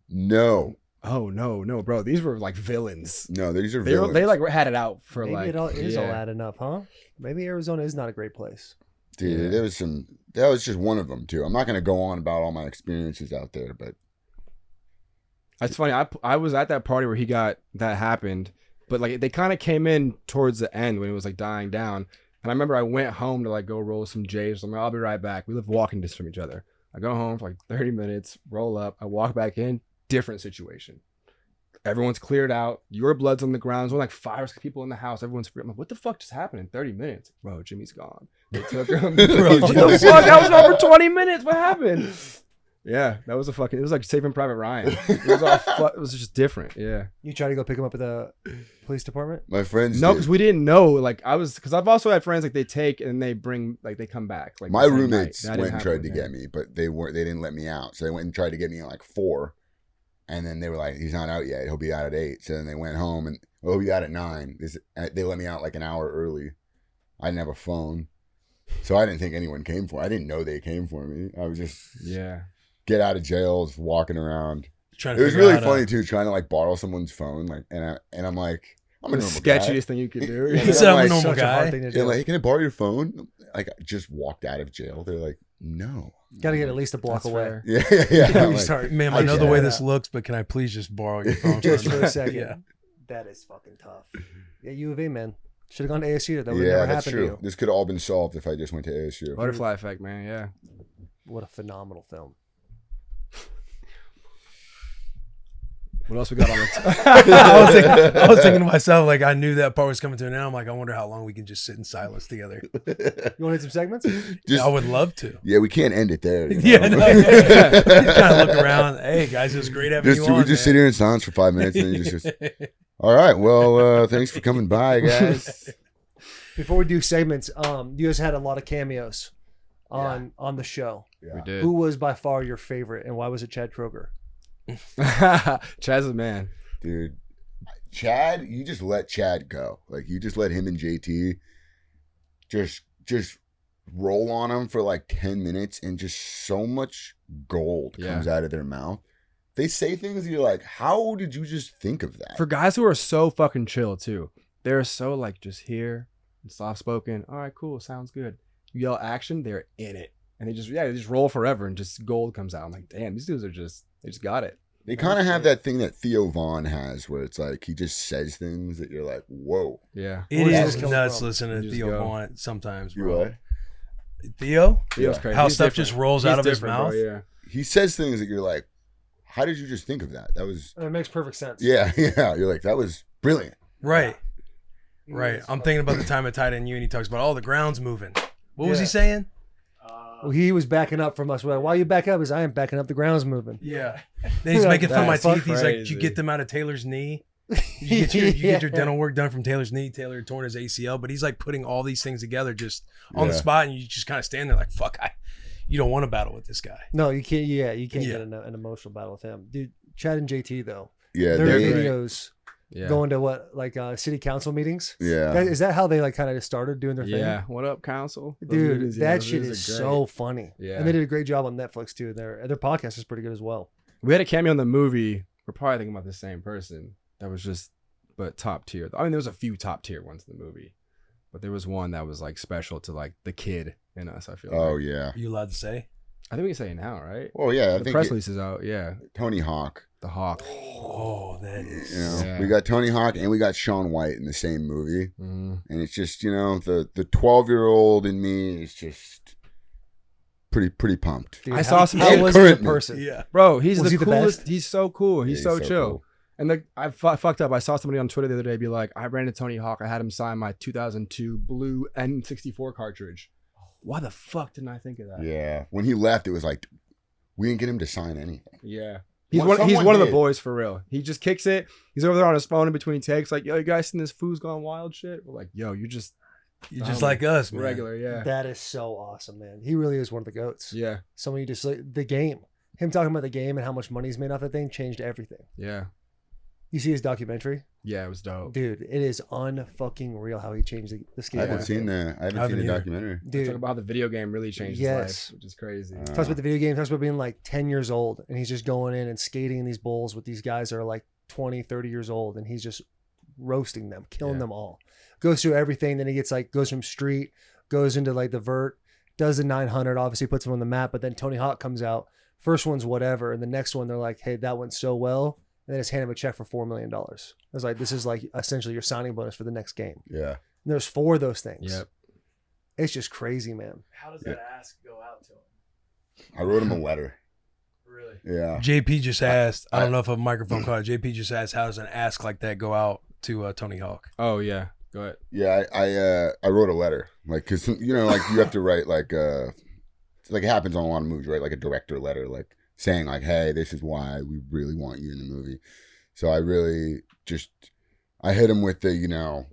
Speaker 8: No.
Speaker 10: Oh no, bro. These were like villains.
Speaker 8: No, these are
Speaker 10: They
Speaker 8: villains.
Speaker 10: they like had it out for
Speaker 9: Maybe
Speaker 10: like
Speaker 9: it all is all
Speaker 10: yeah.
Speaker 9: adding up, huh? Maybe Arizona is not a great place.
Speaker 8: Dude,
Speaker 10: Yeah.
Speaker 8: there was some. That was just one of them too. I'm not gonna go on about all my experiences out there, but
Speaker 10: It's funny. I was at that party where that happened, but like they kind of came in towards the end when it was like dying down. And I remember I went home to like go roll some J's. I'm like, I'll be right back. We live walking distance from each other. I go home for like 30 minutes, roll up. I walk back in, different situation. Everyone's cleared out. Your blood's on the ground. There's only like 5 or 6 people in the house. Everyone's free. I'm like, what the fuck just happened in 30 minutes? Bro, Jimmy's gone. They took him. Bro, what the fuck? That was over 20 minutes. What happened? Yeah, that was it was like Saving Private Ryan. It was just different. Yeah.
Speaker 9: You try to go pick him up at the police department?
Speaker 8: my friends.
Speaker 10: No,
Speaker 8: did.
Speaker 10: because we didn't know. Like because I've also had friends like they take and they bring like they come back. Like
Speaker 8: My
Speaker 10: the same
Speaker 8: roommates
Speaker 10: night. That
Speaker 8: went
Speaker 10: didn't
Speaker 8: and tried
Speaker 10: happen
Speaker 8: to
Speaker 10: with
Speaker 8: get
Speaker 10: him.
Speaker 8: me, but they didn't let me out. So they went and tried to get me at like 4, and then they were like, "He's not out yet. He'll be out at 8." So then they went home and he'll be out at 9. They let me out like an hour early. I didn't have a phone, so I didn't think anyone came for. I didn't know they came for me. I was just get out of jail, just walking around. It was really funny too, trying to like borrow someone's phone, like, and I'm like, I'm a
Speaker 10: The
Speaker 8: normal guy.
Speaker 10: sketchiest thing you could do.
Speaker 8: Yeah,
Speaker 4: He said, I'm a
Speaker 8: like,
Speaker 4: normal
Speaker 9: Such a hard
Speaker 4: guy.
Speaker 9: thing to
Speaker 8: They're
Speaker 9: do.
Speaker 8: like, "Hey, can I borrow your phone?" Like, I just walked out of jail. They're like, "No."
Speaker 9: Got to get at least a block
Speaker 10: That's
Speaker 9: away.
Speaker 10: fair.
Speaker 8: Yeah.
Speaker 9: You
Speaker 8: Like,
Speaker 9: start-
Speaker 4: Ma'am, I
Speaker 8: I
Speaker 4: know the
Speaker 8: get
Speaker 4: way
Speaker 9: it.
Speaker 4: this looks, but can I please just borrow your phone?
Speaker 9: Just
Speaker 4: a
Speaker 9: for a
Speaker 4: minute?
Speaker 9: second.
Speaker 4: Yeah.
Speaker 9: That is fucking tough. Yeah, U of A, man. Should have gone to ASU. That would have
Speaker 8: yeah,
Speaker 9: never
Speaker 8: that's
Speaker 9: happened
Speaker 8: true.
Speaker 9: to you.
Speaker 8: This could have all been solved if I just went to ASU.
Speaker 10: Butterfly effect, man. Yeah.
Speaker 9: What a phenomenal film.
Speaker 10: What else we got on the
Speaker 4: I was thinking to myself, like, I knew that part was coming to an end. I'm like, I wonder how long we can just sit in silence together.
Speaker 9: You want to hit some segments?
Speaker 8: Just-
Speaker 4: I would love to.
Speaker 8: Yeah, we can't end it there. you
Speaker 4: Yeah,
Speaker 8: know?
Speaker 4: no, kind of look around. Hey, guys, it was great having
Speaker 8: Just,
Speaker 4: you on.
Speaker 8: we just sit here in silence for 5 minutes and then you just all right. Well, thanks for coming by, guys.
Speaker 9: Before we do segments, you guys had a lot of cameos on the show.
Speaker 10: We did.
Speaker 9: Who was by far your favorite, and why was it Chad Kroger?
Speaker 10: Chad's a man.
Speaker 8: Dude, Chad, you just let Chad go. Like, you just let him and JT just roll on him for like 10 minutes and just so much gold comes out of their mouth. They say things and you're like, how did you just think of that?
Speaker 10: For guys who are so fucking chill too, they're so like just here and soft spoken. All right, cool, sounds good. You yell action, they're in it, and they just roll forever and just gold comes out. I'm like, damn, these dudes they just got it.
Speaker 8: They kind of have that thing that Theo Vaughn has where it's like he just says things that you're like, whoa.
Speaker 10: Yeah,
Speaker 4: It
Speaker 9: Where's
Speaker 4: is
Speaker 9: this coming
Speaker 4: nuts
Speaker 9: from?
Speaker 4: listening to
Speaker 10: You just
Speaker 4: Theo
Speaker 10: go.
Speaker 4: Vaughn sometimes,
Speaker 8: You
Speaker 4: bro.
Speaker 8: what?
Speaker 4: Theo?
Speaker 10: Theo's crazy.
Speaker 4: How
Speaker 10: He's
Speaker 4: stuff
Speaker 10: different.
Speaker 4: just rolls
Speaker 10: He's
Speaker 4: out of his
Speaker 10: different, bro,
Speaker 4: mouth?
Speaker 10: yeah.
Speaker 8: He says things that you're like, how did you just think of that? That was,
Speaker 9: It makes perfect sense.
Speaker 8: yeah. You're like, that was brilliant.
Speaker 4: Right. Right. I'm thinking about the time at Tight End U and he talks about, oh, the ground's moving. What was he
Speaker 9: Yeah.
Speaker 4: saying?
Speaker 9: Well, he was backing up from us. We're like, why are you backing up? Because I am backing up. The ground's moving.
Speaker 4: Yeah. Then he's making fun of my
Speaker 10: That's
Speaker 4: teeth. He's like, did you
Speaker 10: crazy.
Speaker 4: get them out of Taylor's knee? You get your dental work done from Taylor's knee. Taylor had torn his ACL, but he's like putting all these things together just on the
Speaker 8: Yeah.
Speaker 4: spot, and you just kind of stand there like, fuck, you don't want to battle with this guy.
Speaker 9: No, you can't. Yeah, you can't
Speaker 4: Yeah.
Speaker 9: get an emotional battle with him, dude. Chad and JT though,
Speaker 8: Yeah.
Speaker 9: their
Speaker 8: They,
Speaker 9: videos
Speaker 10: Yeah.
Speaker 9: going to what like city council meetings.
Speaker 8: yeah.
Speaker 9: Is that how they like kind of started doing their thing?
Speaker 10: Yeah. What up, council? Those
Speaker 9: Dude,
Speaker 10: videos, yeah,
Speaker 9: that
Speaker 10: those
Speaker 9: shit
Speaker 10: videos
Speaker 9: is
Speaker 10: are
Speaker 9: so
Speaker 10: great.
Speaker 9: funny.
Speaker 10: Yeah.
Speaker 9: And they did a great job on Netflix too. Their podcast is pretty good as well.
Speaker 10: We had a cameo in the movie. We're probably thinking about the same person. That was just, but top tier. I mean, there was a few top tier ones in the movie, but there was one that was like special to like the kid in us. I feel.
Speaker 8: Oh,
Speaker 10: like.
Speaker 8: yeah.
Speaker 4: Are you allowed to say?
Speaker 10: I think we can say it now, right?
Speaker 8: Well, yeah. I
Speaker 10: The
Speaker 8: think
Speaker 10: press release is out. Yeah,
Speaker 8: Tony Hawk.
Speaker 10: the Hawk.
Speaker 4: Oh, that is.
Speaker 8: You know,
Speaker 10: Yeah.
Speaker 8: we got Tony Hawk and we got Shaun White in the same movie.
Speaker 10: Mm-hmm.
Speaker 8: And it's just, you know, the 12-year-old in me is just pretty pumped.
Speaker 9: Dude,
Speaker 10: I saw some
Speaker 9: How
Speaker 10: shit
Speaker 9: was he as a
Speaker 8: currently.
Speaker 9: person?
Speaker 4: Yeah.
Speaker 10: Bro, he's
Speaker 9: Was
Speaker 10: the
Speaker 9: he the
Speaker 10: coolest.
Speaker 9: best?
Speaker 10: He's so cool. He's
Speaker 8: Yeah,
Speaker 10: so chill.
Speaker 8: cool.
Speaker 10: And I fucked up. I saw somebody on Twitter the other day be like, I ran into Tony Hawk. I had him sign my 2002 blue N64 cartridge. Why the fuck didn't I think of that?
Speaker 8: Yeah. When he left, it was like, we didn't get him to sign anything.
Speaker 10: Yeah. He's
Speaker 8: Well,
Speaker 10: one. He's
Speaker 8: someone
Speaker 10: one of the
Speaker 8: did.
Speaker 10: boys for real. He just kicks it. He's over there on his phone in between takes, like, yo, you guys seen this Food's Gone Wild shit? We're like, yo, you're just
Speaker 4: You're just like us, man.
Speaker 10: regular, yeah,
Speaker 9: That is so awesome, man. He really is one of the goats.
Speaker 10: yeah,
Speaker 9: Someone you just like the game. Him talking about the game and how much money he's made off that thing changed everything.
Speaker 10: yeah.
Speaker 9: You see his documentary?
Speaker 10: Yeah, it was dope.
Speaker 9: Dude, it is unfucking real how he changed the
Speaker 8: I
Speaker 9: skateboard.
Speaker 8: haven't seen that. I haven't seen the
Speaker 4: either.
Speaker 8: documentary.
Speaker 10: Talk
Speaker 9: Dude,
Speaker 10: about how the video game really changed his
Speaker 9: Yes.
Speaker 10: life, which is crazy.
Speaker 9: talks about the video game, talks about being like 10 years old and he's just going in and skating in these bowls with these guys that are like 20, 30 years old and he's just roasting them, killing them all. Goes through everything. Then he gets like, goes from street, goes into like the vert, does the 900, obviously puts him on the map. But then Tony Hawk comes out. First one's whatever. And the next one, they're like, hey, that went so well. And then just hand him a check for $4 million. I was like, this is like essentially your signing bonus for the next game.
Speaker 8: Yeah.
Speaker 9: And there's 4 of those things.
Speaker 10: Yep.
Speaker 9: It's just crazy, man.
Speaker 5: How does that ask go out to him?
Speaker 8: I wrote him a letter.
Speaker 5: Really?
Speaker 8: Yeah.
Speaker 4: JP just asked. I don't know if a microphone caught it. JP just asked, how does an ask like that go out to Tony Hawk?
Speaker 10: Oh yeah, go ahead.
Speaker 8: Yeah, I wrote a letter, like, cause you know, like you have to write like it happens on a lot of movies, right? Like a director letter, like saying like, hey, this is why we really want you in the movie. So I really I hit him with the, you know,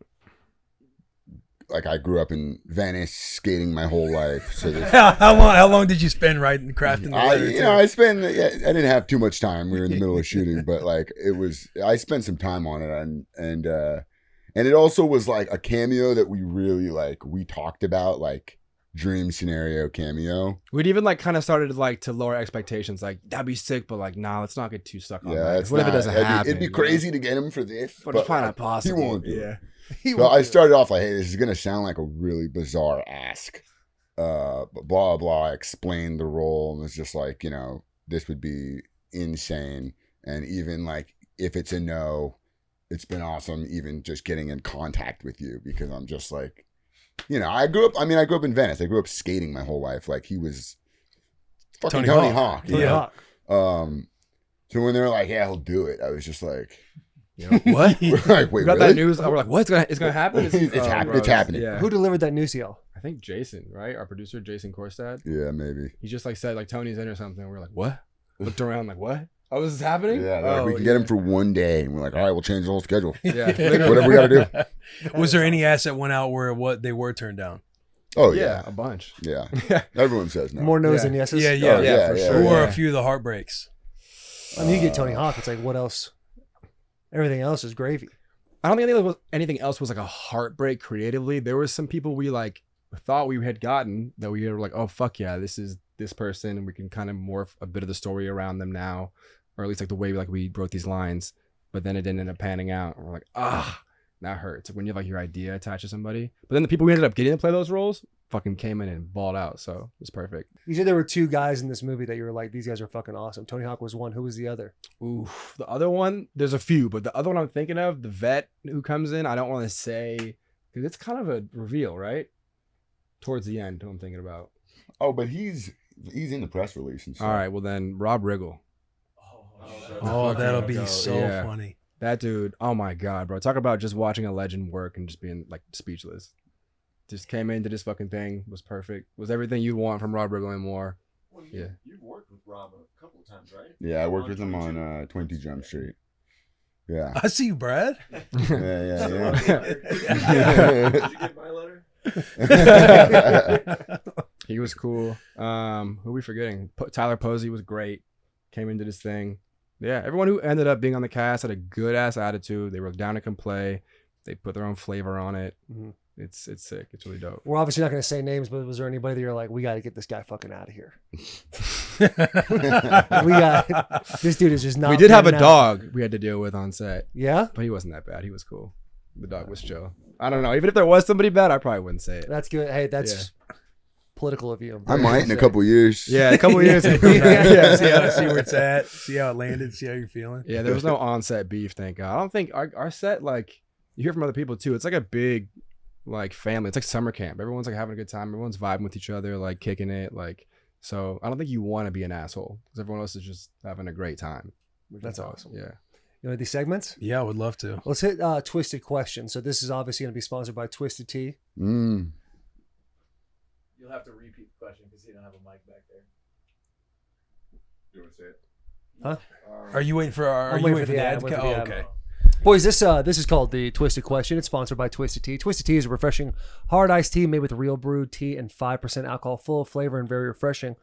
Speaker 8: like I grew up in Venice skating my whole life. So this,
Speaker 4: how long did you spend writing crafting the letter?
Speaker 8: I didn't have too much time. We were in the middle of shooting, but like I spent some time on it, and it also was like a cameo that we really we talked about, like dream scenario cameo.
Speaker 10: We'd even like kind of started like to lower expectations, like that'd be sick, but like nah, let's not get too stuck on that. What if it doesn't happen?
Speaker 8: It'd be crazy to get him for this,
Speaker 10: but it's probably not possible.
Speaker 8: He won't do
Speaker 10: Yeah.
Speaker 8: it. So I started off like, hey, this is gonna sound like a really bizarre ask. Blah blah. I explained the role and it's just like, you know, this would be insane. And even like if it's a no, it's been awesome even just getting in contact with you, because I'm just like, you know, I grew up in Venice. I grew up skating my whole life. Like he was fucking Tony Hawk.
Speaker 9: Tony Hawk.
Speaker 8: So when they're like, yeah, he'll do it, I was just like,
Speaker 10: you know, what?
Speaker 8: Like, wait,
Speaker 10: we got
Speaker 8: really?
Speaker 10: that news. We're like, what? It's gonna happen?
Speaker 8: It's happening.
Speaker 10: Yeah.
Speaker 9: Who delivered that news to y'all?
Speaker 10: I think Jason, right? Our producer, Jason Korstad.
Speaker 8: Yeah, maybe.
Speaker 10: He just like said like Tony's in or something. We're like, what? Looked around like, what? Oh, this is happening?
Speaker 8: Yeah, like, we can get him for one day, and we're like, all right, we'll change the whole schedule.
Speaker 10: Yeah,
Speaker 8: whatever we got to do.
Speaker 4: Was there any ass that went out where they were turned down?
Speaker 8: Oh
Speaker 10: yeah, a bunch.
Speaker 8: Yeah, everyone says no.
Speaker 9: More no's than yeses.
Speaker 4: Yeah,
Speaker 10: for sure.
Speaker 4: Who were a few of the heartbreaks?
Speaker 9: I mean, you get Tony Hawk. It's like, what else? Everything else is gravy.
Speaker 10: I don't think anything else was like a heartbreak creatively. There was some people we like thought we had gotten that we were like, oh fuck yeah, this is this person, and we can kind of morph a bit of the story around them now, or at least like the way we wrote these lines. But then it didn't end up panning out, and we're like, that hurts. Like when you have like your idea attached to somebody. But then the people we ended up getting to play those roles fucking came in and balled out, so it was perfect.
Speaker 9: You said there were 2 guys in this movie that you were like, these guys are fucking awesome. Tony Hawk was one. Who was the other?
Speaker 10: Ooh, the other one, there's a few, but the other one I'm thinking of, the vet who comes in, I don't want to say, because it's kind of a reveal, right? Towards the end, who I'm thinking about.
Speaker 8: Oh, but he's in the press release and stuff.
Speaker 10: All right, well then, Rob Riggle.
Speaker 4: Oh, that'll be so
Speaker 10: Yeah.
Speaker 4: funny.
Speaker 10: That dude, oh my God, bro. Talk about just watching a legend work and just being like speechless. Just came into this fucking thing, was perfect. Was everything you'd want from Rob Riggle and more.
Speaker 5: Well,
Speaker 10: Yeah.
Speaker 5: You've worked with Rob a couple of times, right?
Speaker 8: Yeah, I worked with him on 22 Jump Street. Yeah.
Speaker 4: I see you, Brad.
Speaker 8: Yeah.
Speaker 5: Did you get my letter?
Speaker 10: He was cool. Who are we forgetting? Tyler Posey was great. Came into this thing. Yeah, everyone who ended up being on the cast had a good ass attitude. They were down to come play. They put their own flavor on it.
Speaker 9: Mm-hmm.
Speaker 10: It's sick. It's really dope.
Speaker 9: We're obviously not going to say names, but was there anybody that you're like, we got to get this guy fucking out of here? This dude is just not.
Speaker 10: We did have a
Speaker 9: panning out.
Speaker 10: dog we had to deal with on set.
Speaker 9: Yeah?
Speaker 10: But he wasn't that bad. He was cool. The dog was chill. I don't know. Even if there was somebody bad, I probably wouldn't say it.
Speaker 9: That's good. Hey, that's political of you.
Speaker 8: I might in a couple years.
Speaker 10: Yeah, a couple years.
Speaker 4: See where it's at. See how it landed. See how you're feeling.
Speaker 10: Yeah, there was no on-set beef, thank God. I don't think our set, like, you hear from other people too. It's like a big, like, family. It's like summer camp. Everyone's like having a good time. Everyone's vibing with each other, like kicking it. Like, so I don't think you want to be an asshole because everyone else is just having a great time.
Speaker 9: That's awesome.
Speaker 10: Yeah.
Speaker 9: You know these segments?
Speaker 4: Yeah, I would love to.
Speaker 9: Let's hit Twisted Question. So this is obviously going to be sponsored by Twisted Tea.
Speaker 8: Mm.
Speaker 5: You'll have to repeat the question because you don't have a mic back there.
Speaker 8: You want to say it?
Speaker 9: Huh?
Speaker 4: Are you waiting for
Speaker 9: I'm
Speaker 4: the
Speaker 9: waiting for the ad.
Speaker 4: ad?
Speaker 9: I'm waiting for
Speaker 4: Oh,
Speaker 9: the ad.
Speaker 4: okay.
Speaker 9: Boys, this is called the Twisted Question. It's sponsored by Twisted Tea. Twisted Tea is a refreshing hard iced tea made with real brewed tea and 5% alcohol, full of flavor and very refreshing.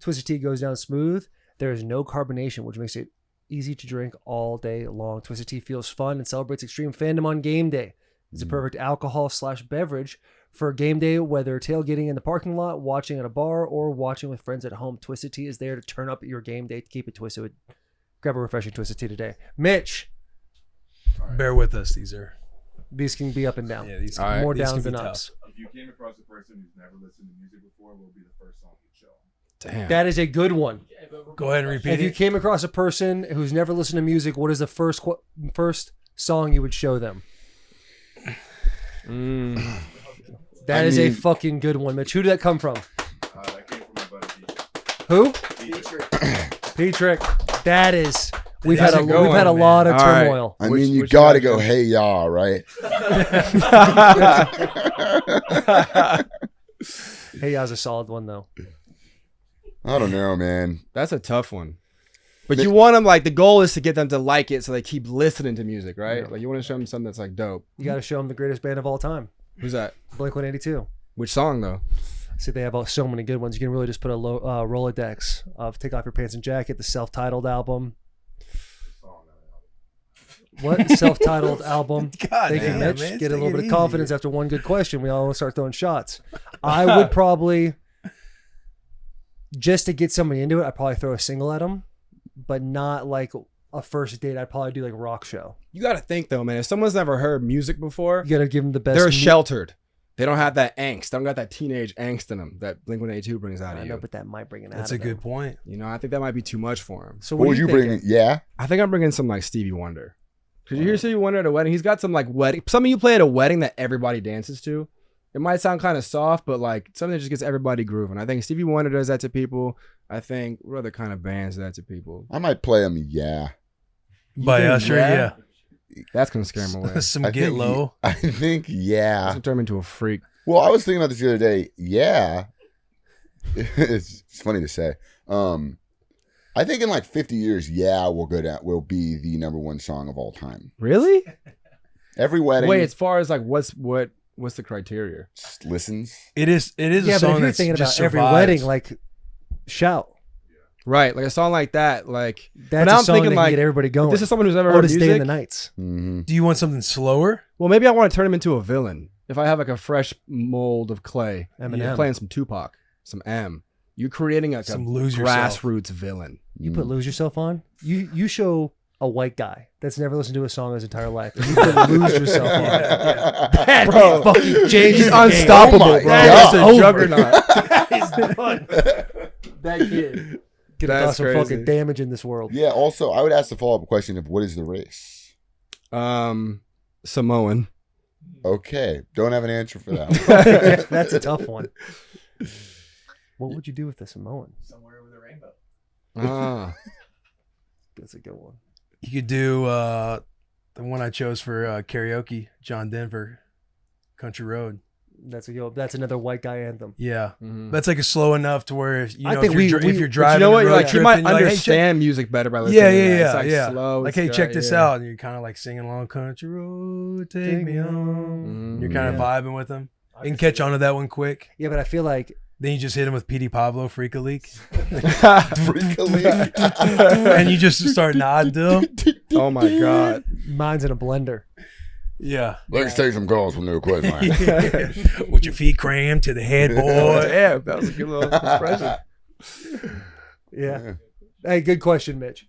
Speaker 9: Twisted Tea goes down smooth. There is no carbonation, which makes it easy to drink all day long. Twisted Tea feels fun and celebrates extreme fandom on game day. It's a perfect alcohol/beverage for game day, whether tailgating in the parking lot, watching at a bar, or watching with friends at home. Twisted Tea is there to turn up your game day. To keep it twisted, grab a refreshing Twisted Tea today. Mitch,
Speaker 4: Bear with us.
Speaker 9: these can be up and down.
Speaker 4: Yeah, these
Speaker 10: All right,
Speaker 9: more
Speaker 4: these
Speaker 9: downs
Speaker 4: can
Speaker 9: than
Speaker 4: be
Speaker 9: ups.
Speaker 2: If you came across a person who's never listened to music before, what would be the first song you'd show them?
Speaker 10: Damn.
Speaker 9: That is a good one.
Speaker 4: Go ahead and repeat
Speaker 9: If you
Speaker 4: it.
Speaker 9: came across a person who's never listened to music, what is the first song you would show them? That is a fucking good one, Mitch. Who did that come from?
Speaker 2: That came from my buddy Peter.
Speaker 9: Who? P-Trick. That is. We've had a
Speaker 10: one,
Speaker 9: lot of
Speaker 10: man. All right.
Speaker 9: turmoil.
Speaker 8: I
Speaker 10: Which-
Speaker 8: mean, you
Speaker 10: which
Speaker 8: got to
Speaker 10: one?
Speaker 8: go, hey, y'all, right?
Speaker 9: Hey, that was a solid one though.
Speaker 8: I don't know, man.
Speaker 10: That's a tough one. But you want them, like, the goal is to get them to like it so they keep listening to music, right?
Speaker 9: Yeah.
Speaker 10: Like, you want to show them something that's, like, dope.
Speaker 9: You got to show them the greatest band of all time,
Speaker 10: Who's that?
Speaker 9: Blink-182.
Speaker 10: Which song, though?
Speaker 9: See, they have so many good ones. You can really just put a Rolodex of "Take Off Your Pants and Jacket," the self-titled album. What self-titled album?
Speaker 4: God
Speaker 9: Thank you,
Speaker 4: damn,
Speaker 9: Mitch.
Speaker 4: man.
Speaker 9: Get a
Speaker 4: Take
Speaker 9: little
Speaker 4: it
Speaker 9: bit of
Speaker 4: easy.
Speaker 9: confidence after one good question. We all start throwing shots. I would probably, just to get somebody into it, I'd probably throw a single at them, but not like a first date. I'd probably do like rock show.
Speaker 10: You got to think, though, man. If someone's never heard music before,
Speaker 9: You got to give them the best.
Speaker 10: they're sheltered. They don't have that angst. They don't got that teenage angst in them that Blink-182 brings out
Speaker 9: I
Speaker 10: of
Speaker 9: know,
Speaker 10: you.
Speaker 9: but that might bring it out.
Speaker 4: That's
Speaker 9: of
Speaker 4: a
Speaker 9: them.
Speaker 4: good point.
Speaker 10: You know, I think that might be too much for him.
Speaker 9: So
Speaker 8: What
Speaker 9: what
Speaker 8: would
Speaker 9: do
Speaker 8: you
Speaker 9: you
Speaker 8: bring?
Speaker 9: think?
Speaker 8: Yeah.
Speaker 10: I think I'm bringing some, like, Stevie Wonder. Did you hear Stevie Wonder at a wedding? He's got some, like, wedding. Something you play at a wedding that everybody dances to. It might sound kind of soft, but, like, something that just gets everybody grooving. I think Stevie Wonder does that to people. I think, what other kind of bands do that to people?
Speaker 8: I might play them, yeah.
Speaker 4: By
Speaker 10: think,
Speaker 4: Usher,
Speaker 10: yeah?
Speaker 4: yeah.
Speaker 10: That's going to scare him away.
Speaker 4: Some
Speaker 8: I
Speaker 4: Get
Speaker 8: think-
Speaker 4: Low.
Speaker 8: I think,
Speaker 10: That's
Speaker 8: yeah.
Speaker 10: going to turn him into a freak.
Speaker 8: Well, I was thinking about this the other day. Yeah. It's funny to say. I think in like 50 years, yeah, will be the number one song of all time.
Speaker 10: Really?
Speaker 8: Every wedding
Speaker 10: Wait, as far as, like, what's the criteria?
Speaker 8: listens.
Speaker 4: It is a
Speaker 9: Yeah, but if
Speaker 4: song
Speaker 9: you're
Speaker 4: that's
Speaker 9: thinking about
Speaker 4: just
Speaker 9: every
Speaker 4: survives.
Speaker 9: wedding, like Shout.
Speaker 10: Right, like a song like that, like
Speaker 9: That's
Speaker 10: now
Speaker 9: a
Speaker 10: I'm
Speaker 9: song
Speaker 10: thinking
Speaker 9: that
Speaker 10: like
Speaker 9: can get everybody going.
Speaker 10: this is someone who's never heard
Speaker 9: Otis Day
Speaker 10: music.
Speaker 9: and the Nights.
Speaker 8: Mm-hmm.
Speaker 4: Do you want something slower?
Speaker 10: Well, maybe I want to turn him into a villain. If I have like a fresh mold of clay,
Speaker 9: Eminem.
Speaker 10: playing some Tupac, some M, you creating like
Speaker 4: Some
Speaker 10: a
Speaker 4: Lose Yourself.
Speaker 10: grassroots villain.
Speaker 9: You put Lose Yourself on. You show a white guy that's never listened to a song his entire life. You put Lose Yourself on. That
Speaker 10: Bro,
Speaker 9: fucking changes
Speaker 10: He's
Speaker 9: the game.
Speaker 10: unstoppable,
Speaker 8: Oh my
Speaker 10: bro.
Speaker 8: God.
Speaker 10: That's a
Speaker 9: Over.
Speaker 10: juggernaut.
Speaker 9: He's done. That kid could have
Speaker 10: That's
Speaker 9: caused some
Speaker 10: crazy.
Speaker 9: fucking damage in this world.
Speaker 8: Yeah. Also, I would ask the follow-up question of what is the race?
Speaker 10: Samoan.
Speaker 8: Okay, don't have an answer for that.
Speaker 9: That's a tough one. What would you do with the Samoan?
Speaker 5: Somewhere with a rainbow.
Speaker 10: Ah,
Speaker 9: That's a good one.
Speaker 4: You could do the one I chose for karaoke, John Denver, Country Road.
Speaker 9: That's another white guy anthem.
Speaker 4: Yeah,
Speaker 10: mhm.
Speaker 4: that's like a slow enough to where if you
Speaker 9: I
Speaker 4: know
Speaker 9: think
Speaker 4: if you're,
Speaker 9: we-
Speaker 4: if you're
Speaker 10: But
Speaker 4: driving,
Speaker 10: you know what?
Speaker 4: road
Speaker 10: You're like you
Speaker 4: tripping,
Speaker 10: might
Speaker 4: you're like, hey, check-
Speaker 10: understand music better by listening.
Speaker 4: Yeah,
Speaker 10: to
Speaker 4: yeah,
Speaker 10: that.
Speaker 4: yeah,
Speaker 10: It's like
Speaker 4: yeah.
Speaker 10: slow.
Speaker 4: Like,
Speaker 10: it's
Speaker 4: hey,
Speaker 10: got-
Speaker 4: check this
Speaker 10: yeah.
Speaker 4: out, and you're kind of like singing along, "Country Road, take me home."
Speaker 10: Mhm.
Speaker 4: You're kind of vibing with them. You can catch on to that one quick.
Speaker 9: Yeah, but I feel like
Speaker 4: Then you just hit him with Petey Pablo, Freak a Leak,
Speaker 8: Freakily.
Speaker 4: and you just start nodding to him.
Speaker 10: Oh my god.
Speaker 9: mine's in a blender.
Speaker 4: Yeah.
Speaker 8: Let's take some calls from the quiz line.
Speaker 4: With your feet crammed to the headboard.
Speaker 10: Yeah, that was a good little expression.
Speaker 9: Yeah. Hey, good question, Mitch.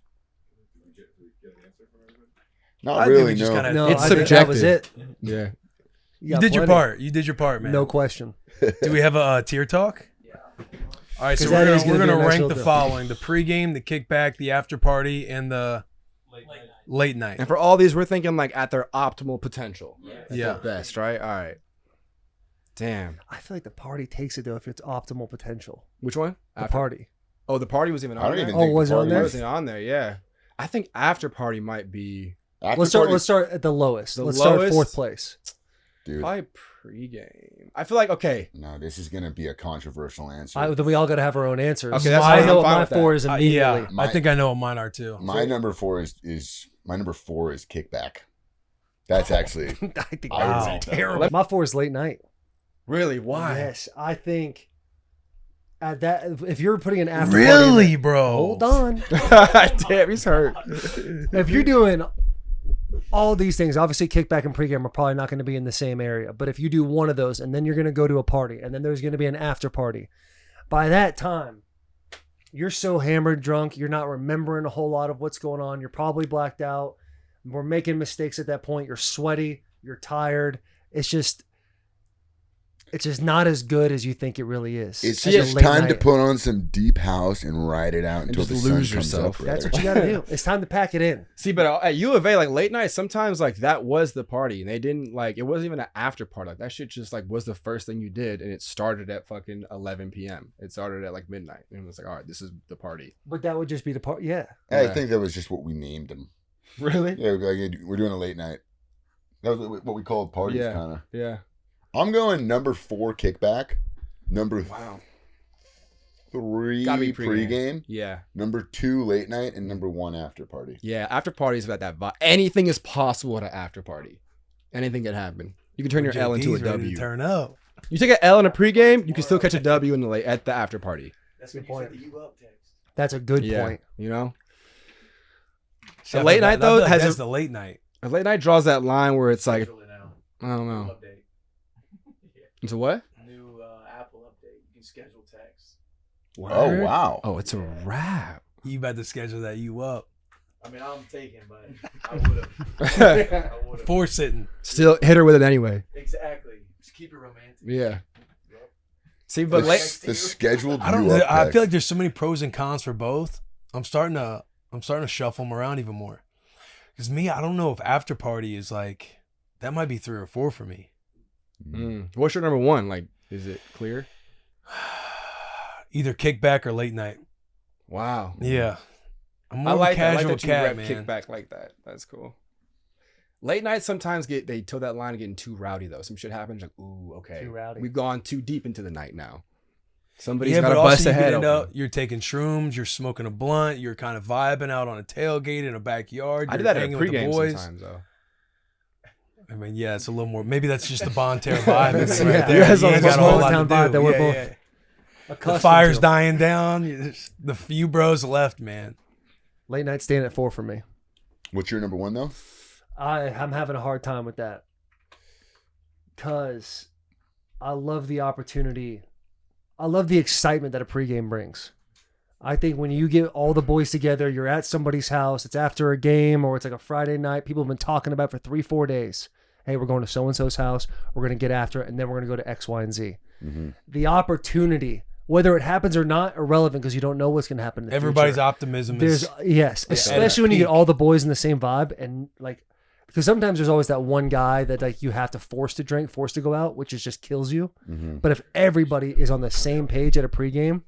Speaker 8: Not
Speaker 4: I think
Speaker 8: really,
Speaker 4: we just
Speaker 8: no.
Speaker 4: kinda-
Speaker 9: No,
Speaker 10: It's
Speaker 9: I think that was it.
Speaker 10: Yeah.
Speaker 4: You did your part. You did your part, man.
Speaker 9: No question.
Speaker 4: Do we have a tier talk? Yeah. All right, so
Speaker 9: 'Cause that
Speaker 4: we're
Speaker 9: is
Speaker 4: gonna
Speaker 9: gonna be a nice
Speaker 4: rank the
Speaker 9: little-
Speaker 4: following: the pregame, the kickback, the after party, and the late night.
Speaker 10: And for all these, we're thinking like at their optimal potential. At
Speaker 4: Yeah.
Speaker 10: their best, right? All right. Damn.
Speaker 9: I feel like the party takes it though if it's optimal potential.
Speaker 10: Which one?
Speaker 9: The
Speaker 10: After-
Speaker 9: party.
Speaker 10: Oh, the party was even on
Speaker 8: I don't
Speaker 10: there?
Speaker 8: even
Speaker 9: Oh,
Speaker 8: think
Speaker 9: was
Speaker 8: the
Speaker 9: it on
Speaker 8: party
Speaker 9: there?
Speaker 10: It
Speaker 8: was-
Speaker 10: was on there, yeah. I think after party might be
Speaker 8: After
Speaker 9: Let's start.
Speaker 8: party-
Speaker 9: Let's start at the lowest.
Speaker 10: The
Speaker 9: Let's start
Speaker 10: lowest?
Speaker 9: fourth place.
Speaker 8: Dude,
Speaker 10: probably pregame. I feel like, okay.
Speaker 8: no, this is gonna be a controversial answer.
Speaker 9: Then we all got to have our own answers.
Speaker 10: Okay, that's
Speaker 9: I
Speaker 10: fine.
Speaker 9: know
Speaker 10: I'm
Speaker 9: what
Speaker 10: fine
Speaker 9: my
Speaker 10: with that.
Speaker 9: 4 is immediately.
Speaker 4: Yeah, I think I know what mine are too.
Speaker 8: my number four is Kickback. That's actually
Speaker 9: I think
Speaker 8: I would
Speaker 9: that's
Speaker 8: rank that
Speaker 9: terrible. My 4 is late night.
Speaker 10: Really? Why?
Speaker 9: Yes, I think at that, if you're putting an after
Speaker 4: Really,
Speaker 9: party,
Speaker 4: bro?
Speaker 9: hold on.
Speaker 10: Damn, he's hurt.
Speaker 9: If you're doing all these things, obviously kickback and pregame are probably not going to be in the same area. But if you do one of those and then you're going to go to a party and then there's going to be an after party, by that time, you're so hammered, drunk, you're not remembering a whole lot of what's going on. You're probably blacked out. We're making mistakes at that point. You're sweaty. You're tired. It's just not as good as you think it really is.
Speaker 8: It's
Speaker 9: As a
Speaker 8: just
Speaker 9: late
Speaker 8: time to
Speaker 9: night.
Speaker 8: put on some deep house and ride it out until
Speaker 10: just
Speaker 8: the sun
Speaker 10: lose
Speaker 8: comes
Speaker 10: yourself.
Speaker 8: up.
Speaker 9: That's
Speaker 8: brother.
Speaker 9: what you got to do. It's time to pack it in.
Speaker 10: See, but at U of A, like late night, sometimes like that was the party, and they didn't like it wasn't even an after party. Like that shit just like was the first thing you did, and it started at fucking 11 p.m. It started at like midnight, and it was like, all right, this is the party.
Speaker 9: But that would just be the part. Yeah.
Speaker 8: I think that was just what we named them.
Speaker 10: Really?
Speaker 8: Yeah, we're doing a late night. That was what we called parties,
Speaker 10: Yeah.
Speaker 8: kind of.
Speaker 10: Yeah.
Speaker 8: I'm going number 4 kickback, number
Speaker 10: Wow.
Speaker 8: 3
Speaker 10: Gotta be
Speaker 8: pregame,
Speaker 10: Yeah.
Speaker 8: number 2 late night, and number 1 after party.
Speaker 10: Yeah. After parties about that vibe. Anything is possible at an after party. Anything can happen. You can turn your L into a
Speaker 4: JP's ready to
Speaker 10: W.
Speaker 4: Turn up.
Speaker 10: You take an L in a pregame, you can still catch a W in the late at the after party.
Speaker 5: That's when you said the you up text.
Speaker 9: That's a good
Speaker 10: Yeah.
Speaker 9: point.
Speaker 10: You know.
Speaker 4: See, I
Speaker 10: late
Speaker 4: feel
Speaker 10: night,
Speaker 4: I feel
Speaker 10: though,
Speaker 4: like
Speaker 10: has
Speaker 4: that's
Speaker 10: a-
Speaker 4: the late night.
Speaker 10: A late night draws that line where it's like
Speaker 5: Schedule it now.
Speaker 10: I don't know.
Speaker 5: Update.
Speaker 10: It's a what?
Speaker 5: New Apple update. You can schedule text.
Speaker 8: Oh, wow.
Speaker 10: Oh, it's a wrap.
Speaker 4: You about to schedule that you up.
Speaker 5: I mean, I'm taking, but I would have. I would have.
Speaker 4: Force sitting.
Speaker 10: Still hit her with it anyway.
Speaker 5: Exactly. Just keep it romantic.
Speaker 10: Yeah.
Speaker 5: Yep.
Speaker 10: See, but
Speaker 8: The scheduled
Speaker 4: I don't
Speaker 8: you
Speaker 4: know.
Speaker 8: up
Speaker 4: I
Speaker 8: text.
Speaker 4: feel like there's so many pros and cons for both. I'm starting to shuffle them around even more. Because me, I don't know if after party is like, that might be 3 or 4 for me.
Speaker 10: What's your number 1? Like, is it clear?
Speaker 4: Either kickback or late night.
Speaker 10: Wow.
Speaker 4: Yeah. I'm
Speaker 10: I
Speaker 4: more of a
Speaker 10: like
Speaker 4: casual
Speaker 10: that you
Speaker 4: cat,
Speaker 10: rep
Speaker 4: man.
Speaker 10: kickback like that. That's cool. Late nights sometimes they toe that line of getting too rowdy though. Some shit happens like, ooh, okay.
Speaker 9: Too rowdy.
Speaker 10: We've gone too deep into the night now. Somebody's
Speaker 4: Yeah,
Speaker 10: got to
Speaker 4: but
Speaker 10: bust
Speaker 4: also
Speaker 10: a
Speaker 4: you
Speaker 10: head
Speaker 4: could end up,
Speaker 10: open.
Speaker 4: you're taking shrooms, you're smoking a blunt, you're kind of vibing out on a tailgate in a backyard.
Speaker 10: I
Speaker 4: You're
Speaker 10: do that at a
Speaker 4: hanging with the
Speaker 10: pregame
Speaker 4: boys.
Speaker 10: sometimes though.
Speaker 4: I mean, yeah, it's a little more. Maybe that's just the Bonterra vibe. It's
Speaker 9: Yeah.
Speaker 4: right there.
Speaker 10: You guys
Speaker 4: You
Speaker 10: on
Speaker 4: ain't
Speaker 10: the
Speaker 4: got a whole lot
Speaker 9: small
Speaker 4: to
Speaker 9: town vibe
Speaker 4: do.
Speaker 9: that we're
Speaker 4: Yeah,
Speaker 9: both
Speaker 4: yeah. The
Speaker 9: Accustomed
Speaker 4: fire's
Speaker 9: to.
Speaker 4: dying down. The few bros left, man.
Speaker 9: Late night staying at 4 for me.
Speaker 8: What's your number 1 though?
Speaker 9: I'm having a hard time with that. Because I love the opportunity. I love the excitement that a pregame brings. I think when you get all the boys together, you're at somebody's house, it's after a game or it's like a Friday night, people have been talking about it for 3-4 days. Hey, we're going to so-and-so's house, we're going to get after it, and then we're going to go to X, Y, and Z. The opportunity, whether it happens or not, irrelevant because you don't know what's going to happen in the
Speaker 4: Everybody's
Speaker 9: future.
Speaker 4: optimism
Speaker 9: There's
Speaker 4: is.
Speaker 9: yes,
Speaker 4: at
Speaker 9: especially
Speaker 4: a
Speaker 9: when you get
Speaker 4: peak.
Speaker 9: all the boys in the same vibe and like because sometimes there's always that one guy that like you have to force to drink, force to go out, which is just kills you. But if everybody is on the same page at a pregame,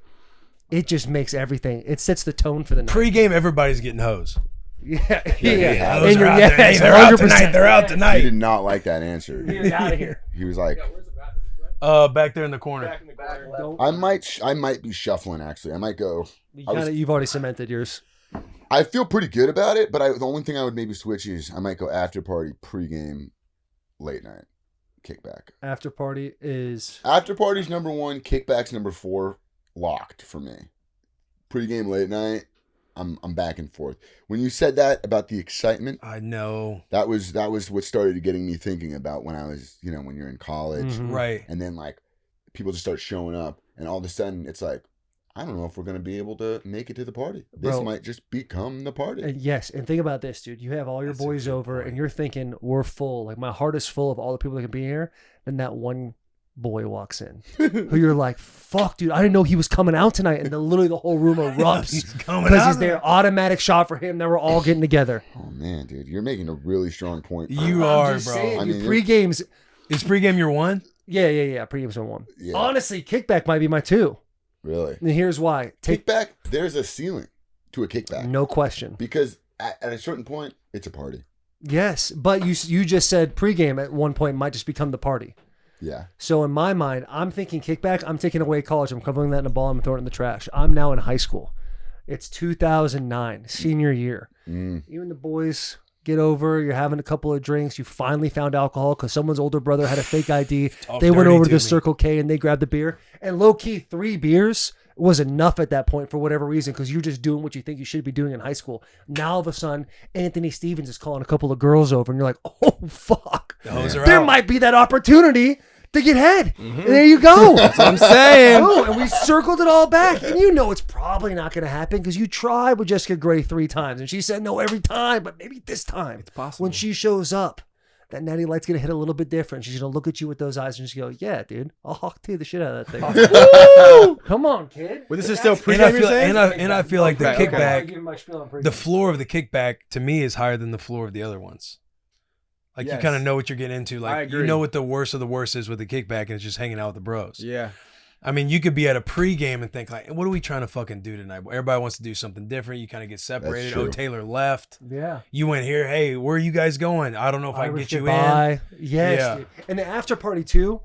Speaker 9: it just makes everything. It sets the tone for the night.
Speaker 4: Pregame, everybody's getting hosed.
Speaker 9: Yeah.
Speaker 4: Those
Speaker 9: And
Speaker 4: are
Speaker 9: you're,
Speaker 4: out there. Hey, they're out
Speaker 9: 100%.
Speaker 4: tonight. They're out
Speaker 8: He
Speaker 4: tonight.
Speaker 8: did not like that answer.
Speaker 9: He was out of here.
Speaker 8: He was like,
Speaker 4: Back there in the corner.
Speaker 5: Back in the corner.
Speaker 9: Don't,
Speaker 8: I might be shuffling actually. I might go.
Speaker 9: you've already cemented yours.
Speaker 8: I feel pretty good about it, but the only thing I would maybe switch is I might go after party, pregame, late night, kickback.
Speaker 9: After party is
Speaker 8: After party's number 1, kickback's number 4, locked for me. Pregame, late night, I'm back and forth. When you said that about the excitement,
Speaker 4: I know.
Speaker 8: that was what started getting me thinking about when I was, when you're in college,
Speaker 4: Right.
Speaker 8: and then like people just start showing up, and all of a sudden it's like, I don't know if we're gonna be able to make it to the party. This
Speaker 9: Bro.
Speaker 8: might just become the party.
Speaker 9: yes, and think about this, dude. You have all your
Speaker 4: That's a
Speaker 9: boys
Speaker 4: good
Speaker 9: over,
Speaker 4: point.
Speaker 9: and you're thinking we're full. Like my heart is full of all the people that can be here. Then that one boy walks in, who you're like, "Fuck, dude! I didn't know he was coming out tonight." And then literally the whole room erupts
Speaker 4: He's coming
Speaker 9: because
Speaker 4: out.
Speaker 9: he's there. Automatic shot for him. Then we're all getting together.
Speaker 8: Oh man, dude, you're making a really strong point.
Speaker 4: You
Speaker 9: I'm
Speaker 4: are,
Speaker 9: just
Speaker 4: bro.
Speaker 9: saying,
Speaker 8: I
Speaker 9: you
Speaker 8: mean,
Speaker 9: pre-games.
Speaker 4: Is pregame your 1?
Speaker 9: Yeah. Pre-games are 1.
Speaker 8: Yeah.
Speaker 9: Honestly, kickback might be my 2.
Speaker 8: Really.
Speaker 9: And here's why.
Speaker 8: Kickback, there's a ceiling to a kickback.
Speaker 9: No question.
Speaker 8: Because at a certain point, it's a party.
Speaker 9: Yes, but you just said pregame at one point might just become the party.
Speaker 8: Yeah.
Speaker 9: So in my mind, I'm thinking kickback. I'm taking away college. I'm crumbling that in a ball. I'm throwing it in the trash. I'm now in high school. It's 2009, senior year. You and the boys get over. You're having a couple of drinks. You finally found alcohol because someone's older brother had a fake ID.
Speaker 4: Talk
Speaker 9: They went
Speaker 4: dirty
Speaker 9: over to
Speaker 4: to
Speaker 9: the
Speaker 4: me.
Speaker 9: Circle K and they grabbed the beer. And low key, 3 beers was enough at that point for whatever reason because you're just doing what you think you should be doing in high school. Now all of a sudden, Anthony Stevens is calling a couple of girls over, and you're like, oh fuck, there might be that opportunity to get head. And there you go.
Speaker 10: That's what I'm saying.
Speaker 9: Oh, and we circled it all back, and you know it's probably not going to happen because you tried with Jessica Gray 3 times, and she said no every time, but maybe this time,
Speaker 10: It's possible.
Speaker 9: when she shows up, that natty light's gonna hit a little bit different. She's gonna look at you with those eyes and just go, "Yeah, dude, I'll hawk to the shit out of that thing." Come on, kid.
Speaker 10: Well, this is still
Speaker 4: And
Speaker 10: pre
Speaker 4: I feel, and I feel like the
Speaker 10: Okay, okay.
Speaker 4: kickback, the floor of the kickback to me is higher than the floor of the other ones. Like you
Speaker 10: Yes.
Speaker 4: kind of know what you're getting into.
Speaker 10: I
Speaker 4: Like you
Speaker 10: agree.
Speaker 4: know what the worst of the worst is with the kickback, and it's just hanging out with the bros.
Speaker 10: Yeah.
Speaker 4: I mean, you could be at a pregame and think like, what are we trying to fucking do tonight? Everybody wants to do something different. You kind of get separated.
Speaker 8: true.
Speaker 4: Oh, Taylor left.
Speaker 9: Yeah.
Speaker 4: You went here. Hey, where are you guys going? I don't know if I can
Speaker 9: Irish
Speaker 4: get you
Speaker 9: goodbye.
Speaker 4: in.
Speaker 9: Yes,
Speaker 4: Yeah.
Speaker 9: dude. And the after party too,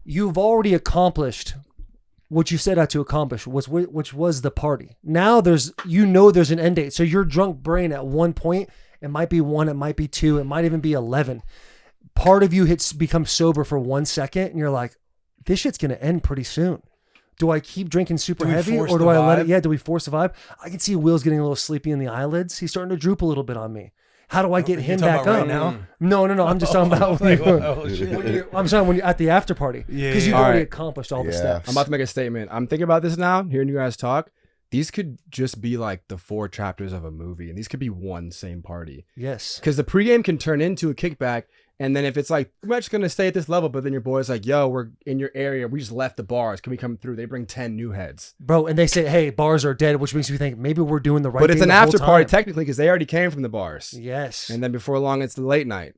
Speaker 9: you've already accomplished what you set out to accomplish, which was the party. Now there's an end date. So your drunk brain at one point, it might be 1, it might be 2, it might even be 11. Part of you becomes sober for 1 second, and you're like, this shit's gonna end pretty soon. Do I keep drinking super
Speaker 4: Do we
Speaker 9: heavy,
Speaker 4: force
Speaker 9: or do
Speaker 4: the
Speaker 9: I let
Speaker 4: vibe?
Speaker 9: it? Yeah, do we force the vibe? I can see Will's getting a little sleepy in the eyelids. He's starting to droop a little bit on me. How do I get
Speaker 4: You're
Speaker 9: him
Speaker 4: talking
Speaker 9: back
Speaker 4: about
Speaker 9: up?
Speaker 4: right now?
Speaker 9: No. I'm just talking about when
Speaker 4: Like,
Speaker 9: you,
Speaker 4: oh, shit.
Speaker 9: I'm saying when you're at the after party
Speaker 4: Yeah,
Speaker 9: because you've
Speaker 4: yeah.
Speaker 9: already
Speaker 10: Alright.
Speaker 9: accomplished all the
Speaker 8: Yeah.
Speaker 9: steps.
Speaker 10: I'm about to make a statement. I'm thinking about this now, hearing you guys talk. These could just be like the 4 chapters of a movie, and these could be one same party.
Speaker 9: Yes.
Speaker 10: Because the pregame can turn into a kickback, and then if it's like, we're just going to stay at this level, but then your boy's like, yo, we're in your area. We just left the bars. Can we come through? They bring 10 new heads.
Speaker 9: Bro, and they say, hey, bars are dead, which makes me think maybe we're doing the right
Speaker 10: But
Speaker 9: thing
Speaker 10: it's an
Speaker 9: the whole
Speaker 10: after party
Speaker 9: time.
Speaker 10: technically because they already came from the bars.
Speaker 9: Yes.
Speaker 10: And then before long, it's the late night.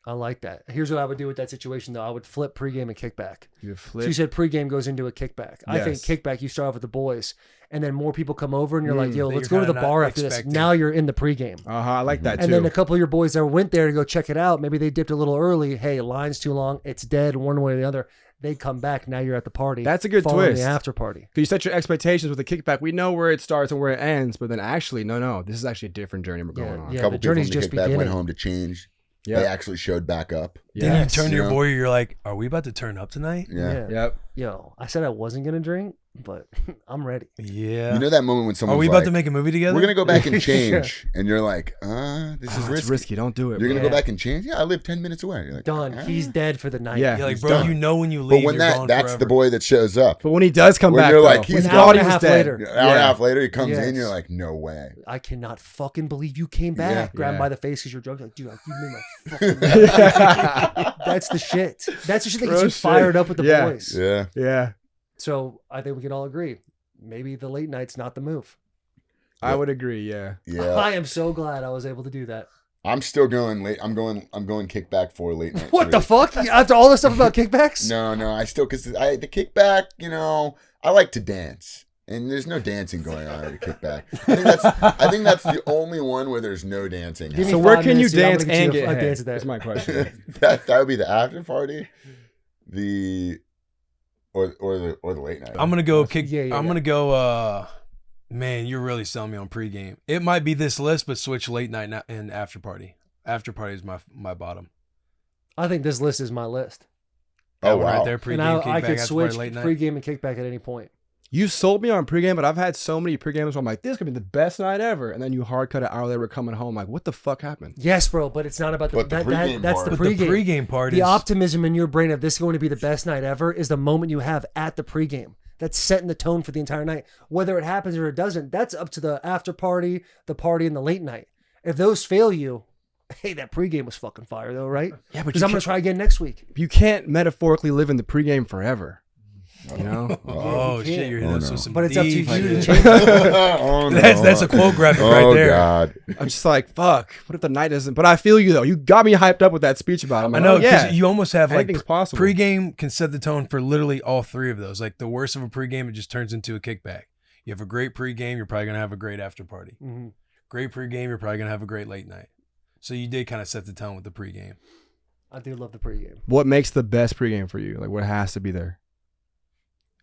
Speaker 9: I like that. Here's what I would do with that situation, though. I would flip pregame and kickback.
Speaker 10: You
Speaker 9: So
Speaker 10: flip.
Speaker 9: you said pregame goes into a kickback. I think
Speaker 10: Yes.
Speaker 9: kickback, you start off with the boys, and then more people come over, and you're like, yo,
Speaker 4: That
Speaker 9: let's
Speaker 4: you're
Speaker 9: go to the
Speaker 4: kinda
Speaker 9: bar
Speaker 4: not
Speaker 9: after this.
Speaker 4: expecting.
Speaker 9: Now you're in the pregame.
Speaker 10: I like that too.
Speaker 9: And then a couple of your boys that went there to go check it out, maybe they dipped a little early. Hey, line's too long. It's dead one way or the other. They come back. Now you're at the party.
Speaker 10: That's a good
Speaker 9: following
Speaker 10: twist.
Speaker 9: the after party.
Speaker 10: Because you set your expectations with the kickback. We know where it starts and where it ends, but then actually, no, this is actually a different journey we're going on.
Speaker 9: Yeah,
Speaker 8: A couple
Speaker 9: the
Speaker 8: people
Speaker 9: journey's
Speaker 8: from the
Speaker 9: just
Speaker 8: kickback went
Speaker 9: beginning.
Speaker 8: home to change.
Speaker 10: Yeah.
Speaker 8: They actually showed back up.
Speaker 4: Then
Speaker 10: Yes.
Speaker 4: you turn to your
Speaker 8: You know?
Speaker 4: boy, you're like, are we about to turn up tonight?
Speaker 8: Yeah.
Speaker 10: Yep.
Speaker 9: Yo, I said I wasn't going to drink, but I'm ready.
Speaker 4: Yeah.
Speaker 8: You know that moment when
Speaker 4: Are
Speaker 8: someone's
Speaker 4: we about
Speaker 8: like,
Speaker 4: to make a movie together?
Speaker 8: we're going to go back and change. And you're like, this is
Speaker 10: Oh,
Speaker 8: risky.
Speaker 10: it's risky. Don't do it.
Speaker 8: You're going to
Speaker 9: Yeah.
Speaker 8: go back and change? Yeah, I live 10 minutes away. You're like,
Speaker 9: Done. He's dead for the night.
Speaker 10: Yeah.
Speaker 4: You're like,
Speaker 8: He's
Speaker 4: bro,
Speaker 8: done.
Speaker 4: you know when you leave,
Speaker 8: But when
Speaker 4: you're gone
Speaker 8: that's
Speaker 4: forever.
Speaker 8: the boy that shows up.
Speaker 10: But when he does come
Speaker 8: When
Speaker 10: back,
Speaker 8: you're
Speaker 10: though,
Speaker 8: like, he's
Speaker 10: when
Speaker 9: an
Speaker 10: you
Speaker 9: hour
Speaker 10: thought
Speaker 9: and
Speaker 10: he
Speaker 9: a
Speaker 10: was
Speaker 9: half
Speaker 10: dead.
Speaker 9: later.
Speaker 8: An hour and a
Speaker 10: Yeah.
Speaker 8: half later, he comes
Speaker 9: Yes.
Speaker 8: in. You're like, no way.
Speaker 9: I cannot fucking believe you came back.
Speaker 8: Yeah.
Speaker 9: Grab him
Speaker 10: Yeah.
Speaker 9: by the face because you're drunk. Like, dude, you made my fucking That's the shit. That's the shit that gets
Speaker 10: Real
Speaker 9: you
Speaker 10: shit.
Speaker 9: fired up with the
Speaker 10: Yeah.
Speaker 9: boys.
Speaker 8: Yeah.
Speaker 10: Yeah.
Speaker 9: So I think we can all agree. Maybe the late night's not the move.
Speaker 10: I would agree. Yeah.
Speaker 8: Yeah.
Speaker 9: I am so glad I was able to do that.
Speaker 8: I'm still going late. I'm going kickback for late night.
Speaker 9: What the
Speaker 8: 3.
Speaker 9: fuck? After all this stuff about kickbacks?
Speaker 8: No, I still, because the kickback, I like to dance. And there's no dancing going on at a kickback. I think that's the only one where there's no dancing.
Speaker 9: Give me
Speaker 10: So where
Speaker 9: 5
Speaker 10: can you
Speaker 9: minutes, dude. I'm
Speaker 10: dance
Speaker 9: gonna get
Speaker 10: and
Speaker 9: you
Speaker 10: get
Speaker 9: a
Speaker 10: head?
Speaker 9: dance at that.
Speaker 10: That's my question.
Speaker 8: that would be the after party, or the late night.
Speaker 4: I'm gonna go kick.
Speaker 9: Yeah,
Speaker 4: I'm gonna go. Man, you're really selling me on pregame. It might be this list, but switch late night and after party. After party is my bottom.
Speaker 9: I think this list is my list.
Speaker 4: That
Speaker 8: Oh
Speaker 4: one
Speaker 8: wow.
Speaker 4: right there. Pregame,
Speaker 9: And I
Speaker 4: kickback,
Speaker 9: could
Speaker 4: after
Speaker 9: switch
Speaker 4: party, late night.
Speaker 9: pregame and kickback at any point.
Speaker 10: You sold me on pregame, but I've had so many pregames where I'm like, this could be the best night ever. And then you hard cut an hour later, we're coming home. Like, what the fuck happened?
Speaker 9: Yes, bro, but it's not about
Speaker 8: But the
Speaker 9: that,
Speaker 8: pregame
Speaker 9: that's
Speaker 8: part.
Speaker 9: the
Speaker 4: But the
Speaker 9: pregame.
Speaker 4: pregame part
Speaker 9: The
Speaker 4: is
Speaker 9: optimism in your brain of this is going to be the best night ever is the moment you have at the pregame. That's setting the tone for the entire night. Whether it happens or it doesn't, that's up to the after party, the party, and the late night. If those fail you, hey, that pregame was fucking fire though, right?
Speaker 10: Yeah, but
Speaker 9: Because I'm going to try again next week.
Speaker 10: you can't metaphorically live in the pregame forever. You know?
Speaker 4: Oh
Speaker 9: you
Speaker 4: shit,
Speaker 9: can't.
Speaker 4: you're hitting
Speaker 8: Oh,
Speaker 4: us
Speaker 8: no.
Speaker 4: with some
Speaker 9: But it's up to
Speaker 4: deep
Speaker 9: you to
Speaker 4: shit.
Speaker 9: change it.
Speaker 8: Oh, no.
Speaker 4: That's a quote graphic right there.
Speaker 8: God.
Speaker 10: I'm just like, fuck. What if the night isn't? But I feel you though. You got me hyped up with that speech about it. I'm
Speaker 4: I
Speaker 10: like,
Speaker 4: know
Speaker 10: oh,
Speaker 4: because
Speaker 10: yeah.
Speaker 4: you almost have like
Speaker 10: Anything's possible.
Speaker 4: pregame can set the tone for literally all three of those. Like the worst of a pregame, it just turns into a kickback. You have a great pregame, you're probably gonna have a great after party.
Speaker 9: Mhm.
Speaker 4: Great pregame, you're probably gonna have a great late night. So you did kind of set the tone with the pregame.
Speaker 9: I do love the pregame.
Speaker 10: What makes the best pregame for you? Like, what has to be there?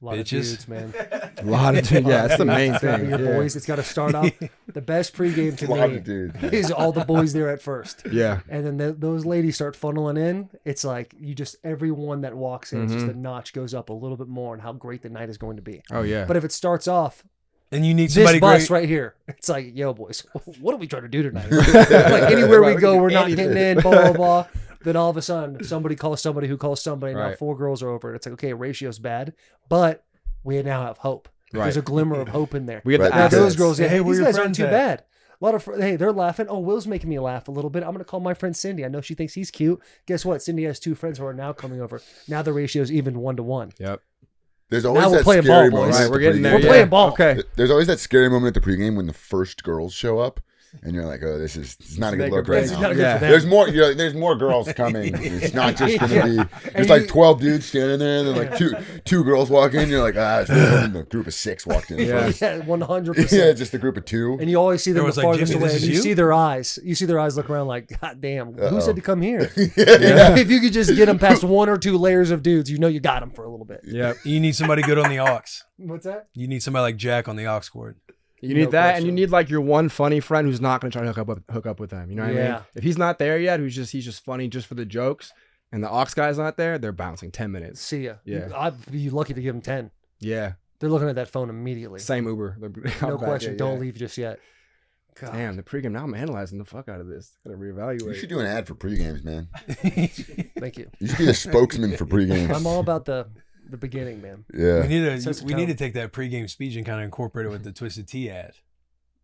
Speaker 9: A lot of
Speaker 4: Bitches.
Speaker 9: dudes, man.
Speaker 10: A lot of dudes. Yeah, that's the main thing.
Speaker 9: Your
Speaker 10: Yeah.
Speaker 9: boys. It's got to start off. The best pregame to
Speaker 8: A lot
Speaker 9: me
Speaker 8: of dudes.
Speaker 9: is all the boys there at first.
Speaker 10: Yeah.
Speaker 9: And then those ladies start funneling in. It's like you just everyone that walks in, it's just the notch goes up a little bit more and how great the night is going to be.
Speaker 10: Oh yeah.
Speaker 9: But if it starts off
Speaker 4: And you need
Speaker 9: this
Speaker 4: somebody
Speaker 9: bus
Speaker 4: great.
Speaker 9: right here, it's like, yo, boys, what are we trying to do tonight? Like anywhere we go, we're not getting in. Blah blah blah. Then all of a sudden, somebody calls somebody who calls somebody. Now
Speaker 10: Right.
Speaker 9: 4 girls are over, and it's like, okay, ratio's bad, but we now have hope.
Speaker 10: Right.
Speaker 9: There's a glimmer of hope in there.
Speaker 10: We get the
Speaker 9: Now those
Speaker 10: assets.
Speaker 9: girls,
Speaker 4: Hey,
Speaker 9: hey,
Speaker 4: where
Speaker 9: these
Speaker 4: your
Speaker 9: guys aren't
Speaker 4: friends
Speaker 9: too
Speaker 4: at?
Speaker 9: bad. A lot of hey, they're laughing. Oh, Will's making me laugh a little bit. I'm gonna call my friend Cindy. I know she thinks he's cute. Guess what? Cindy has 2 friends who are now coming over. Now the ratio's even 1-to-1.
Speaker 10: Yep.
Speaker 8: There's always
Speaker 9: Now we're
Speaker 8: that
Speaker 9: playing
Speaker 8: scary
Speaker 9: ball,
Speaker 8: moment.
Speaker 9: boys.
Speaker 10: Right,
Speaker 8: at
Speaker 10: we're
Speaker 8: the
Speaker 10: getting
Speaker 8: pregame.
Speaker 10: there.
Speaker 9: We're
Speaker 10: yeah.
Speaker 9: playing ball.
Speaker 10: Okay.
Speaker 8: There's always that scary moment at the pregame when the first girls show up, and you're like, "Oh, this is not a good
Speaker 10: Make
Speaker 8: look
Speaker 10: or
Speaker 8: right
Speaker 10: break.
Speaker 9: It's
Speaker 8: now."
Speaker 9: not good
Speaker 10: Yeah.
Speaker 9: for them.
Speaker 8: There's more. There's more girls coming. It's not just gonna
Speaker 9: Yeah.
Speaker 8: be.
Speaker 9: And
Speaker 8: There's like
Speaker 9: you-
Speaker 8: 12 dudes standing there, and then like two girls walk in. You're like, it's really the group of 6 walked in.
Speaker 10: Yeah.
Speaker 8: first.
Speaker 9: Yeah, 100%.
Speaker 8: Yeah, just the group of 2.
Speaker 9: And you always see them
Speaker 4: There was
Speaker 9: the
Speaker 4: like,
Speaker 9: farthest
Speaker 4: Jimmy,
Speaker 9: away,
Speaker 4: this
Speaker 9: and
Speaker 4: is
Speaker 9: you
Speaker 4: you?
Speaker 9: see their eyes. You see their eyes look around like, God damn, who
Speaker 8: Uh-oh.
Speaker 9: said to come here?
Speaker 8: Yeah.
Speaker 9: If you could just get them past 1 or 2 layers of dudes, you know you got them for a little bit.
Speaker 10: Yep.
Speaker 4: You need somebody good on the aux.
Speaker 9: What's that?
Speaker 4: You need somebody like Jack on the aux cord.
Speaker 10: You need
Speaker 9: No
Speaker 10: that, and
Speaker 9: question.
Speaker 10: you need like your one funny friend who's not going to try to hook up with them. You know what I mean?
Speaker 9: Yeah.
Speaker 10: If he's not there yet, he's just funny just for the jokes, and the aux guy's not there, they're bouncing 10 minutes.
Speaker 9: See ya.
Speaker 10: Yeah.
Speaker 9: I'd be lucky to give them 10.
Speaker 10: Yeah.
Speaker 9: They're looking at that phone immediately.
Speaker 10: Same Uber.
Speaker 9: No question. Don't leave just yet. God.
Speaker 10: Damn, the pregame. Now I'm analyzing the fuck out of this. Gotta reevaluate.
Speaker 8: You should do an ad for pregames, man.
Speaker 9: Thank you.
Speaker 8: You should be the spokesman for pregames.
Speaker 9: I'm all about the beginning, man.
Speaker 8: Yeah.
Speaker 4: We need
Speaker 9: Sets
Speaker 4: to
Speaker 9: the
Speaker 4: we need to
Speaker 9: tone.
Speaker 4: take that pregame speech and kind of incorporate it with the Twisted Tea ad.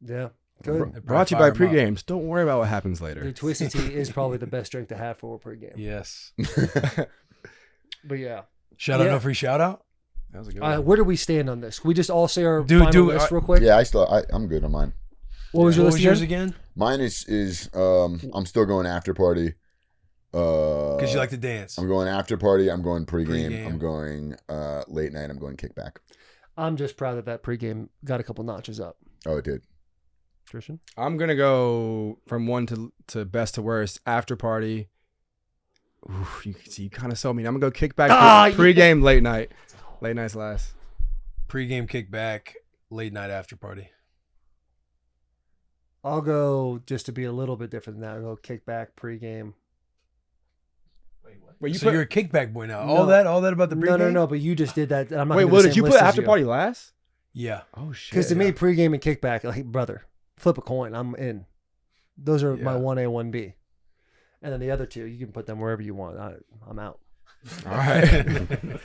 Speaker 9: Yeah. Good.
Speaker 4: It'd
Speaker 10: Brought to you by
Speaker 4: probably fire 'em up.
Speaker 10: pregames. Don't worry about what happens later.
Speaker 9: The Twisted Tea is probably the best drink to have for a pregame.
Speaker 4: Yes.
Speaker 9: But yeah.
Speaker 4: Shout out,
Speaker 9: Yeah.
Speaker 4: no free shout out.
Speaker 10: That was a good one.
Speaker 9: Where do we stand on this? Can we just all say our
Speaker 4: Do-
Speaker 9: final
Speaker 4: do-
Speaker 9: list real quick?
Speaker 8: Yeah, I'm good on mine.
Speaker 9: What was your
Speaker 4: What
Speaker 9: list
Speaker 4: was yours
Speaker 9: again?
Speaker 4: again?
Speaker 8: Mine is I'm still going after party.
Speaker 4: Because you like to dance.
Speaker 8: I'm going after party. I'm going pregame.
Speaker 4: Pregame.
Speaker 8: I'm going late night. I'm going kickback.
Speaker 9: I'm just proud that pregame got a couple notches up.
Speaker 8: Oh, it did.
Speaker 9: Christian?
Speaker 10: I'm gonna go from one to best to worst. After party. Oof, you kind of sold me. I'm gonna go kickback. Pregame, late night. Late night's last.
Speaker 4: Pregame kickback, late night after party.
Speaker 9: I'll go just to be a little bit different than that. I'll go kickback pregame.
Speaker 10: Wait,
Speaker 4: So you're a kickback boy now.
Speaker 9: No.
Speaker 4: All that about the pregame?
Speaker 9: No. But you just did that. I'm not
Speaker 10: Wait,
Speaker 9: gonna do
Speaker 10: what
Speaker 9: the
Speaker 10: did
Speaker 9: same
Speaker 10: you put
Speaker 9: list as
Speaker 10: after party last?
Speaker 4: Yeah.
Speaker 10: Oh shit.
Speaker 9: Because to me, pregame and kickback, like brother, flip a coin. I'm in. Those are my
Speaker 4: Yeah.
Speaker 9: 1A, 1B, and then the other 2, you can put them wherever you want. I'm out.
Speaker 10: All right.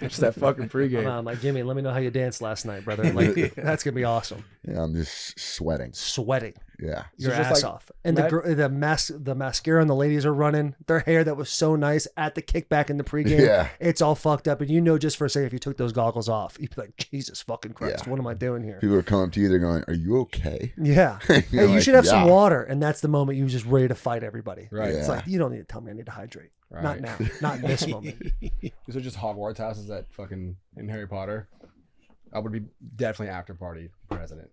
Speaker 10: Just that fucking pregame.
Speaker 9: I'm like, Jimmy, let me know how you danced last night, brother. Like that's gonna be awesome.
Speaker 8: Yeah, I'm just sweating.
Speaker 9: Sweating
Speaker 8: Yeah.
Speaker 9: your
Speaker 10: just
Speaker 9: ass
Speaker 10: like
Speaker 9: off, and
Speaker 10: that-
Speaker 9: the mascara and the ladies are running. Their hair that was so nice at the kickback in the pregame,
Speaker 8: Yeah.
Speaker 9: it's all fucked up. And you know, just for a second, if you took those goggles off, you'd be like, Jesus fucking Christ,
Speaker 8: Yeah.
Speaker 9: what am I doing here?
Speaker 8: People are coming up to you. They're going, "Are you okay?"
Speaker 9: Yeah.
Speaker 8: You're
Speaker 9: Hey, you
Speaker 8: like,
Speaker 9: should have some
Speaker 8: "Yeah."
Speaker 9: water, and that's the moment you're just ready to fight everybody.
Speaker 10: Right.
Speaker 9: It's
Speaker 8: Yeah.
Speaker 9: like you don't need to tell me I need to hydrate. Not
Speaker 10: Right.
Speaker 9: now. Not in this moment.
Speaker 10: These are just Hogwarts houses that fucking in Harry Potter. I would be definitely after party president.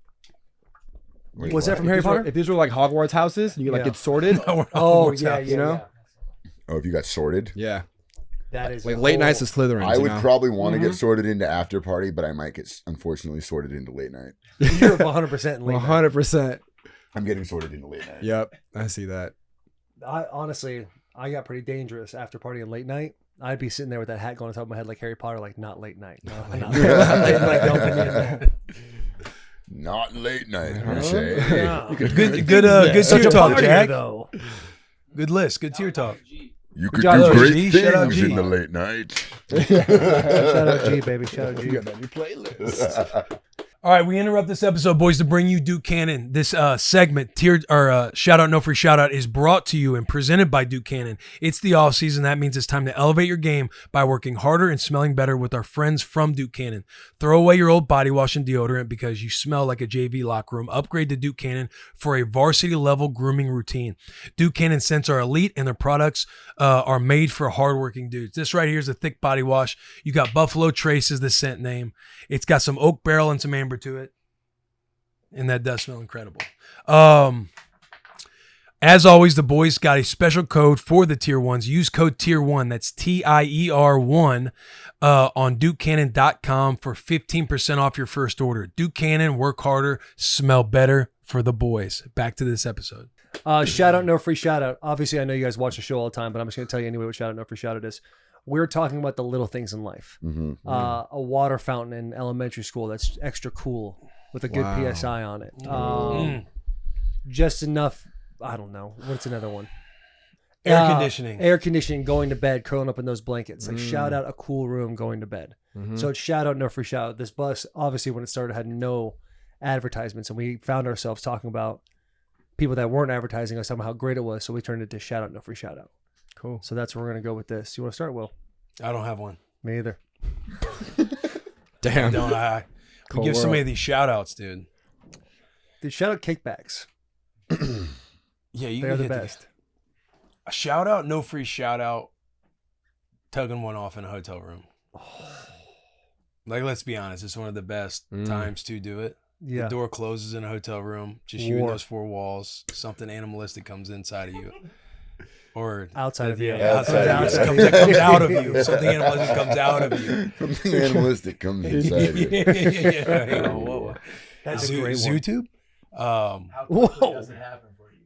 Speaker 8: Wait,
Speaker 9: Was that
Speaker 8: what?
Speaker 9: from Harry Potter?
Speaker 10: If these were like Hogwarts houses, you could like
Speaker 9: Yeah.
Speaker 10: get sorted.
Speaker 9: Oh yeah,
Speaker 10: you know?
Speaker 8: Oh, if you got sorted,
Speaker 10: Yeah.
Speaker 9: That is
Speaker 10: Like
Speaker 9: a
Speaker 10: late nights
Speaker 9: whole-
Speaker 10: is Slytherin.
Speaker 8: I would probably want to
Speaker 9: Mm-hmm.
Speaker 8: get sorted into after party, but I might get unfortunately sorted into late night.
Speaker 9: You're 100% late.
Speaker 10: 100%.
Speaker 8: I'm getting sorted into late night.
Speaker 10: Yep. I see that.
Speaker 9: I honestly, I got pretty dangerous after partying late night. I'd be sitting there with that hat going on top of my head like Harry Potter, like not late night. No, not late night. Don't put me in there.
Speaker 8: Not late night, per se.
Speaker 9: Yeah.
Speaker 4: Good
Speaker 9: Such
Speaker 4: tier
Speaker 9: a
Speaker 4: talk,
Speaker 9: partier,
Speaker 4: Jack.
Speaker 9: though.
Speaker 4: Good list. Good tier talk.
Speaker 8: You could
Speaker 10: job,
Speaker 8: do great
Speaker 4: G. Shout out
Speaker 8: things
Speaker 4: G.
Speaker 8: in the late night.
Speaker 9: Shout out G, baby. Shout out G.
Speaker 10: You got that new playlist.
Speaker 4: All right, we interrupt this episode, boys, to bring you Duke Cannon. This segment, shout out, no free shout out, is brought to you and presented by Duke Cannon. It's the off season. That means it's time to elevate your game by working harder and smelling better with our friends from Duke Cannon. Throw away your old body wash and deodorant because you smell like a JV locker room. Upgrade to Duke Cannon for a varsity level grooming routine. Duke Cannon scents are elite and their products are made for hardworking dudes. This right here is a thick body wash. You got Buffalo Trace is the scent name. It's got some oak barrel and some amber to it. And that does smell incredible. As always, the boys got a special code for the tier ones. Use code tier 1. That's TIER1 on DukeCannon.com for 15% off your first order. Duke Cannon, work harder, smell better for the boys. Back to this episode.
Speaker 9: Shout out, no free shout out. Obviously, I know you guys watch the show all the time, but I'm just going to tell you anyway what shout out, no free shout out is. We're talking about the little things in life. A water fountain in elementary school that's extra cool with a good PSI on it. Just enough. I don't know. What's another one?
Speaker 4: Air conditioning.
Speaker 9: Air conditioning, going to bed, curling up in those blankets. Like shout out a cool room, going to bed. So it's shout out, no free shout out. This bus, obviously, when it started, had no advertisements, and we found ourselves talking about people that weren't advertising us, talking about how great it was. So we turned it to shout out, no free shout out.
Speaker 10: Cool.
Speaker 9: So that's where we're going to go with this. You want to start, Will?
Speaker 4: I don't have one.
Speaker 9: Me either.
Speaker 10: Damn.
Speaker 4: Don't I? We give so many of these shout outs, dude.
Speaker 9: The shout out kickbacks.
Speaker 4: Yeah, you
Speaker 9: They're
Speaker 4: can
Speaker 9: the
Speaker 4: hit
Speaker 9: best.
Speaker 4: A shout out, no free shout out, tugging one off in a hotel room. Like, let's be honest, it's one of the best times to do it.
Speaker 9: Yeah.
Speaker 4: The door closes in a hotel room, just you and those four walls. Something animalistic comes inside of you. Or
Speaker 9: outside of you.
Speaker 4: Outside comes out of you. Something animalistic comes out of you.
Speaker 8: Something animalistic comes inside of you.
Speaker 4: Yeah. Whoa.
Speaker 9: That's a great one.
Speaker 4: ZooTube?
Speaker 5: How quickly does it happen for you?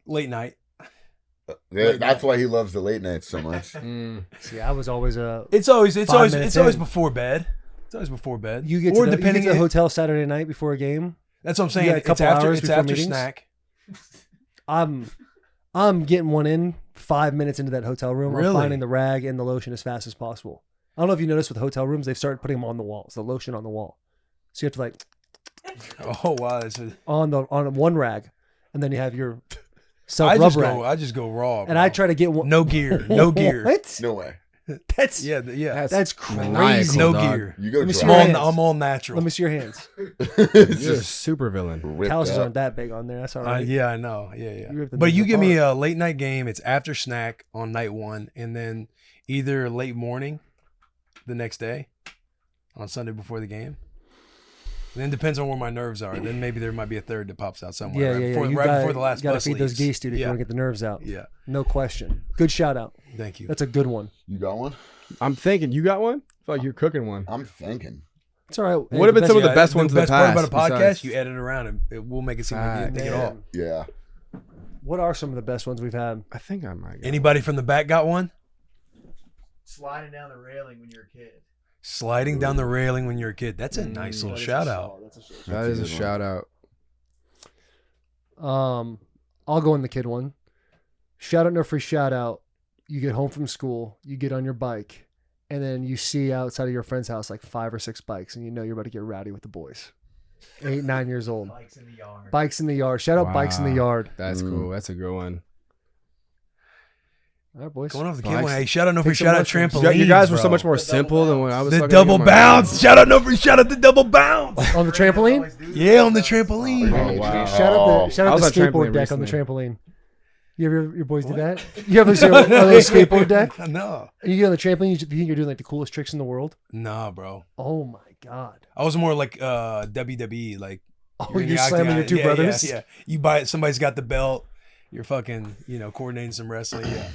Speaker 4: Late night.
Speaker 8: That's why he loves the late nights so much.
Speaker 9: See, I was always a.
Speaker 4: It's always before bed. It's always before bed.
Speaker 9: You get to the hotel Saturday night before a game.
Speaker 4: That's what I'm saying.
Speaker 9: You got a couple hours
Speaker 4: it's
Speaker 9: before
Speaker 4: after
Speaker 9: meetings?
Speaker 4: snack.
Speaker 9: I'm getting one in 5 minutes into that hotel room.
Speaker 4: Really?
Speaker 9: I'm finding the rag and the lotion as fast as possible. I don't know if you noticed with hotel rooms, they've started putting them on the walls, the lotion on the wall. So you have to like
Speaker 4: Oh wow,
Speaker 9: on one rag, and then you have your self rub rag.
Speaker 4: I just go raw.
Speaker 9: And I try to get one.
Speaker 4: No gear. No gear.
Speaker 9: What?
Speaker 8: No way.
Speaker 9: That's
Speaker 4: That's
Speaker 9: crazy.
Speaker 10: maniacal,
Speaker 4: no
Speaker 10: dog.
Speaker 4: gear.
Speaker 8: You go
Speaker 9: Let me see
Speaker 8: dry.
Speaker 9: your hands.
Speaker 4: I'm all natural.
Speaker 9: Let me see your hands.
Speaker 10: You're a super villain.
Speaker 8: Ripped
Speaker 9: Calluses
Speaker 8: up.
Speaker 9: aren't that big on there. That's all right.
Speaker 4: Yeah, I know. Yeah.
Speaker 9: You ripped the
Speaker 4: But
Speaker 9: things
Speaker 4: you give me
Speaker 9: apart.
Speaker 4: a late night game. It's after snack on night one, and then either late morning the next day on Sunday before the game. And then depends on where my nerves are. Then maybe there might be a third that pops out somewhere.
Speaker 9: Yeah.
Speaker 4: Before,
Speaker 9: You
Speaker 4: right
Speaker 9: gotta,
Speaker 4: before the last
Speaker 9: you gotta
Speaker 4: bus
Speaker 9: feed those
Speaker 4: leaves.
Speaker 9: geese, dude, if you
Speaker 4: Yeah.
Speaker 9: want to get the nerves out.
Speaker 4: Yeah.
Speaker 9: No question. Good shout out.
Speaker 4: Thank you.
Speaker 9: That's a good one.
Speaker 8: You got one?
Speaker 10: I'm thinking. You got one? I feel like you're cooking one.
Speaker 8: I'm thinking.
Speaker 9: It's all right.
Speaker 10: What have been some of the best ones
Speaker 4: The
Speaker 10: in the
Speaker 4: best part about a
Speaker 10: past,
Speaker 4: podcast,
Speaker 10: besides-
Speaker 4: you edit around and it will make it seem like you didn't think it all.
Speaker 8: Yeah.
Speaker 9: What are some of the best ones we've had?
Speaker 10: I think I might.
Speaker 4: Anybody from the back got one?
Speaker 5: Sliding down the railing when you're a kid.
Speaker 4: Sliding down the railing when you're a kid. That's a nice little shout out.
Speaker 10: That is a shout out.
Speaker 9: I'll go in the kid one. Shout out, no free shout out. You get home from school, you get on your bike, and then you see outside of your friend's house like 5 or 6 bikes, and you know you're about to get rowdy with the boys. 8, 9 years old.
Speaker 5: Bikes in the yard.
Speaker 9: Bikes in the yard. Shout out bikes in the
Speaker 10: Wow.
Speaker 9: yard.
Speaker 10: That's cool. That's a good one.
Speaker 9: All right, boys.
Speaker 4: Going off the kid
Speaker 10: Bikes.
Speaker 4: one. Hey, shout out, no free
Speaker 9: Take some
Speaker 4: shout out
Speaker 9: mushrooms.
Speaker 4: trampolines.
Speaker 10: You guys were so
Speaker 4: bro.
Speaker 10: much more simple than what I was.
Speaker 4: The
Speaker 10: fucking
Speaker 4: double
Speaker 10: doing.
Speaker 4: bounce. Shout out, no free shout out the double bounce.
Speaker 9: On the trampoline?
Speaker 4: Yeah, on the trampoline.
Speaker 10: Oh wow.
Speaker 9: Shout
Speaker 10: I
Speaker 9: out
Speaker 10: was
Speaker 9: the
Speaker 10: on
Speaker 9: skateboard
Speaker 10: trampoline
Speaker 9: deck on the
Speaker 10: recently.
Speaker 9: trampoline. You ever your boys do that? You ever see a skateboard deck?
Speaker 4: No.
Speaker 9: And you get on the trampoline, you think you're doing like the coolest tricks in the world?
Speaker 4: Nah, bro.
Speaker 9: Oh my god.
Speaker 4: I was more like WWE, like
Speaker 9: Oh,
Speaker 4: in
Speaker 9: you're
Speaker 4: the
Speaker 9: slamming your
Speaker 4: octagon.
Speaker 9: two brothers?
Speaker 4: Yeah. You buy it, somebody's got the belt, you're fucking, coordinating some wrestling. Yeah.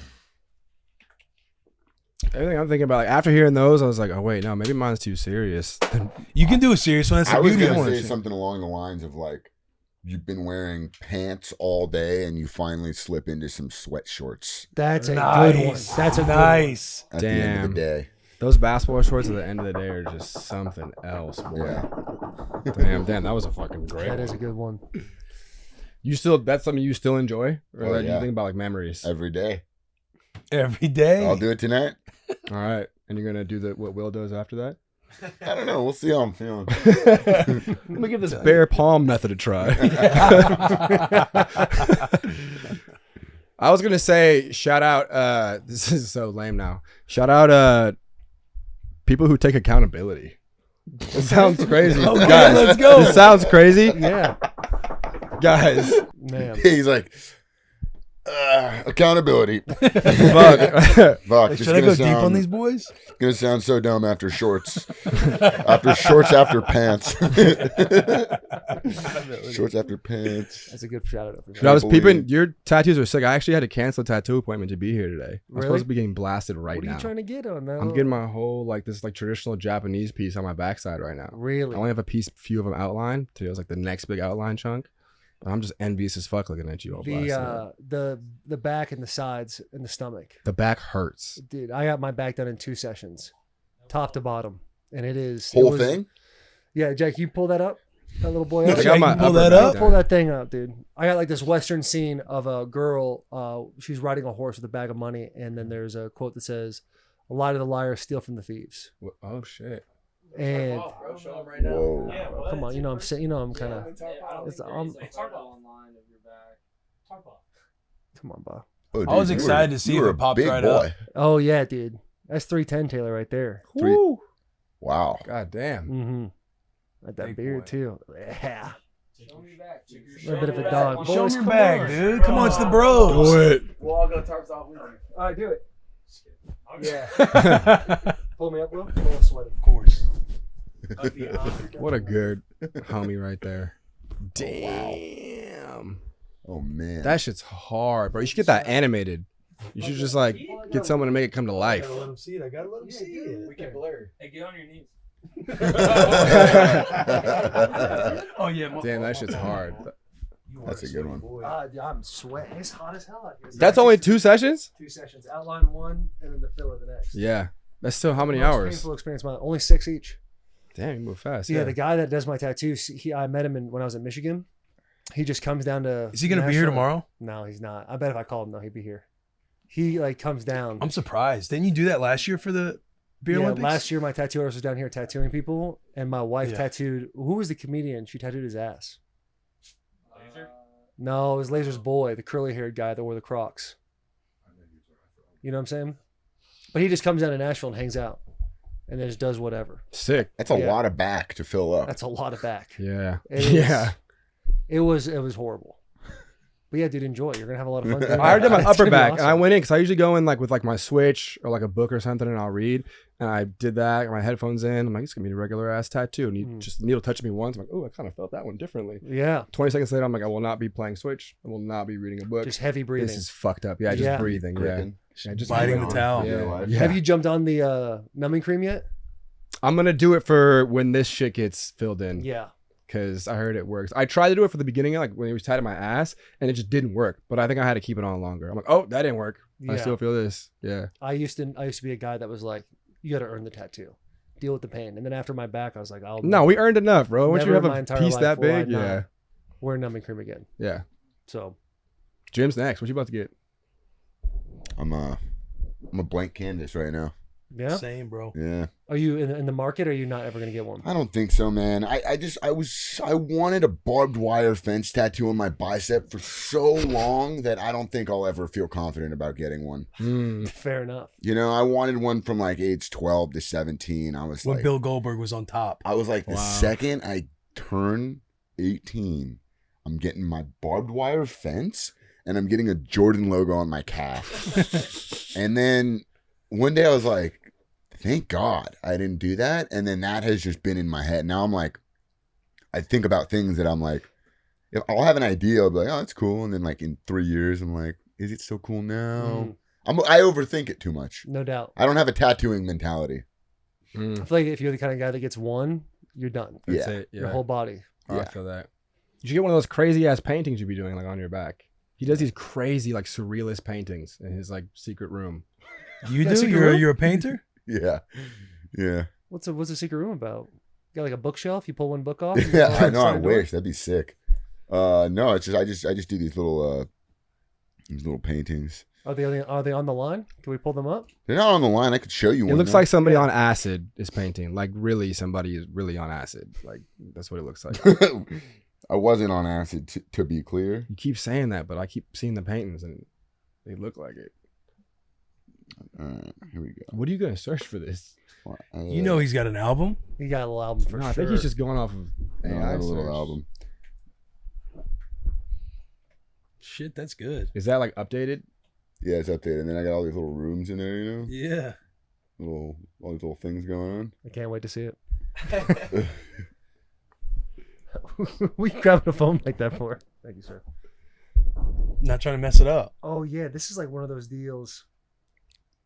Speaker 10: Everything I'm thinking about, like, after hearing those, I was like, oh wait, no, maybe mine's too serious.
Speaker 4: You can do a serious one. That's
Speaker 8: I
Speaker 4: the
Speaker 8: was
Speaker 4: beauty of
Speaker 8: going to
Speaker 4: it.
Speaker 8: say something along the lines of like, you've been wearing pants all day and you finally slip into some sweat shorts
Speaker 9: That's a
Speaker 4: Nice.
Speaker 9: good one. That's a good
Speaker 4: nice.
Speaker 8: at the end of
Speaker 10: Damn.
Speaker 8: the day.
Speaker 10: Those basketball shorts at the end of the day are just something else, boy.
Speaker 8: Yeah.
Speaker 10: Damn, that was a fucking
Speaker 9: one.
Speaker 10: great
Speaker 9: That is a
Speaker 10: one.
Speaker 9: good one.
Speaker 10: That's something you still enjoy? Or
Speaker 8: Oh,
Speaker 10: that you
Speaker 8: yeah.
Speaker 10: think about like memories?
Speaker 8: Every day.
Speaker 4: Every day.
Speaker 8: I'll do it tonight.
Speaker 10: All right. And you're gonna do what Will does after that?
Speaker 8: I don't know. We'll see how I'm feeling.
Speaker 10: Let me give this bare palm method a try. I was gonna say shout out. This is so lame now. Shout out people who take accountability. It sounds crazy,
Speaker 4: Okay,
Speaker 10: guys.
Speaker 4: let's go.
Speaker 10: It sounds crazy,
Speaker 9: Yeah.
Speaker 10: guys.
Speaker 9: Man.
Speaker 8: He's like, Accountability.
Speaker 10: Fuck.
Speaker 8: Fuck.
Speaker 4: Hey,
Speaker 8: This
Speaker 4: should I
Speaker 8: is
Speaker 4: go
Speaker 8: gonna
Speaker 4: deep on
Speaker 8: sound-
Speaker 4: these boys?
Speaker 8: Gonna sound so dumb after shorts. after pants. Shorts after pants.
Speaker 9: That's a good shout out.
Speaker 10: Dude, I was
Speaker 8: Believe.
Speaker 10: peeping. Your tattoos are sick. I actually had to cancel a tattoo appointment to be here today. I'm
Speaker 9: Really?
Speaker 10: supposed to be getting blasted right
Speaker 9: What are
Speaker 10: now.
Speaker 9: you trying to get on now?
Speaker 10: I'm getting my whole like this like traditional Japanese piece on my backside right now.
Speaker 9: Really?
Speaker 10: I only have a few of them outlined. Today was like the next big outline chunk. But I'm just envious as fuck looking at you all blasted up.
Speaker 9: The back and the sides and the stomach.
Speaker 10: The back hurts.
Speaker 9: Dude, I got my back done in 2 sessions, top to bottom, and it
Speaker 8: Whole
Speaker 9: was-
Speaker 8: thing?
Speaker 9: Yeah, Jack, you pull that up, that little boy up.
Speaker 10: I got my
Speaker 4: you pull
Speaker 10: upper
Speaker 4: that
Speaker 10: back
Speaker 4: up?
Speaker 10: down.
Speaker 9: Pull that thing up, dude. I got like this Western scene of a girl. She's riding a horse with a bag of money, and then there's a quote that says, "A lot of the liars steal from the thieves."
Speaker 10: Oh shit.
Speaker 9: And
Speaker 8: Whoa.
Speaker 9: come on, you know I'm saying, I'm kind of. Come on, Bob.
Speaker 8: Oh,
Speaker 4: I was
Speaker 8: dude, you
Speaker 4: excited
Speaker 8: were-
Speaker 4: to see
Speaker 8: you
Speaker 4: if
Speaker 8: were
Speaker 4: it
Speaker 8: a
Speaker 4: popped
Speaker 8: big
Speaker 4: right
Speaker 8: boy.
Speaker 4: up.
Speaker 9: Oh yeah, dude. That's 310 Taylor right there.
Speaker 8: Woo. Wow.
Speaker 10: God damn.
Speaker 9: Mm-hmm. Like that
Speaker 4: Big
Speaker 9: beard
Speaker 4: boy.
Speaker 9: too. Yeah.
Speaker 1: Show me your back. Check your
Speaker 9: A
Speaker 1: shirt.
Speaker 9: bit of a dog.
Speaker 4: Show
Speaker 9: Boys,
Speaker 4: me your
Speaker 9: come
Speaker 4: bag,
Speaker 9: on.
Speaker 4: dude. Come on, it's the bros.
Speaker 10: it.
Speaker 1: We'll all go tarps off with you.
Speaker 9: All right, do it. Yeah.
Speaker 4: Of
Speaker 9: Pull me up, Will. Pull a sweater.
Speaker 4: course.
Speaker 10: What a good homie right there. Damn.
Speaker 8: Oh man.
Speaker 10: That shit's hard, bro. You should get that animated. You should just like get someone to make it come to life.
Speaker 4: Let him see it. I gotta let him see it.
Speaker 1: We can blur.
Speaker 7: Hey, get on your knees.
Speaker 4: Oh yeah. my
Speaker 10: Damn, that
Speaker 4: fault,
Speaker 10: shit's
Speaker 4: my
Speaker 10: hard.
Speaker 4: bad.
Speaker 8: That's a good one.
Speaker 9: Dude, I'm sweating. It's hot as hell out here.
Speaker 10: That's only 2 sessions?
Speaker 9: 2 sessions. Outline one, and then the filler the next.
Speaker 10: Yeah. That's still how many
Speaker 9: Most
Speaker 10: hours?
Speaker 9: Painful experience. Only 6 each.
Speaker 10: Damn, you move fast.
Speaker 9: Yeah, the guy that does my tattoos, I met him when I was in Michigan. He just comes down to.
Speaker 4: Is he gonna be here
Speaker 9: Nashville.
Speaker 4: tomorrow?
Speaker 9: No, he's not. I bet if I called him, no, he'd be here. He like comes down.
Speaker 4: I'm surprised. Didn't you do that last year for the Beer
Speaker 9: Yeah,
Speaker 4: Olympics?
Speaker 9: last year my tattoo artist was down here tattooing people, and my wife
Speaker 4: Yeah.
Speaker 9: tattooed. Who was the comedian? She tattooed his ass. No, it was Laser's boy, the curly-haired guy that wore the Crocs. You know what I'm saying? But he just comes down to Nashville and hangs out, and then just does whatever.
Speaker 10: Sick.
Speaker 8: That's a
Speaker 9: Yeah.
Speaker 8: lot of back to fill up.
Speaker 9: That's a lot of back.
Speaker 10: Yeah.
Speaker 9: It is-
Speaker 10: Yeah.
Speaker 9: It was horrible. But yeah, dude, enjoy it. You're gonna have a lot of fun. doing
Speaker 10: I already did my
Speaker 9: that. It's
Speaker 10: upper
Speaker 9: gonna be
Speaker 10: back, and I
Speaker 9: awesome.
Speaker 10: went in because I usually go in like with like my Switch or like a book or something, and I'll read. And I did that, got my headphones in. I'm like, it's gonna be a regular ass tattoo. And he just needle touched me once. I'm like, oh, I kind of felt that one differently.
Speaker 9: Yeah,
Speaker 10: 20 seconds later, I'm like, I will not be playing Switch. I will not be reading a book.
Speaker 9: just heavy breathing.
Speaker 10: This is fucked up. Yeah, just
Speaker 9: Yeah.
Speaker 10: breathing. Yeah.
Speaker 8: Cricket.
Speaker 10: Yeah, just
Speaker 4: Biting the
Speaker 10: breathing.
Speaker 4: towel.
Speaker 10: Yeah. Yeah.
Speaker 9: Have you jumped on the numbing cream yet?
Speaker 10: I'm gonna do it for when this shit gets filled in.
Speaker 9: Yeah.
Speaker 10: Because I heard it works. I tried to do it for the beginning, like when it was tied to my ass, and it just didn't work. But I think I had to keep it on longer. I'm like, oh, that didn't work. I
Speaker 9: Yeah.
Speaker 10: still feel this. Yeah.
Speaker 9: I used to be a guy that was like, you got to earn the tattoo, deal with the pain, and then after my back, I was like, I'll
Speaker 10: No, we earned enough, bro. Once you
Speaker 9: never
Speaker 10: have
Speaker 9: in my
Speaker 10: a
Speaker 9: entire
Speaker 10: piece
Speaker 9: life
Speaker 10: that
Speaker 9: will I
Speaker 10: big,
Speaker 9: not
Speaker 10: yeah,
Speaker 9: wear numbing cream again.
Speaker 10: yeah.
Speaker 9: So
Speaker 10: Jim's next. What you about to get?
Speaker 8: I'm a blank canvas right now.
Speaker 9: yeah,
Speaker 4: Same, bro.
Speaker 8: Yeah.
Speaker 9: are you in the market? Or are you not ever gonna get one?
Speaker 8: I don't think so, man. I wanted a barbed wire fence tattoo on my bicep for so long that I don't think I'll ever feel confident about getting one.
Speaker 9: Fair enough.
Speaker 8: You know, I wanted one from like age 12 to 17. I was
Speaker 4: When
Speaker 8: like,
Speaker 4: Bill Goldberg was on top.
Speaker 8: I was like, the
Speaker 10: Wow.
Speaker 8: second I turn 18, I'm getting my barbed wire fence and I'm getting a Jordan logo on my calf. And then one day I was like, thank God I didn't do that. And then that has just been in my head. Now I'm like, I think about things that I'm like, if I'll have an idea, I'll be like, oh, that's cool. And then like in 3 years, I'm like, is it so cool now? I overthink it too much.
Speaker 9: No doubt.
Speaker 8: I don't have a tattooing mentality.
Speaker 9: I feel like if you're the kind of guy that gets one, you're done.
Speaker 10: That's
Speaker 8: Yeah.
Speaker 10: it. Yeah.
Speaker 9: Your whole body.
Speaker 10: Oh, I
Speaker 8: Yeah.
Speaker 10: feel that. You should get one of those crazy ass paintings you be doing like on your back. He does these crazy like surrealist paintings in his like secret room.
Speaker 4: You
Speaker 9: Yeah,
Speaker 4: do?
Speaker 9: secret
Speaker 4: You're
Speaker 9: room?
Speaker 4: you're a painter?
Speaker 8: Yeah. Yeah.
Speaker 9: What's the secret room about? You got like a bookshelf. You pull one book off. and
Speaker 8: Yeah,
Speaker 9: go
Speaker 8: I know. I
Speaker 9: outside the door?
Speaker 8: wish that'd be sick. No, it's just I just do these little paintings.
Speaker 9: Are they on the line? Can we pull them up?
Speaker 8: They're not on the line. I could show you
Speaker 10: It
Speaker 8: one.
Speaker 10: looks
Speaker 8: though.
Speaker 10: like somebody on acid is painting. Like really, somebody is really on acid. Like that's what it looks like.
Speaker 8: I wasn't on acid, to be clear.
Speaker 10: You keep saying that, but I keep seeing the paintings and they look like it.
Speaker 8: Here we go.
Speaker 10: What are you gonna search for this?
Speaker 4: You know he's got an album.
Speaker 9: He got a little album for
Speaker 10: No,
Speaker 9: sure.
Speaker 10: I think he's just going off of
Speaker 8: I
Speaker 10: AI
Speaker 8: have a little
Speaker 10: search.
Speaker 8: album.
Speaker 4: Shit, that's good.
Speaker 10: Is that like updated?
Speaker 8: Yeah, it's updated. And then I got all these little rooms in there, you know?
Speaker 4: Yeah.
Speaker 8: All these little things going on.
Speaker 9: I can't wait to see it. We grabbed a phone like that for. Thank you, sir.
Speaker 4: Not trying to mess it up.
Speaker 9: Oh yeah, this is like one of those deals.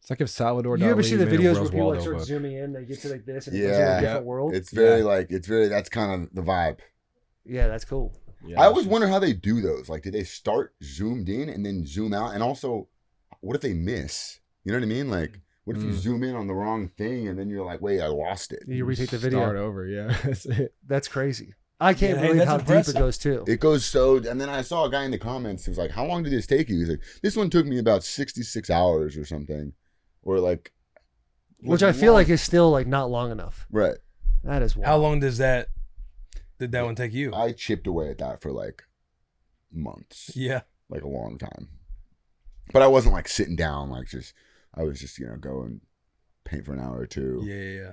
Speaker 10: It's like if Salvador Dali.
Speaker 9: You ever see the
Speaker 10: made a
Speaker 9: videos where
Speaker 10: Where's
Speaker 9: people like
Speaker 10: Waldo
Speaker 9: start
Speaker 10: book.
Speaker 9: zooming in, they get to like this, and it goes to
Speaker 8: Yeah.
Speaker 9: a different world?
Speaker 8: It's very that's kind of the vibe.
Speaker 9: Yeah, that's cool.
Speaker 10: Yeah,
Speaker 8: I always wonder how they do those. Like, did they start zoomed in and then zoom out? And also, what if they miss? You know what I mean? Like, what if you zoom in on the wrong thing and then you're like, wait, I lost it?
Speaker 9: You retake the video.
Speaker 10: Start over, yeah. That's it.
Speaker 9: That's crazy. I can't
Speaker 4: Yeah, hey,
Speaker 9: believe
Speaker 4: that's
Speaker 9: how
Speaker 4: impressive.
Speaker 9: deep it goes too.
Speaker 8: It goes so, and then I saw a guy in the comments who was like, how long did this take you? He's like, this one took me about 66 hours or something. Or like,
Speaker 9: Which I feel like is still like not long enough.
Speaker 8: right.
Speaker 9: That is wild.
Speaker 4: How long did that one take you?
Speaker 8: I chipped away at that for like months,
Speaker 4: Yeah.
Speaker 8: like a long time. But I wasn't like sitting down, like I was just, go and paint for an hour or two.
Speaker 4: Yeah.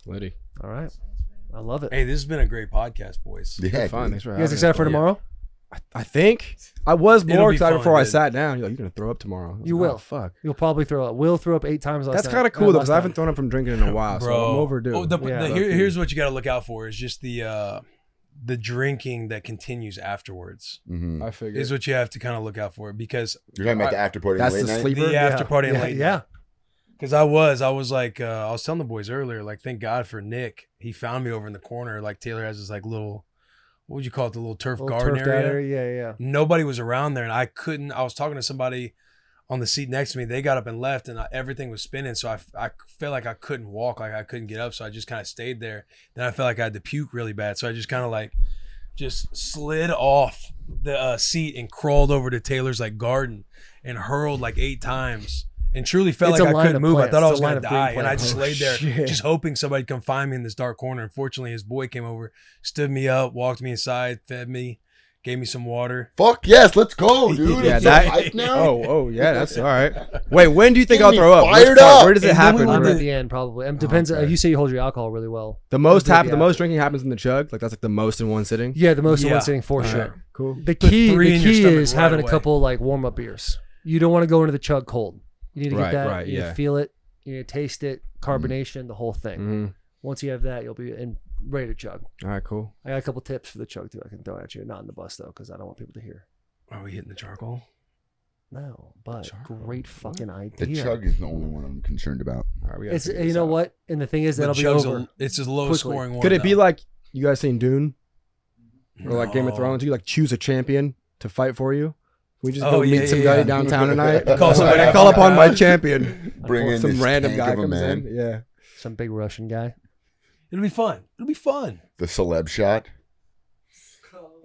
Speaker 10: Liddy.
Speaker 9: All right. I love it.
Speaker 4: Hey, this has been a great podcast, boys.
Speaker 8: Yeah,
Speaker 10: Fun.
Speaker 8: dude.
Speaker 10: Thanks for
Speaker 9: You
Speaker 10: having
Speaker 9: guys excited for
Speaker 10: us.
Speaker 9: tomorrow?
Speaker 10: I think I was
Speaker 4: It'll
Speaker 10: more
Speaker 4: be
Speaker 10: excited
Speaker 4: fun,
Speaker 10: before I
Speaker 4: dude.
Speaker 10: sat down. You're like, you're gonna throw up tomorrow. I was
Speaker 9: You
Speaker 10: like,
Speaker 9: will.
Speaker 10: Oh, fuck.
Speaker 9: You'll probably throw up. Will threw up 8 times last
Speaker 10: That's
Speaker 9: night.
Speaker 10: kind of cool though, because I
Speaker 9: last
Speaker 10: haven't
Speaker 9: night.
Speaker 10: thrown up from drinking in a while, so I'm overdue.
Speaker 4: Oh,
Speaker 9: Yeah.
Speaker 4: here's what you got to look out for is just the drinking that continues afterwards
Speaker 8: Mhm.
Speaker 10: I figured.
Speaker 4: is what you have to kind of look out for because
Speaker 8: You're talking about the after party
Speaker 10: That's
Speaker 8: late
Speaker 10: the
Speaker 8: night?
Speaker 10: sleeper.
Speaker 4: the after party and late
Speaker 9: Yeah.
Speaker 4: because I was like I was telling the boys earlier, like, thank God for Nick. He found me over in the corner. Like, Taylor has this like little, what would you call it, the little turf
Speaker 9: Little
Speaker 4: garden
Speaker 9: turfed
Speaker 4: area.
Speaker 9: out area. Yeah.
Speaker 4: Nobody was around there, and I was talking to somebody on the seat next to me. They got up and left, and everything was spinning, so I felt like I couldn't walk, like I couldn't get up, so I just kind of stayed there. Then I felt like I had to puke really bad, so I just kind of like just slid off the seat and crawled over to Taylor's like garden and hurled like 8 times. And truly felt
Speaker 9: It's
Speaker 4: like
Speaker 9: a
Speaker 4: I
Speaker 9: line
Speaker 4: couldn't
Speaker 9: of
Speaker 4: move. I
Speaker 9: plants.
Speaker 4: thought I
Speaker 9: It's
Speaker 4: was
Speaker 9: a line
Speaker 4: gonna
Speaker 9: of green
Speaker 4: die, and I
Speaker 9: plants.
Speaker 4: just
Speaker 10: Oh,
Speaker 4: laid there,
Speaker 10: shit.
Speaker 4: just hoping somebody'd come find me in this dark corner. Unfortunately, his boy came over, stood me up, walked me inside, fed me, gave me some water.
Speaker 8: Fuck yes, let's go, dude.
Speaker 10: Yeah,
Speaker 8: It's
Speaker 10: that-
Speaker 8: so hype now.
Speaker 10: Oh, yeah, that's all right. Wait, when do you think
Speaker 8: Getting
Speaker 10: I'll
Speaker 8: me
Speaker 10: throw up?
Speaker 8: fired
Speaker 10: Which part?
Speaker 8: up.
Speaker 10: Where does it
Speaker 4: And then we
Speaker 10: happen?
Speaker 4: went
Speaker 9: I'm
Speaker 4: to-
Speaker 9: at the end probably. It depends.
Speaker 10: Okay.
Speaker 9: You say you hold your alcohol really well.
Speaker 10: The most
Speaker 9: That'd be
Speaker 10: the most
Speaker 9: after.
Speaker 10: drinking happens in the chug. Like that's like the most in one sitting.
Speaker 9: Yeah, the most in
Speaker 4: Yeah.
Speaker 9: one sitting for
Speaker 10: All
Speaker 9: sure.
Speaker 10: right, cool.
Speaker 9: The
Speaker 4: Put
Speaker 9: key,
Speaker 4: 3 in your stomach
Speaker 9: is
Speaker 4: right
Speaker 9: having a
Speaker 4: away.
Speaker 9: couple like warm up beers. You don't want to go into the chug cold. You need to get
Speaker 10: Right,
Speaker 9: that.
Speaker 10: right,
Speaker 9: you need
Speaker 10: yeah.
Speaker 9: to feel it. You need to taste it. Carbonation, the whole thing.
Speaker 10: Mm-hmm.
Speaker 9: Once you have that, you'll be ready to chug.
Speaker 10: All right, cool.
Speaker 9: I got a couple tips for the chug too. I can throw at you, not in the bus though, because I don't want people to hear.
Speaker 4: Are we hitting the charcoal?
Speaker 9: No, but great fucking
Speaker 8: The
Speaker 9: idea.
Speaker 8: chug is the only one I'm concerned about.
Speaker 10: All right, we gotta
Speaker 9: It's
Speaker 10: figure
Speaker 9: you
Speaker 10: this
Speaker 9: know
Speaker 10: out.
Speaker 9: what, and the thing is that'll
Speaker 4: The
Speaker 9: be
Speaker 4: chug's
Speaker 9: over.
Speaker 4: it's his lowest
Speaker 9: quickly.
Speaker 4: scoring one.
Speaker 10: Could it be
Speaker 4: though.
Speaker 10: like you guys seen Dune or like Game of
Speaker 4: No.
Speaker 10: Thrones? You like choose a champion to fight for you. We just
Speaker 4: Oh,
Speaker 10: go
Speaker 4: yeah,
Speaker 10: meet some
Speaker 4: yeah,
Speaker 10: guy
Speaker 4: yeah.
Speaker 10: downtown tonight.
Speaker 4: Call somebody
Speaker 10: I
Speaker 4: up.
Speaker 10: call upon my champion.
Speaker 8: Bring in
Speaker 10: Some
Speaker 8: this
Speaker 10: random
Speaker 8: tank
Speaker 10: guy
Speaker 8: of a
Speaker 10: comes
Speaker 8: man.
Speaker 10: in. Yeah.
Speaker 9: Some big Russian guy.
Speaker 4: It'll be fun. It'll be fun.
Speaker 8: The celeb shot.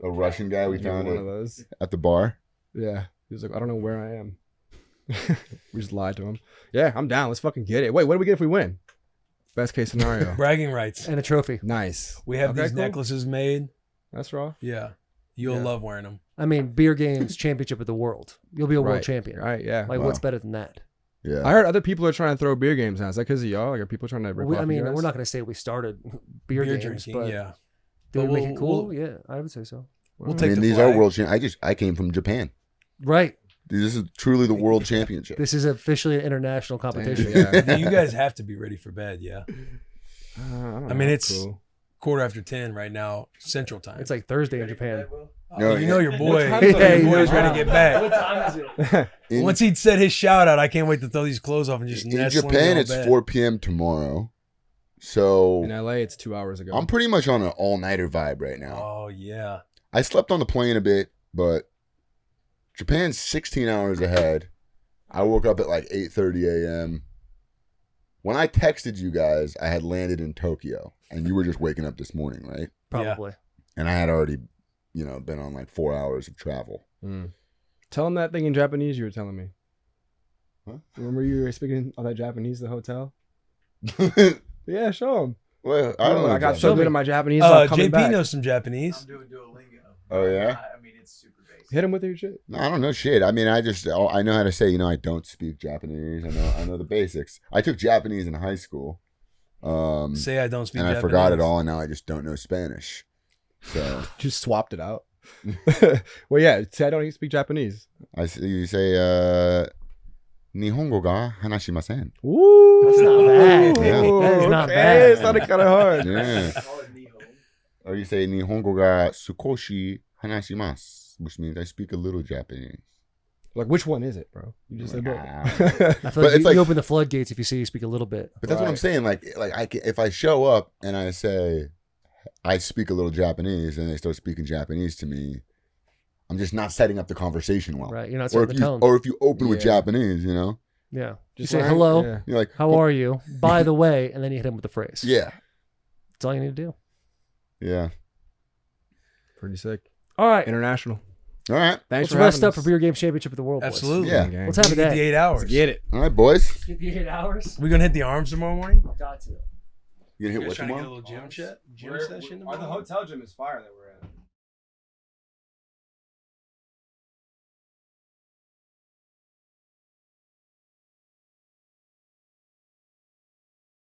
Speaker 8: A Russian guy we
Speaker 10: Do
Speaker 8: found
Speaker 10: one of
Speaker 8: it
Speaker 10: those.
Speaker 8: at the bar.
Speaker 10: Yeah. He was like, I don't know where I am. We just lied to him. Yeah, I'm down. Let's fucking get it. Wait, what do we get if we win? Best case scenario.
Speaker 4: Bragging rights.
Speaker 9: And a trophy.
Speaker 10: Nice.
Speaker 4: We have
Speaker 10: Okay,
Speaker 4: these
Speaker 10: cool.
Speaker 4: necklaces made.
Speaker 10: That's raw.
Speaker 4: Yeah. You'll
Speaker 10: Yeah.
Speaker 4: love wearing them.
Speaker 9: I mean, beer games championship of the world. You'll be a world
Speaker 10: Right.
Speaker 9: champion.
Speaker 10: Right, yeah.
Speaker 9: Like,
Speaker 8: Wow.
Speaker 9: what's better than that?
Speaker 8: Yeah.
Speaker 10: I heard other people are trying to throw beer games now. Is that because of y'all? Like, are people trying to rip off
Speaker 9: I mean,
Speaker 10: you guys?
Speaker 9: we're not going to say we started beer games,
Speaker 4: drinking.
Speaker 9: but
Speaker 4: Yeah.
Speaker 9: do we
Speaker 4: But
Speaker 9: make
Speaker 4: we'll-
Speaker 9: it cool?
Speaker 4: we'll-
Speaker 9: Yeah, I would say so.
Speaker 4: We'll
Speaker 8: I
Speaker 4: take
Speaker 8: mean,
Speaker 4: the
Speaker 8: these
Speaker 4: flag.
Speaker 8: are world champ. I came from Japan.
Speaker 9: Right.
Speaker 8: Dude, this is truly the world championship.
Speaker 9: This is officially an international competition.
Speaker 10: Yeah.
Speaker 4: You guys have to be ready for bed. Yeah.
Speaker 10: I
Speaker 4: mean, it's 10:15 right now, Central Time.
Speaker 9: It's like Thursday in Japan.
Speaker 8: No,
Speaker 4: you know your boy.
Speaker 10: time
Speaker 4: You
Speaker 10: is
Speaker 4: know
Speaker 10: it?
Speaker 4: your boy's
Speaker 9: Yeah,
Speaker 4: ready to get back.
Speaker 9: time is it?
Speaker 8: In,
Speaker 4: Once he said his shout out, I can't wait to throw these clothes off and just
Speaker 8: in
Speaker 4: nestle
Speaker 8: Japan,
Speaker 4: in
Speaker 8: it's
Speaker 4: bed.
Speaker 8: 4 p.m. tomorrow. So
Speaker 10: In LA, it's 2 hours ago.
Speaker 8: I'm pretty much on an all-nighter vibe right now.
Speaker 4: Oh yeah.
Speaker 8: I slept on the plane a bit, but Japan's 16 hours ahead. I woke up at like 8:30 a.m. When I texted you guys, I had landed in Tokyo, and you were just waking up this morning, right?
Speaker 9: Probably.
Speaker 8: And I had already, been on like 4 hours of travel.
Speaker 10: Mm. Tell him that thing in Japanese you were telling me.
Speaker 8: Huh?
Speaker 10: Remember you were speaking all that Japanese at the hotel?
Speaker 8: Well,
Speaker 10: Yeah, show him.
Speaker 8: I don't know.
Speaker 10: I got
Speaker 8: Japanese.
Speaker 10: so good at my Japanese. I'm coming
Speaker 4: JP
Speaker 10: back.
Speaker 4: knows some Japanese.
Speaker 5: doing Duolingo.
Speaker 8: Oh, yeah?
Speaker 5: I mean, it's super basic.
Speaker 10: Hit him with your shit.
Speaker 8: No, I don't know shit. I mean, I know how to say, I don't speak Japanese. I know the basics. I took Japanese in high school.
Speaker 4: Say I don't speak
Speaker 8: and I
Speaker 4: Japanese.
Speaker 8: forgot it all, and now I just don't know Spanish. So
Speaker 10: Just swapped it out. Well, yeah. See, I don't even speak Japanese.
Speaker 8: You say Nihongo ga hanashimasen.
Speaker 10: Ooh,
Speaker 9: That's not bad.
Speaker 8: Yeah.
Speaker 9: That is not
Speaker 10: okay.
Speaker 9: bad.
Speaker 10: It sounded kind of hard.
Speaker 8: Yeah. Or you say Nihongo ga sukoshi hanashimasu, which means I speak a little Japanese.
Speaker 10: Like, which one is it, bro? You just said both.
Speaker 9: I feel
Speaker 8: But
Speaker 9: like
Speaker 8: it's
Speaker 9: you
Speaker 8: like-
Speaker 9: open the floodgates if you say you speak a little bit.
Speaker 8: But that's what I'm saying. Like if I show up and I say I speak a little Japanese and they start speaking Japanese to me, I'm just not setting up the conversation well.
Speaker 9: Right. You're not
Speaker 8: Or
Speaker 9: setting
Speaker 8: if
Speaker 9: the tone.
Speaker 8: or if you open with
Speaker 10: Yeah.
Speaker 8: Japanese, you know,
Speaker 9: Yeah. You
Speaker 10: Just
Speaker 9: say
Speaker 10: like-
Speaker 9: hello.
Speaker 10: Yeah.
Speaker 8: you're like,
Speaker 9: How are you? By the way, and then you hit him with the phrase.
Speaker 8: Yeah,
Speaker 9: That's all you need to do.
Speaker 8: yeah.
Speaker 10: Pretty sick.
Speaker 9: All right.
Speaker 10: International.
Speaker 8: All right,
Speaker 10: Thanks
Speaker 9: Let's
Speaker 10: for
Speaker 9: rest
Speaker 10: having
Speaker 9: up for
Speaker 10: us.
Speaker 9: Beer Game Championship of the World, boys.
Speaker 4: Absolutely.
Speaker 8: Yeah.
Speaker 10: Gang.
Speaker 9: Let's have a
Speaker 4: Get the
Speaker 9: day.
Speaker 4: 8 hours.
Speaker 10: Let's get it.
Speaker 8: all right, boys.
Speaker 9: Get the 8 hours.
Speaker 4: We gonna hit the arms tomorrow morning?
Speaker 9: Got to.
Speaker 8: You gonna hit what
Speaker 4: Trying to get a
Speaker 8: tomorrow?
Speaker 4: little gym session.
Speaker 10: Our, the hotel gym is fire that we're